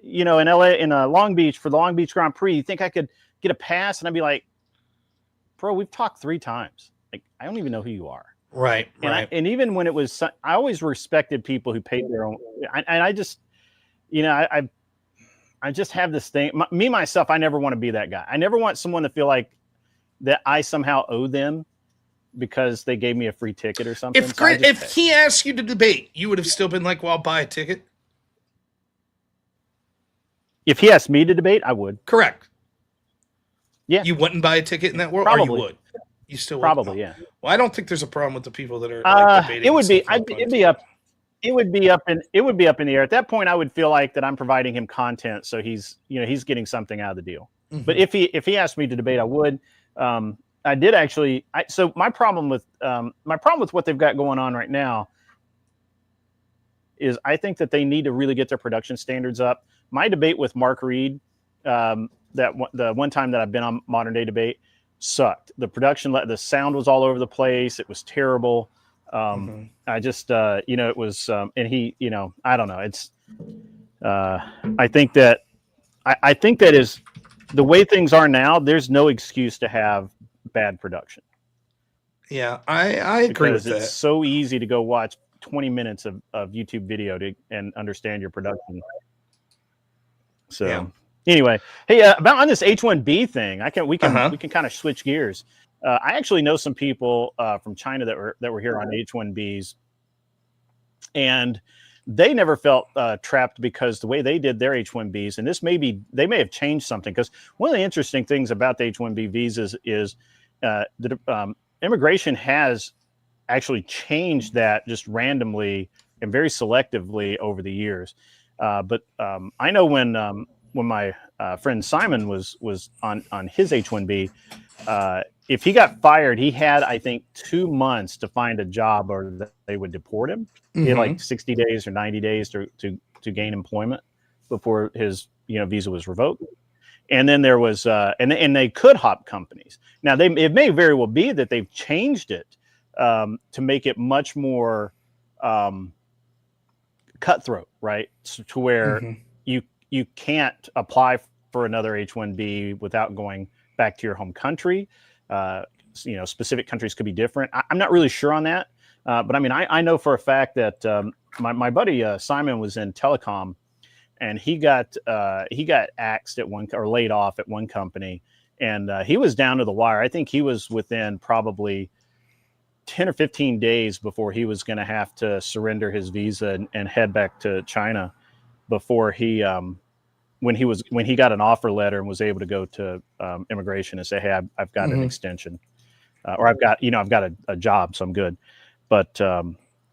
LA, in Long Beach for the Long Beach Grand Prix. You think I could get a pass? And I'd be like, bro, we've talked 3 times. Like, I don't even know who you are. Right. And even when it was, I always respected people who paid their own. I just, I just have this thing. Myself, I never want to be that guy. I never want someone to feel like that I somehow owe them because they gave me a free ticket or something. If he asked you to debate, you would have still been like, well, I'll buy a ticket? If he asked me to debate, I would. Correct. Yeah. You wouldn't buy a ticket in that world? Probably. Or you would? You still would? Probably, yeah. Well, I don't think there's a problem with the people that are like, debating. It would be up in the air. At that point, I would feel like that I'm providing him content, so he's getting something out of the deal. Mm-hmm. But if he asked me to debate, I would. I did actually. So my problem with what they've got going on right now is I think that they need to really get their production standards up. My debate with Mark Reed, the one time that I've been on Modern Day Debate, sucked. The production, the sound was all over the place. It was terrible. I just, it was, and he, I don't know. It's, I think that is the way things are now. There's no excuse to have bad production. Yeah, I agree with that. It's so easy to go watch 20 minutes of YouTube video and understand your production. So. Yeah. Anyway, hey, about on this H-1B thing, we can kind of switch gears. I actually know some people from China that were here on H-1Bs, and they never felt trapped because the way they did their H-1Bs, and they may have changed something, because one of the interesting things about the H-1B visas is that immigration has actually changed that just randomly and very selectively over the years. But I know when my friend Simon was on his H-1B, if he got fired, he had, I think, 2 months to find a job, or they would deport him. He had like 60 days or 90 days to gain employment before his visa was revoked. And then there was and they could hop companies. Now it may very well be that they've changed it to make it much more cutthroat, right? So, to where you can't apply for another H-1B without going back to your home country. Specific countries could be different. I'm not really sure on that. But I mean, I know for a fact that my buddy Simon was in telecom, and he got axed at one, or laid off at one company, and he was down to the wire. I think he was within probably 10 or 15 days before he was going to have to surrender his visa and head back to China before he when he got an offer letter and was able to go to immigration and say, hey, I've got an extension, or I've got a job, so I'm good. But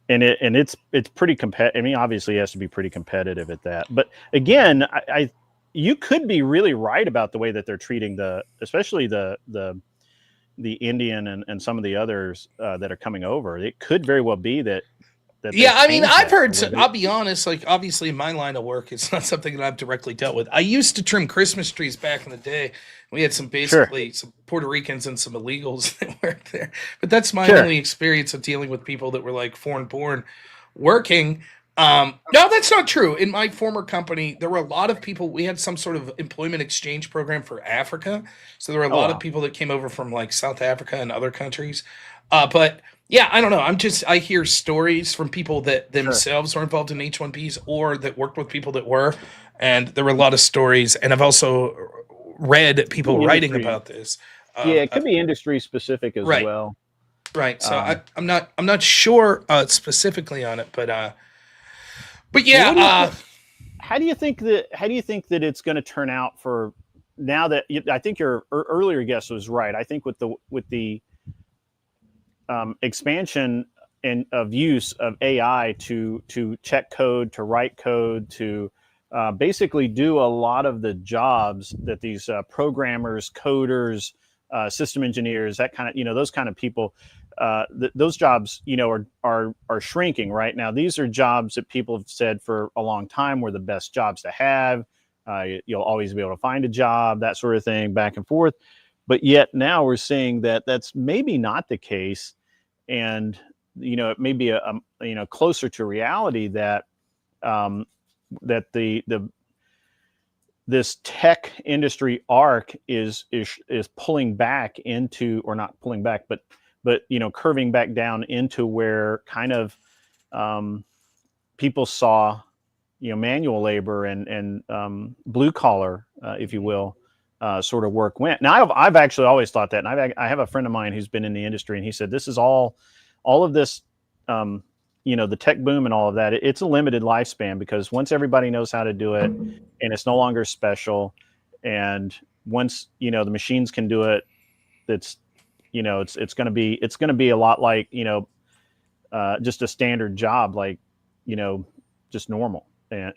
it's pretty competitive. I mean, obviously, it has to be pretty competitive at that. But again, you could be really right about the way that they're treating especially the Indian and some of the others that are coming over. It could very well be that. Yeah, I mean, I've heard. I'll be honest. Like, obviously, in my line of work, it's not something that I've directly dealt with. I used to trim Christmas trees back in the day. We had some some Puerto Ricans and some illegals that worked there. But that's my only experience of dealing with people that were like foreign-born working. No, that's not true. In my former company, there were a lot of people. We had some sort of employment exchange program for Africa. So there were a lot of people that came over from like South Africa and other countries. But yeah, I don't know. I hear stories from people that themselves were involved in H-1Bs or that worked with people that were, and there were a lot of stories. And I've also read people writing about this. It could be industry specific as well. Right. So I'm not sure specifically on it, but yeah. How do you think that it's going to turn out for now that I think your earlier guess was right? I think with the expansion of use of AI to check code, to write code, to basically do a lot of the jobs that these programmers, coders, system engineers, that kind of, those kind of people, those jobs, are shrinking right now. These are jobs that people have said for a long time were the best jobs to have. You'll always be able to find a job, that sort of thing, back and forth. But yet now we're seeing that that's maybe not the case, and it may be a closer to reality that that this tech industry arc is pulling back into, or not pulling back, but curving back down into where kind of people saw manual labor and blue collar, if you will, sort of work went. Now I've actually always thought that, and I have a friend of mine who's been in the industry, and he said this is all of this, the tech boom and all of that. It's a limited lifespan, because once everybody knows how to do it, and it's no longer special, and once the machines can do it, it's going to be a lot like just a standard job, like just normal,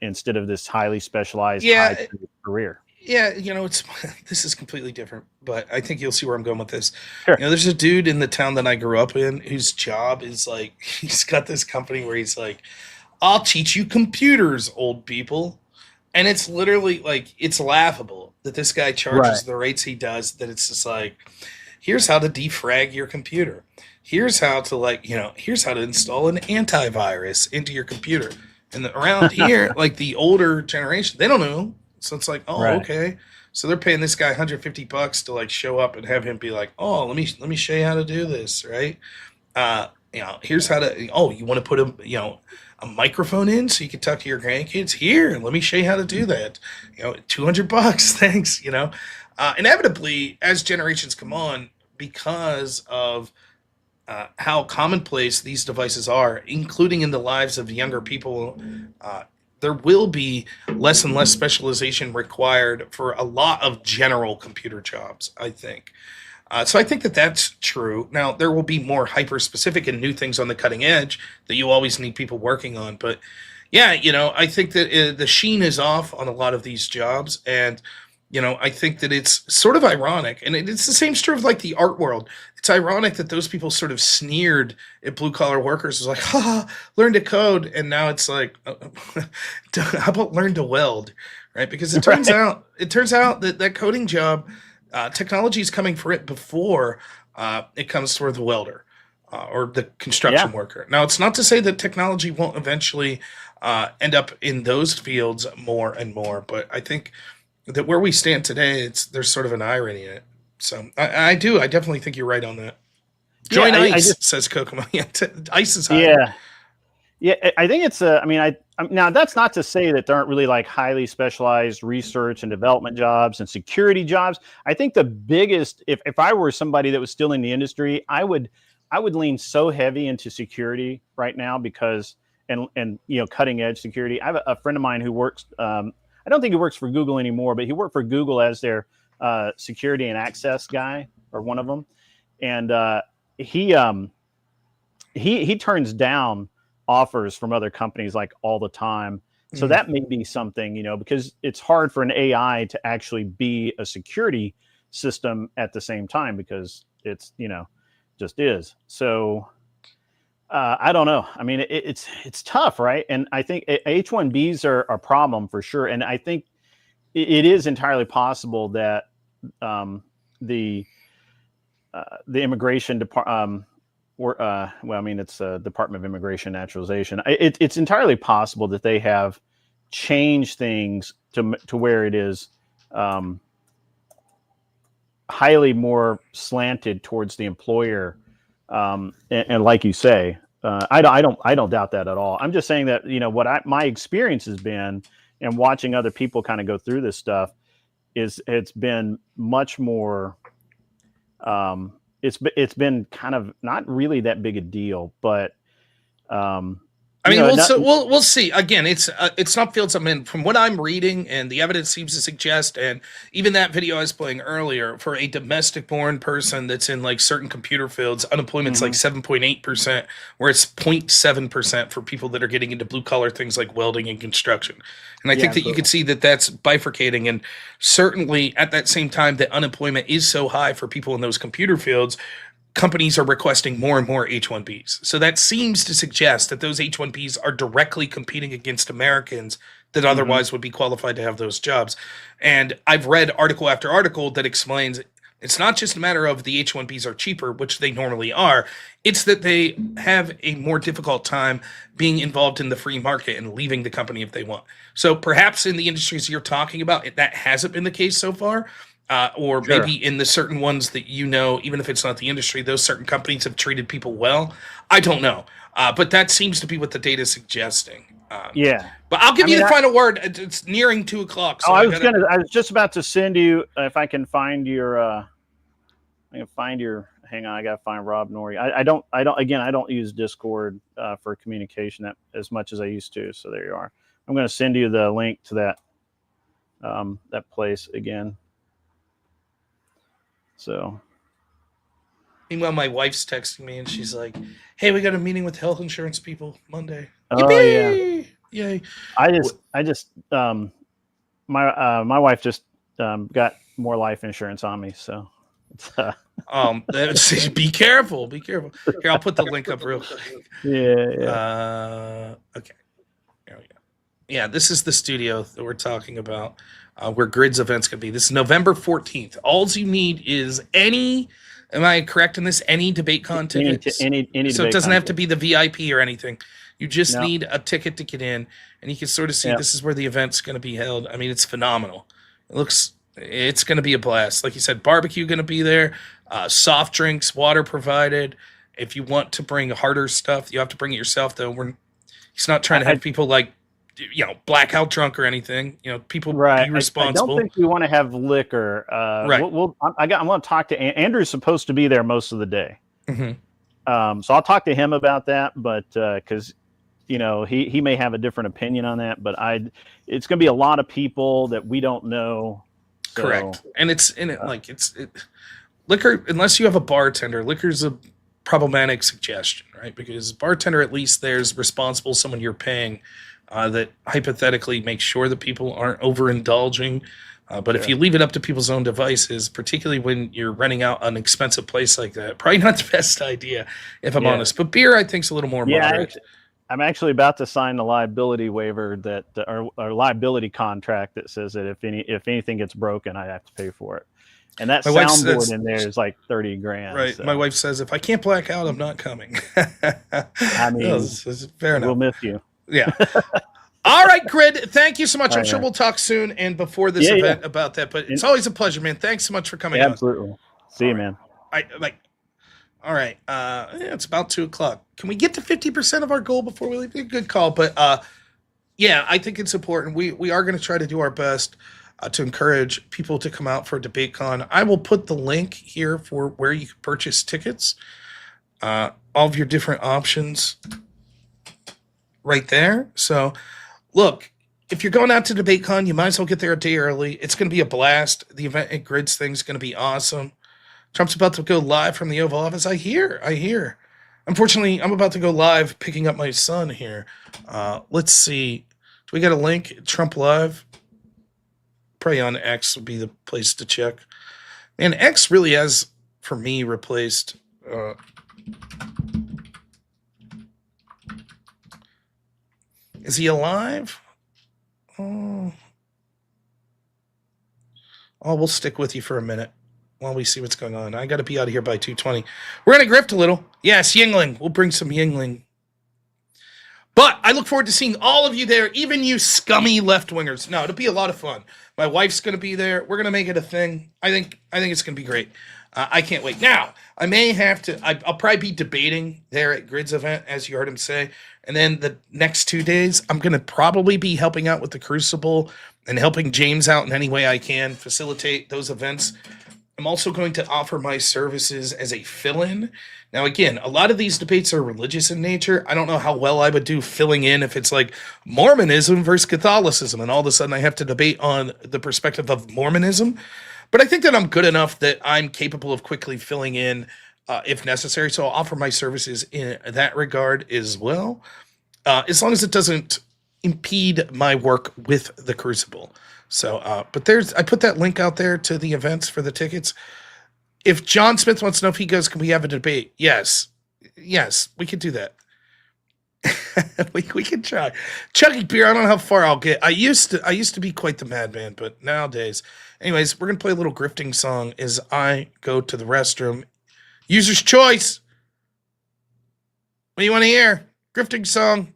instead of this highly specialized high career. Yeah, this is completely different, but I think you'll see where I'm going with this. Sure. There's a dude in the town that I grew up in whose job is like, he's got this company where he's like, I'll teach you computers, old people. And it's literally like, it's laughable that this guy charges the rates he does, that it's just like, here's how to defrag your computer. Here's how to here's how to install an antivirus into your computer. And around here, like the older generation, they don't know. So it's like, okay. So they're paying this guy $150 to like show up and have him be like, oh, let me show you how to do this, right? Here's how to. Oh, you want to put a microphone in so you can talk to your grandkids? Here, let me show you how to do that. $200, thanks. Inevitably, as generations come on, because of how commonplace these devices are, including in the lives of younger people, there will be less and less specialization required for a lot of general computer jobs, I think. So I think that that's true. Now, there will be more hyper-specific and new things on the cutting edge that you always need people working on. But yeah, I think that the sheen is off on a lot of these jobs. And, I think that it's sort of ironic. And it's the same sort of like the art world. It's ironic that those people sort of sneered at blue-collar workers. It was like, learn to code. And now it's like, how about learn to weld, right? Because it turns out that coding job, technology is coming for it before it comes for the welder or the construction worker. Now, it's not to say that technology won't eventually end up in those fields more and more, but I think that where we stand today, there's sort of an irony in it. So I definitely think you're right on that. Join ICE, says Kokomo. ICE is high. Yeah, I think it's now that's not to say that there aren't really like highly specialized research and development jobs and security jobs. I think the biggest, if I were somebody that was still in the industry, I would lean so heavy into security right now, because and cutting edge security. I have a friend of mine who works. I don't think he works for Google anymore, but he worked for Google as their security and access guy, or one of them, and he turns down offers from other companies like all the time. So that may be something, because it's hard for an AI to actually be a security system at the same time, because it's, just is. So I don't know. I mean, it's tough, right? And I think H-1Bs are a problem for sure. And I think it is entirely possible that the immigration department, it's Department of Immigration Naturalization. It's entirely possible that they have changed things to where it is highly more slanted towards the employer. And like you say, I don't doubt that at all. I'm just saying that what my experience has been, and watching other people kind of go through this stuff, is it's been much more. It's been kind of not really that big a deal, but we'll see. Again, it's not fields I'm in. From what I'm reading, and the evidence seems to suggest, and even that video I was playing earlier, for a domestic-born person that's in like certain computer fields, unemployment's like 7.8%, where it's 0.7% for people that are getting into blue-collar things like welding and construction. And I think that you can see that that's bifurcating, and certainly at that same time that unemployment is so high for people in those computer fields, companies are requesting more and more H-1Bs. So that seems to suggest that those H-1Bs are directly competing against Americans that otherwise would be qualified to have those jobs. And I've read article after article that explains It's not just a matter of the H-1Bs are cheaper, which they normally are. It's that they have a more difficult time being involved in the free market and leaving the company if they want. So perhaps in the industries you're talking about, that hasn't been the case so far. Or maybe in the certain ones that even if it's not the industry, those certain companies have treated people well. I don't know. But that seems to be what the data is suggesting. But I'll give you the final word. It's nearing 2:00. So I was just about to send you, if I can find your, hang on, I got to find robnoerr. I don't use Discord for communication as much as I used to. So there you are. I'm going to send you the link to that place again. So. Meanwhile, my wife's texting me and she's like, "Hey, we got a meeting with health insurance people Monday." Oh Yippee! yeah. Yay! My wife just got more life insurance on me, so. Be careful. Here, I'll put the link up real quick. Yeah. Okay. There we go. Yeah, this is the studio that we're talking about, where Grid's event's gonna be. This is November 14th. All you need is am I correct in this? Any DebateCon tickets? Any so it doesn't have to be the VIP or anything. You just need a ticket to get in, and you can sort of see this is where the event's going to be held. I mean, it's phenomenal. It's going to be a blast. Like you said, barbecue going to be there, soft drinks, water provided. If you want to bring harder stuff, you have to bring it yourself, though. He's not trying to have people blackout drunk or anything. People be responsible. I don't think we want to have liquor. Right. I'm going to talk to Andrew's supposed to be there most of the day. Mm-hmm. So I'll talk to him about that, but because he may have a different opinion on that, but it's going to be a lot of people that we don't know. So, correct. And liquor, unless you have a bartender, liquor's a problematic suggestion, right? Because bartender, at least there's responsible, someone you're paying, that hypothetically makes sure that people aren't overindulging. But if you leave it up to people's own devices, particularly when you're renting out an expensive place like that, probably not the best idea, if I'm honest. But beer, I think, is a little more moderate. I'm actually about to sign the liability waiver or liability contract that says that if anything gets broken, I have to pay for it. And that soundboard in there is like $30,000. Right. So. My wife says, if I can't black out, I'm not coming. I mean, fair enough. We'll miss you. Yeah. All right, Grid. Thank you so much. I'm sure we'll talk soon and before this event about that. But it's always a pleasure, man. Thanks so much for coming on. Absolutely. See you, man. All right. It's about 2:00. Can we get to 50% of our goal before we leave? A good call. But I think it's important. We are going to try to do our best to encourage people to come out for DebateCon. I will put the link here for where you can purchase tickets. All of your different options right there. So, look, if you're going out to DebateCon, you might as well get there a day early. It's going to be a blast. The event at Grid's thing is going to be awesome. Trump's about to go live from the Oval Office. I hear. Unfortunately, I'm about to go live picking up my son here. Let's see. Do we got a link? Trump Live? Probably on X would be the place to check. And X really has, for me, replaced... Is he alive? Oh, we'll stick with you for a minute while we see what's going on. I got to be out of here by 2:20. We're going to grift a little. Yes, Yingling. We'll bring some Yingling. But I look forward to seeing all of you there, even you scummy left-wingers. No, it'll be a lot of fun. My wife's going to be there. We're going to make it a thing. I think it's going to be great. I can't wait. Now, I may have to... I'll probably be debating there at Grid's event, as you heard him say. And then the next 2 days, I'm going to probably be helping out with the Crucible and helping James out in any way I can, facilitate those events. I'm also going to offer my services as a fill-in. Now, again, a lot of these debates are religious in nature. I don't know how well I would do filling in if it's like Mormonism versus Catholicism, and all of a sudden I have to debate on the perspective of Mormonism. But I think that I'm good enough that I'm capable of quickly filling in if necessary. So I'll offer my services in that regard as well, as long as it doesn't impede my work with the Crucible. So, but I put that link out there to the events for the tickets. If John Smith wants to know if he goes, can we have a debate? Yes, we could do that. we can try. Chugging beer, I don't know how far I'll get. I used to be quite the madman, but nowadays. Anyways, we're gonna play a little grifting song as I go to the restroom. User's choice. What do you want to hear? Grifting song.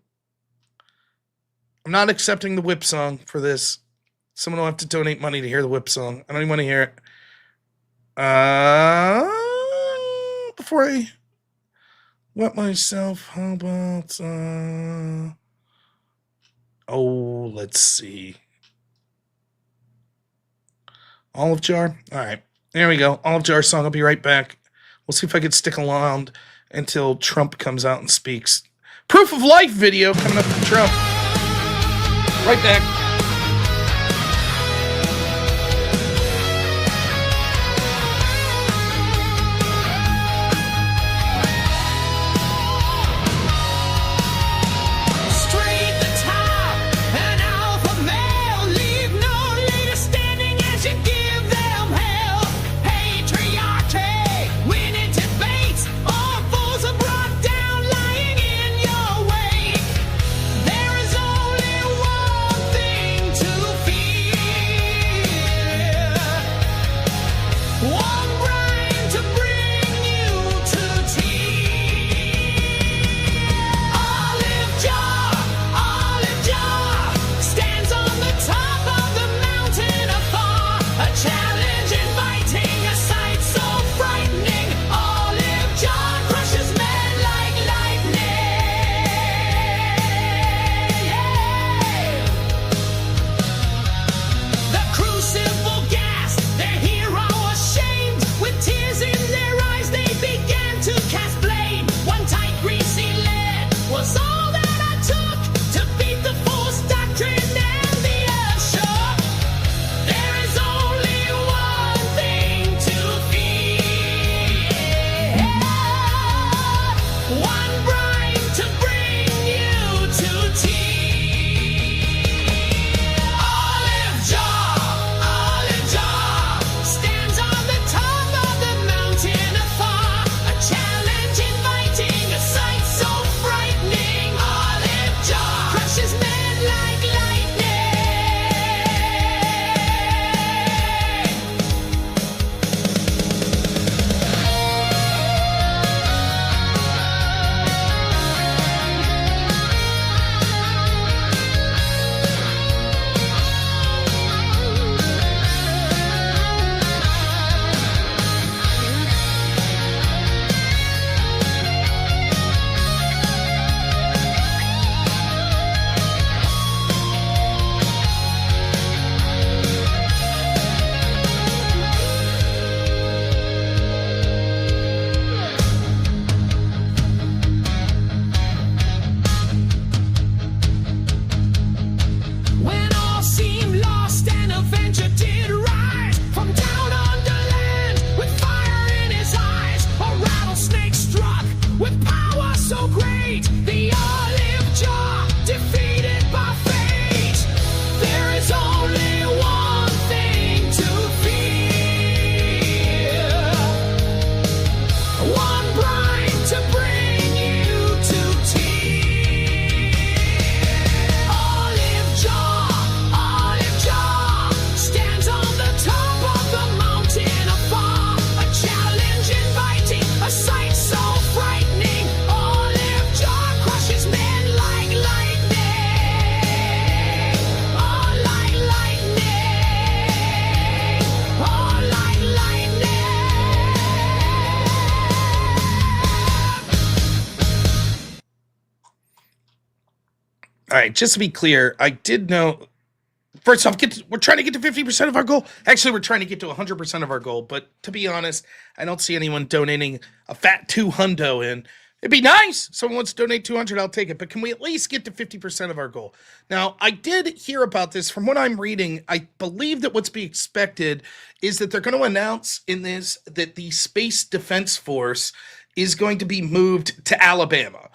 I'm not accepting the whip song for this. Someone will have to donate money to hear the whip song. I don't even want to hear it. Before I wet myself, how about let's see. Olive Jar? All right. There we go. Olive Jar song. I'll be right back. We'll see if I can stick around until Trump comes out and speaks. Proof of life video coming up from Trump. Right back. All right, just to be clear, I did know. First off, we're trying to get to 50% of our goal. Actually, we're trying to get to 100% of our goal. But to be honest, I don't see anyone donating a fat $200 in. It'd be nice. Someone wants to donate 200, I'll take it. But can we at least get to 50% of our goal? Now, I did hear about this. From what I'm reading, I believe that what's being expected is that they're going to announce in this that the Space Defense Force is going to be moved to Alabama.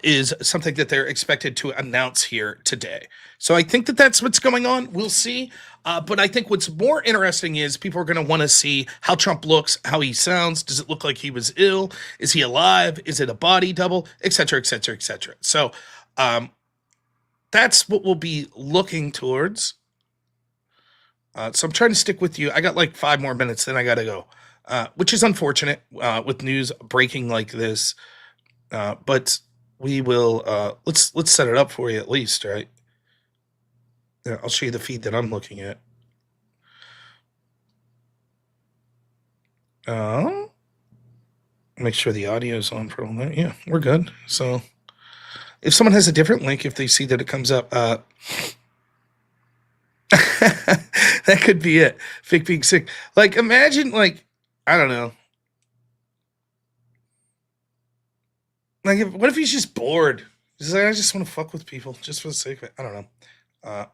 Is something that they're expected to announce here today. So I think that that's what's going on. We'll see. But I think what's more interesting is people are going to want to see how Trump looks, how he sounds. Does it look like he was ill? Is he alive? Is it a body double? Et cetera, et cetera, et cetera. So That's what we'll be looking towards. So I'm trying to stick with you. I got like 5 more minutes, then I got to go, which is unfortunate with news breaking like this. But we will let's set it up for you at least, right? Yeah, I'll show you the feed that I'm looking at. Make sure the audio is on for all that. Yeah, we're good. So if someone has a different link, if they see that it comes up, that could be it. Fake being sick. Like, imagine, like, I don't know. Like, what if he's just bored? He's like, I just want to fuck with people just for the sake of it. I don't know.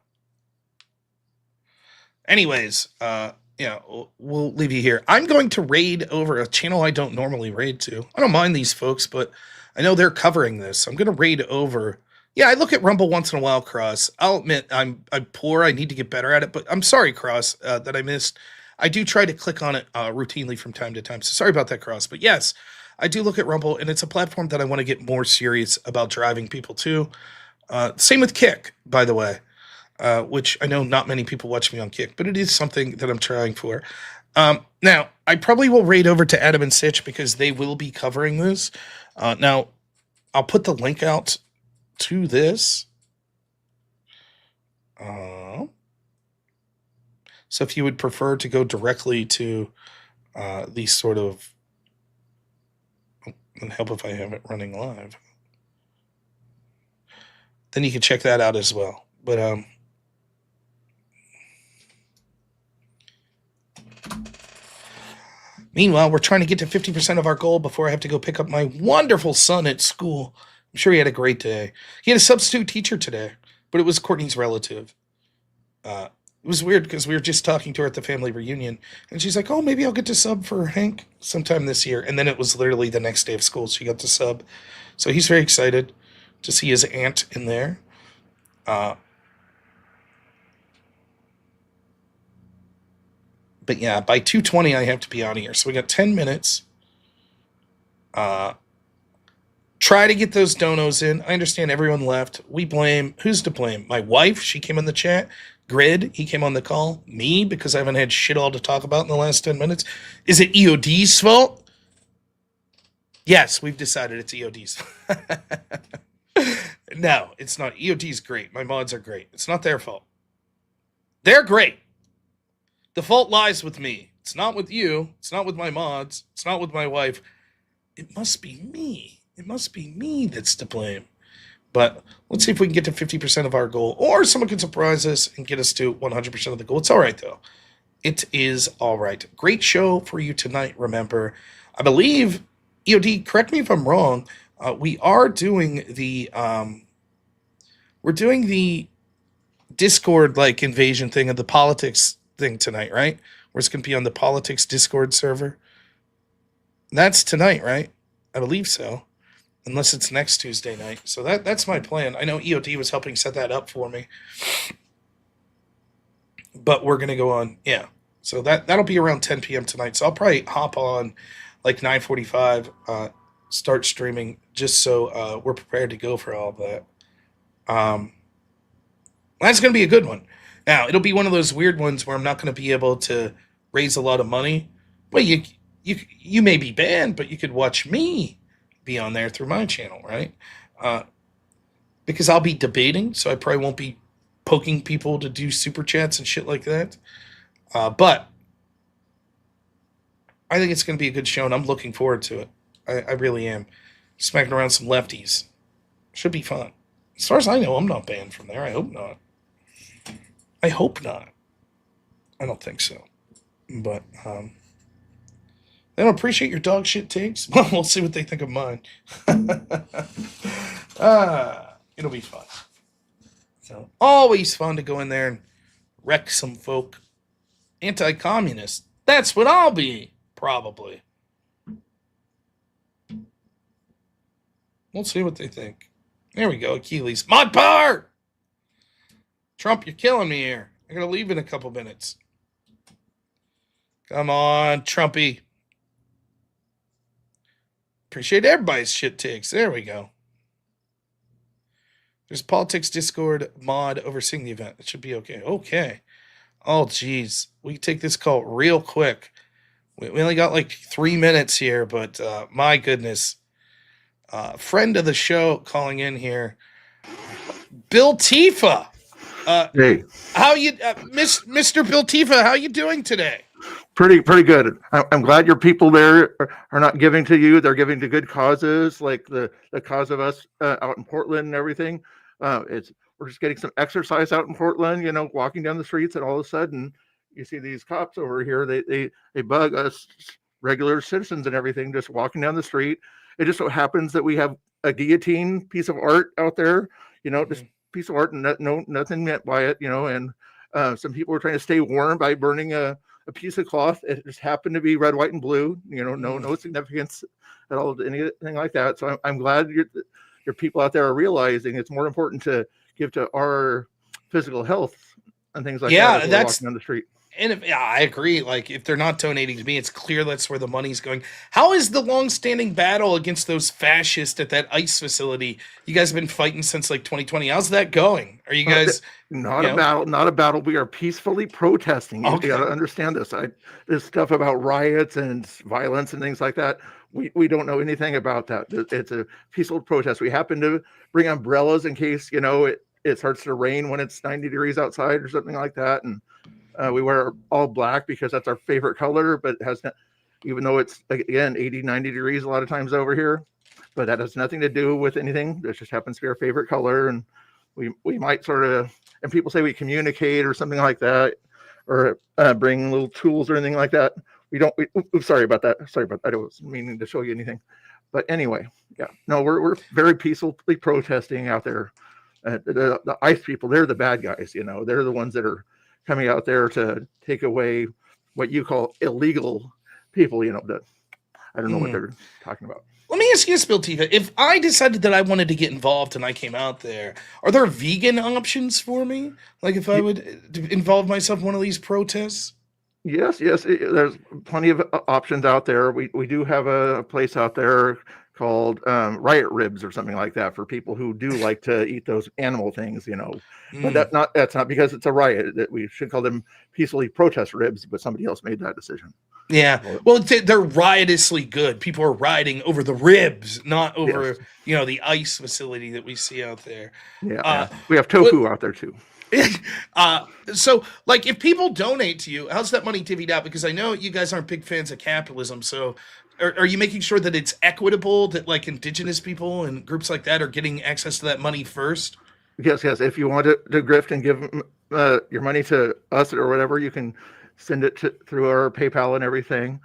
Anyways, yeah, we'll leave you here. I'm going to raid over a channel I don't normally raid to. I don't mind these folks, but I know they're covering this. I'm going to raid over. Yeah, I look at Rumble once in a while, Cross. I'll admit I'm poor. I need to get better at it, but I'm sorry, Cross, that I missed. I do try to click on it routinely from time to time. So sorry about that, Cross. But yes, I do look at Rumble, and it's a platform that I want to get more serious about driving people to. Same with Kick, by the way. Which I know not many people watch me on Kick, but it is something that I'm trying for. Now, I probably will raid over to Adam and Sitch because they will be covering this. Now, I'll put the link out to this. So if you would prefer to go directly to these sort of... and help if I have it running live. Then you can check that out as well. But... meanwhile, we're trying to get to 50% of our goal before I have to go pick up my wonderful son at school. I'm sure he had a great day. He had a substitute teacher today, but it was Courtney's relative. It was weird because we were just talking to her at the family reunion, and she's like, oh, maybe I'll get to sub for Hank sometime this year. And then it was literally the next day of school she got to sub. So he's very excited to see his aunt in there. But yeah, by 2:20, I have to be out of here. So we got 10 minutes. Try to get those donos in. I understand everyone left. We blame... who's to blame? My wife, she came in the chat. Grid, he came on the call. Me, because I haven't had shit all to talk about in the last 10 minutes. Is it EOD's fault? Yes, we've decided it's EOD's. No, it's not. EOD's great. My mods are great. It's not their fault. They're great. The fault lies with me. It's not with you. It's not with my mods. It's not with my wife. It must be me. It must be me that's to blame. But let's see if we can get to 50% of our goal. Or someone can surprise us and get us to 100% of the goal. It's all right, though. It is all right. Great show for you tonight, remember. I believe, EOD, correct me if I'm wrong, we are doing the... we're doing the Discord, like, invasion thing of the politics thing tonight, right? Where it's going to be on the politics Discord server. That's tonight, right? I believe so. Unless it's next Tuesday night. So that's my plan. I know EOD was helping set that up for me. But we're going to go on, yeah. So that'll be around 10 p.m. tonight. So I'll probably hop on like 9:45, start streaming, just so we're prepared to go for all of that. That's going to be a good one. Now, it'll be one of those weird ones where I'm not going to be able to raise a lot of money. Well, you may be banned, but you could watch me be on there through my channel, right? Because I'll be debating, so I probably won't be poking people to do super chats and shit like that. But I think it's going to be a good show, and I'm looking forward to it. I really am. Smacking around some lefties. Should be fun. As far as I know, I'm not banned from there. I hope not. I hope not. I don't think so. But, they don't appreciate your dog shit takes. Well, we'll see what they think of mine. It'll be fun. So, always fun to go in there and wreck some folk. Anti-communist. That's what I'll be, probably. We'll see what they think. There we go, Achilles. Mod power! Trump, you're killing me here. I gotta leave in a couple minutes. Come on, Trumpy. Appreciate everybody's shit takes. There we go. There's politics Discord mod overseeing the event. It should be okay. Okay. Oh, geez. We can take this call real quick. We only got like 3 minutes here, but my goodness. Friend of the show calling in here. Bill Tifa. Hey, How you, Mr. Bill Tifa, how you doing today? pretty good. I'm glad your people there are not giving to you. They're giving to good causes, like the cause of us out in Portland and everything. We're just getting some exercise out in Portland, walking down the streets, and all of a sudden you see these cops over here. They bug us regular citizens and everything, just walking down the street. It just so happens that we have a guillotine piece of art out there, just piece of art, and nothing meant by it, and some people were trying to stay warm by burning a piece of cloth. It just happened to be red, white, and blue. No significance at all to anything like that. So I'm glad your people out there are realizing it's more important to give to our physical health and things like that. Yeah, as we're that's walking down the street. And I agree. Like, if they're not donating to me, it's clear that's where the money's going. How is the long-standing battle against those fascists at that ICE facility? You guys have been fighting since like 2020. How's that going? Are you guys not a battle? We are peacefully protesting. You got to understand this. This stuff about riots and violence and things like that. We don't know anything about that. It's a peaceful protest. We happen to bring umbrellas in case it starts to rain when it's 90 degrees outside or something like that, and we wear all black because that's our favorite color, but it has not, even though it's again 80, 90 degrees a lot of times over here, but that has nothing to do with anything. It just happens to be our favorite color. And we might sort of, and people say we communicate or something like that, or bring little tools or anything like that. Sorry about that. I wasn't meaning to show you anything, but anyway, yeah, no, we're very peacefully protesting out there. The ICE people, they're the bad guys, they're the ones that are coming out there to take away what you call illegal people, that I don't know what they're talking about. Let me ask you this, Bill Tifa. If I decided that I wanted to get involved and I came out there, are there vegan options for me? Like if I would involve myself in one of these protests? Yes. There's plenty of options out there. We do have a place out there called Riot Ribs or something like that for people who do like to eat those animal things, But that's not because it's a riot. That we should call them peacefully protest ribs, but somebody else made that decision. Yeah, well, they're riotously good. People are rioting over the ribs, not over the ICE facility that we see out there. Yeah, we have tofu out there too. So, like, if people donate to you, how's that money divvied out? Because I know you guys aren't big fans of capitalism. So, are you making sure that it's equitable, that like indigenous people and groups like that are getting access to that money first? Yes. If you want to grift and give your money to us or whatever, you can send it through our PayPal and everything.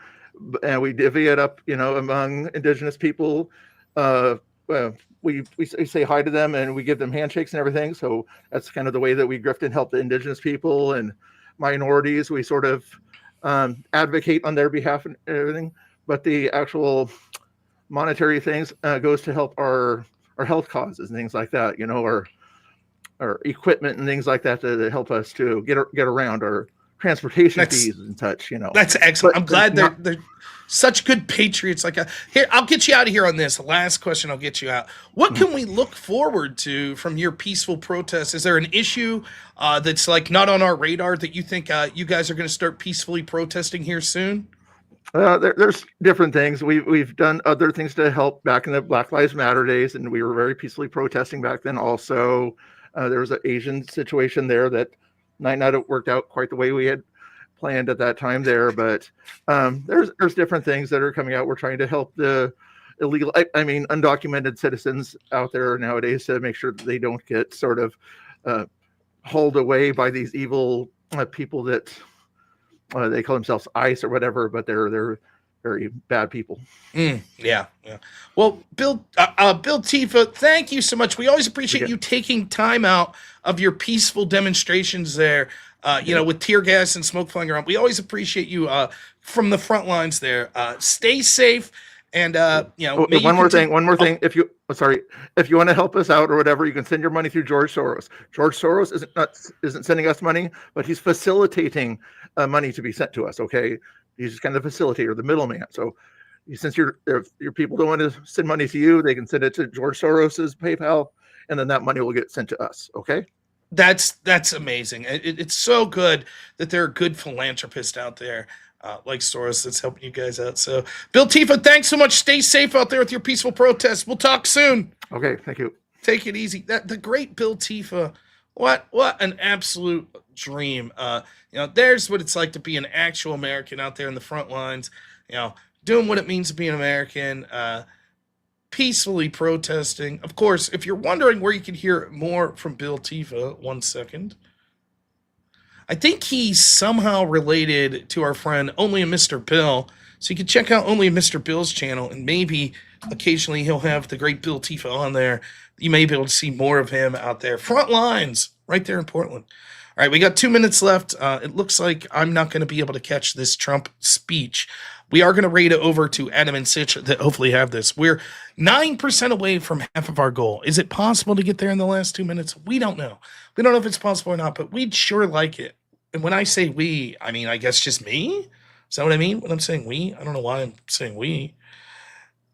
And we divvy it up, among indigenous people. We say hi to them and we give them handshakes and everything. So that's kind of the way that we grift and help the indigenous people and minorities. We sort of advocate on their behalf and everything. But the actual monetary things goes to help our health causes and things like that, our equipment and things like that to help us to get around, our transportation fees and such, That's excellent. I'm glad they're such good patriots. Here, I'll get you out of here on this. Last question, I'll get you out. What can we look forward to from your peaceful protest? Is there an issue that's like not on our radar that you think you guys are going to start peacefully protesting here soon? There's different things. We've done other things to help back in the Black Lives Matter days, and we were very peacefully protesting back then. Also, there was an Asian situation there that might not have worked out quite the way we had planned at that time there, but there's different things that are coming out. We're trying to help the illegal, undocumented citizens out there nowadays to make sure that they don't get sort of hauled away by these evil people that they call themselves ICE or whatever, but they're very bad people. Yeah. Well, Bill Tifa, thank you so much. We always appreciate you taking time out of your peaceful demonstrations there, with tear gas and smoke flying around. We always appreciate you from the front lines there. Stay safe. And one more thing. If you want to help us out or whatever, you can send your money through George Soros. George Soros isn't sending us money, but he's facilitating money to be sent to us. Okay, he's just kind of the facilitator, the middleman. So since your people don't want to send money to you, they can send it to George Soros's PayPal, and then that money will get sent to us. Okay. That's amazing. It's so good that there are good philanthropists out there like Soros that's helping you guys out. So, Bill Tifa, thanks so much. Stay safe out there with your peaceful protests. We'll talk soon. Okay. Thank you. Take it easy. The great Bill Tifa. What an absolute dream. There's what it's like to be an actual American out there in the front lines, doing what it means to be an American, peacefully protesting. Of course, if you're wondering where you can hear more from Bill Tifa, 1 second. I think he's somehow related to our friend Only a Mr. Bill. So you can check out Only a Mr. Bill's channel, and maybe occasionally he'll have the great Bill Tifa on there. You may be able to see more of him out there. Front lines, right there in Portland. All right, we got 2 minutes left. It looks like I'm not going to be able to catch this Trump speech. We are going to raid it over to Adam and Sitch that hopefully have this. We're 9% away from half of our goal. Is it possible to get there in the last 2 minutes? We don't know. We don't know if it's possible or not, but we'd sure like it. And when I say we, I mean, I guess just me? Is that what I mean when I'm saying we? I don't know why I'm saying we.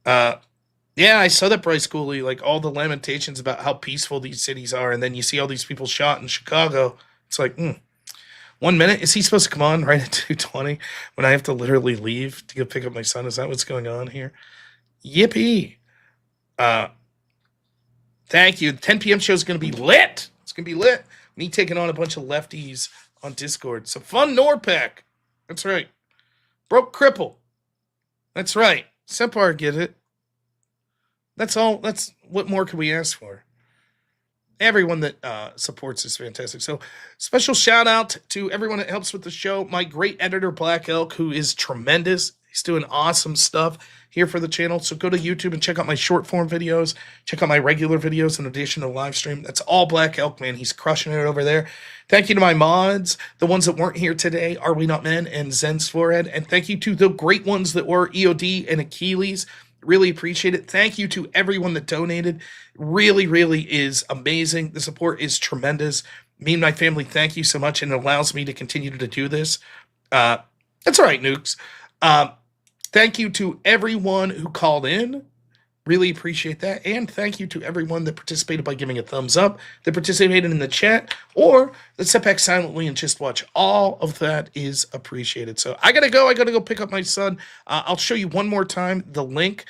Yeah, I saw that Bryce Cooley, like all the lamentations about how peaceful these cities are, and then you see all these people shot in Chicago. It's like, 1 minute? Is he supposed to come on right at 2:20 when I have to literally leave to go pick up my son? Is that what's going on here? Yippee. Thank you. The 10 p.m. show is going to be lit. It's going to be lit. Me taking on a bunch of lefties on Discord. Some fun Norpack. That's right. Broke cripple. That's right. Separ get it. That's all. That's what more could we ask for? Everyone that supports is fantastic. So special shout out to everyone that helps with the show. My great editor, Black Elk, who is tremendous. He's doing awesome stuff here for the channel. So go to YouTube and check out my short form videos. Check out my regular videos in addition to live stream. That's all Black Elk, man. He's crushing it over there. Thank you to my mods, the ones that weren't here today, Are We Not Men and Zen's Forehead. And thank you to the great ones that were EOD and Achilles. Really appreciate it. Thank you to everyone that donated. Really, really is amazing. The support is tremendous. Me and my family, thank you so much, and it allows me to continue to do this. That's all right, Nukes. Thank you to everyone who called in. Really appreciate that. And thank you to everyone that participated by giving a thumbs up, that participated in the chat, or that sat back silently and just watch. All of that is appreciated. So I got to go. I got to go pick up my son. I'll show you one more time the link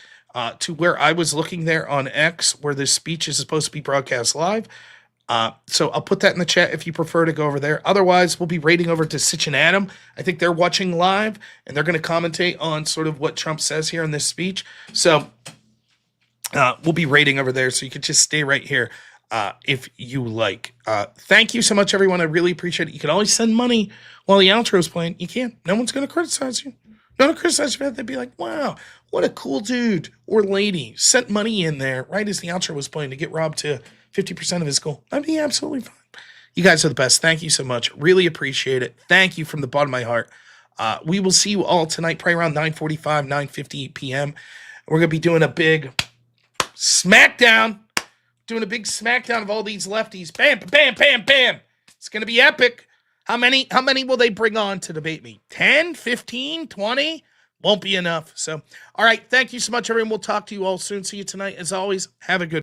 to where I was looking there on X, where this speech is supposed to be broadcast live. So I'll put that in the chat if you prefer to go over there. Otherwise, we'll be raiding over to Sitch and Adam. I think they're watching live, and they're going to commentate on sort of what Trump says here in this speech. So we'll be raiding over there, so you can just stay right here if you like. Thank you so much, everyone. I really appreciate it. You can always send money while the outro is playing. You can. No one's going to criticize you. No one criticize you for that. They'd be like, wow, what a cool dude or lady sent money in there right as the outro was playing to get Rob to 50% of his goal. That'd be absolutely fine. You guys are the best. Thank you so much. Really appreciate it. Thank you from the bottom of my heart. We will see you all tonight, probably around 9:45, 9:50 p.m. We're going to be doing a big smackdown. Doing a big smackdown of all these lefties. Bam, bam, bam, bam. It's going to be epic. How many will they bring on to debate me? 10, 15, 20? Won't be enough. So, all right. Thank you so much, everyone. We'll talk to you all soon. See you tonight. As always, have a good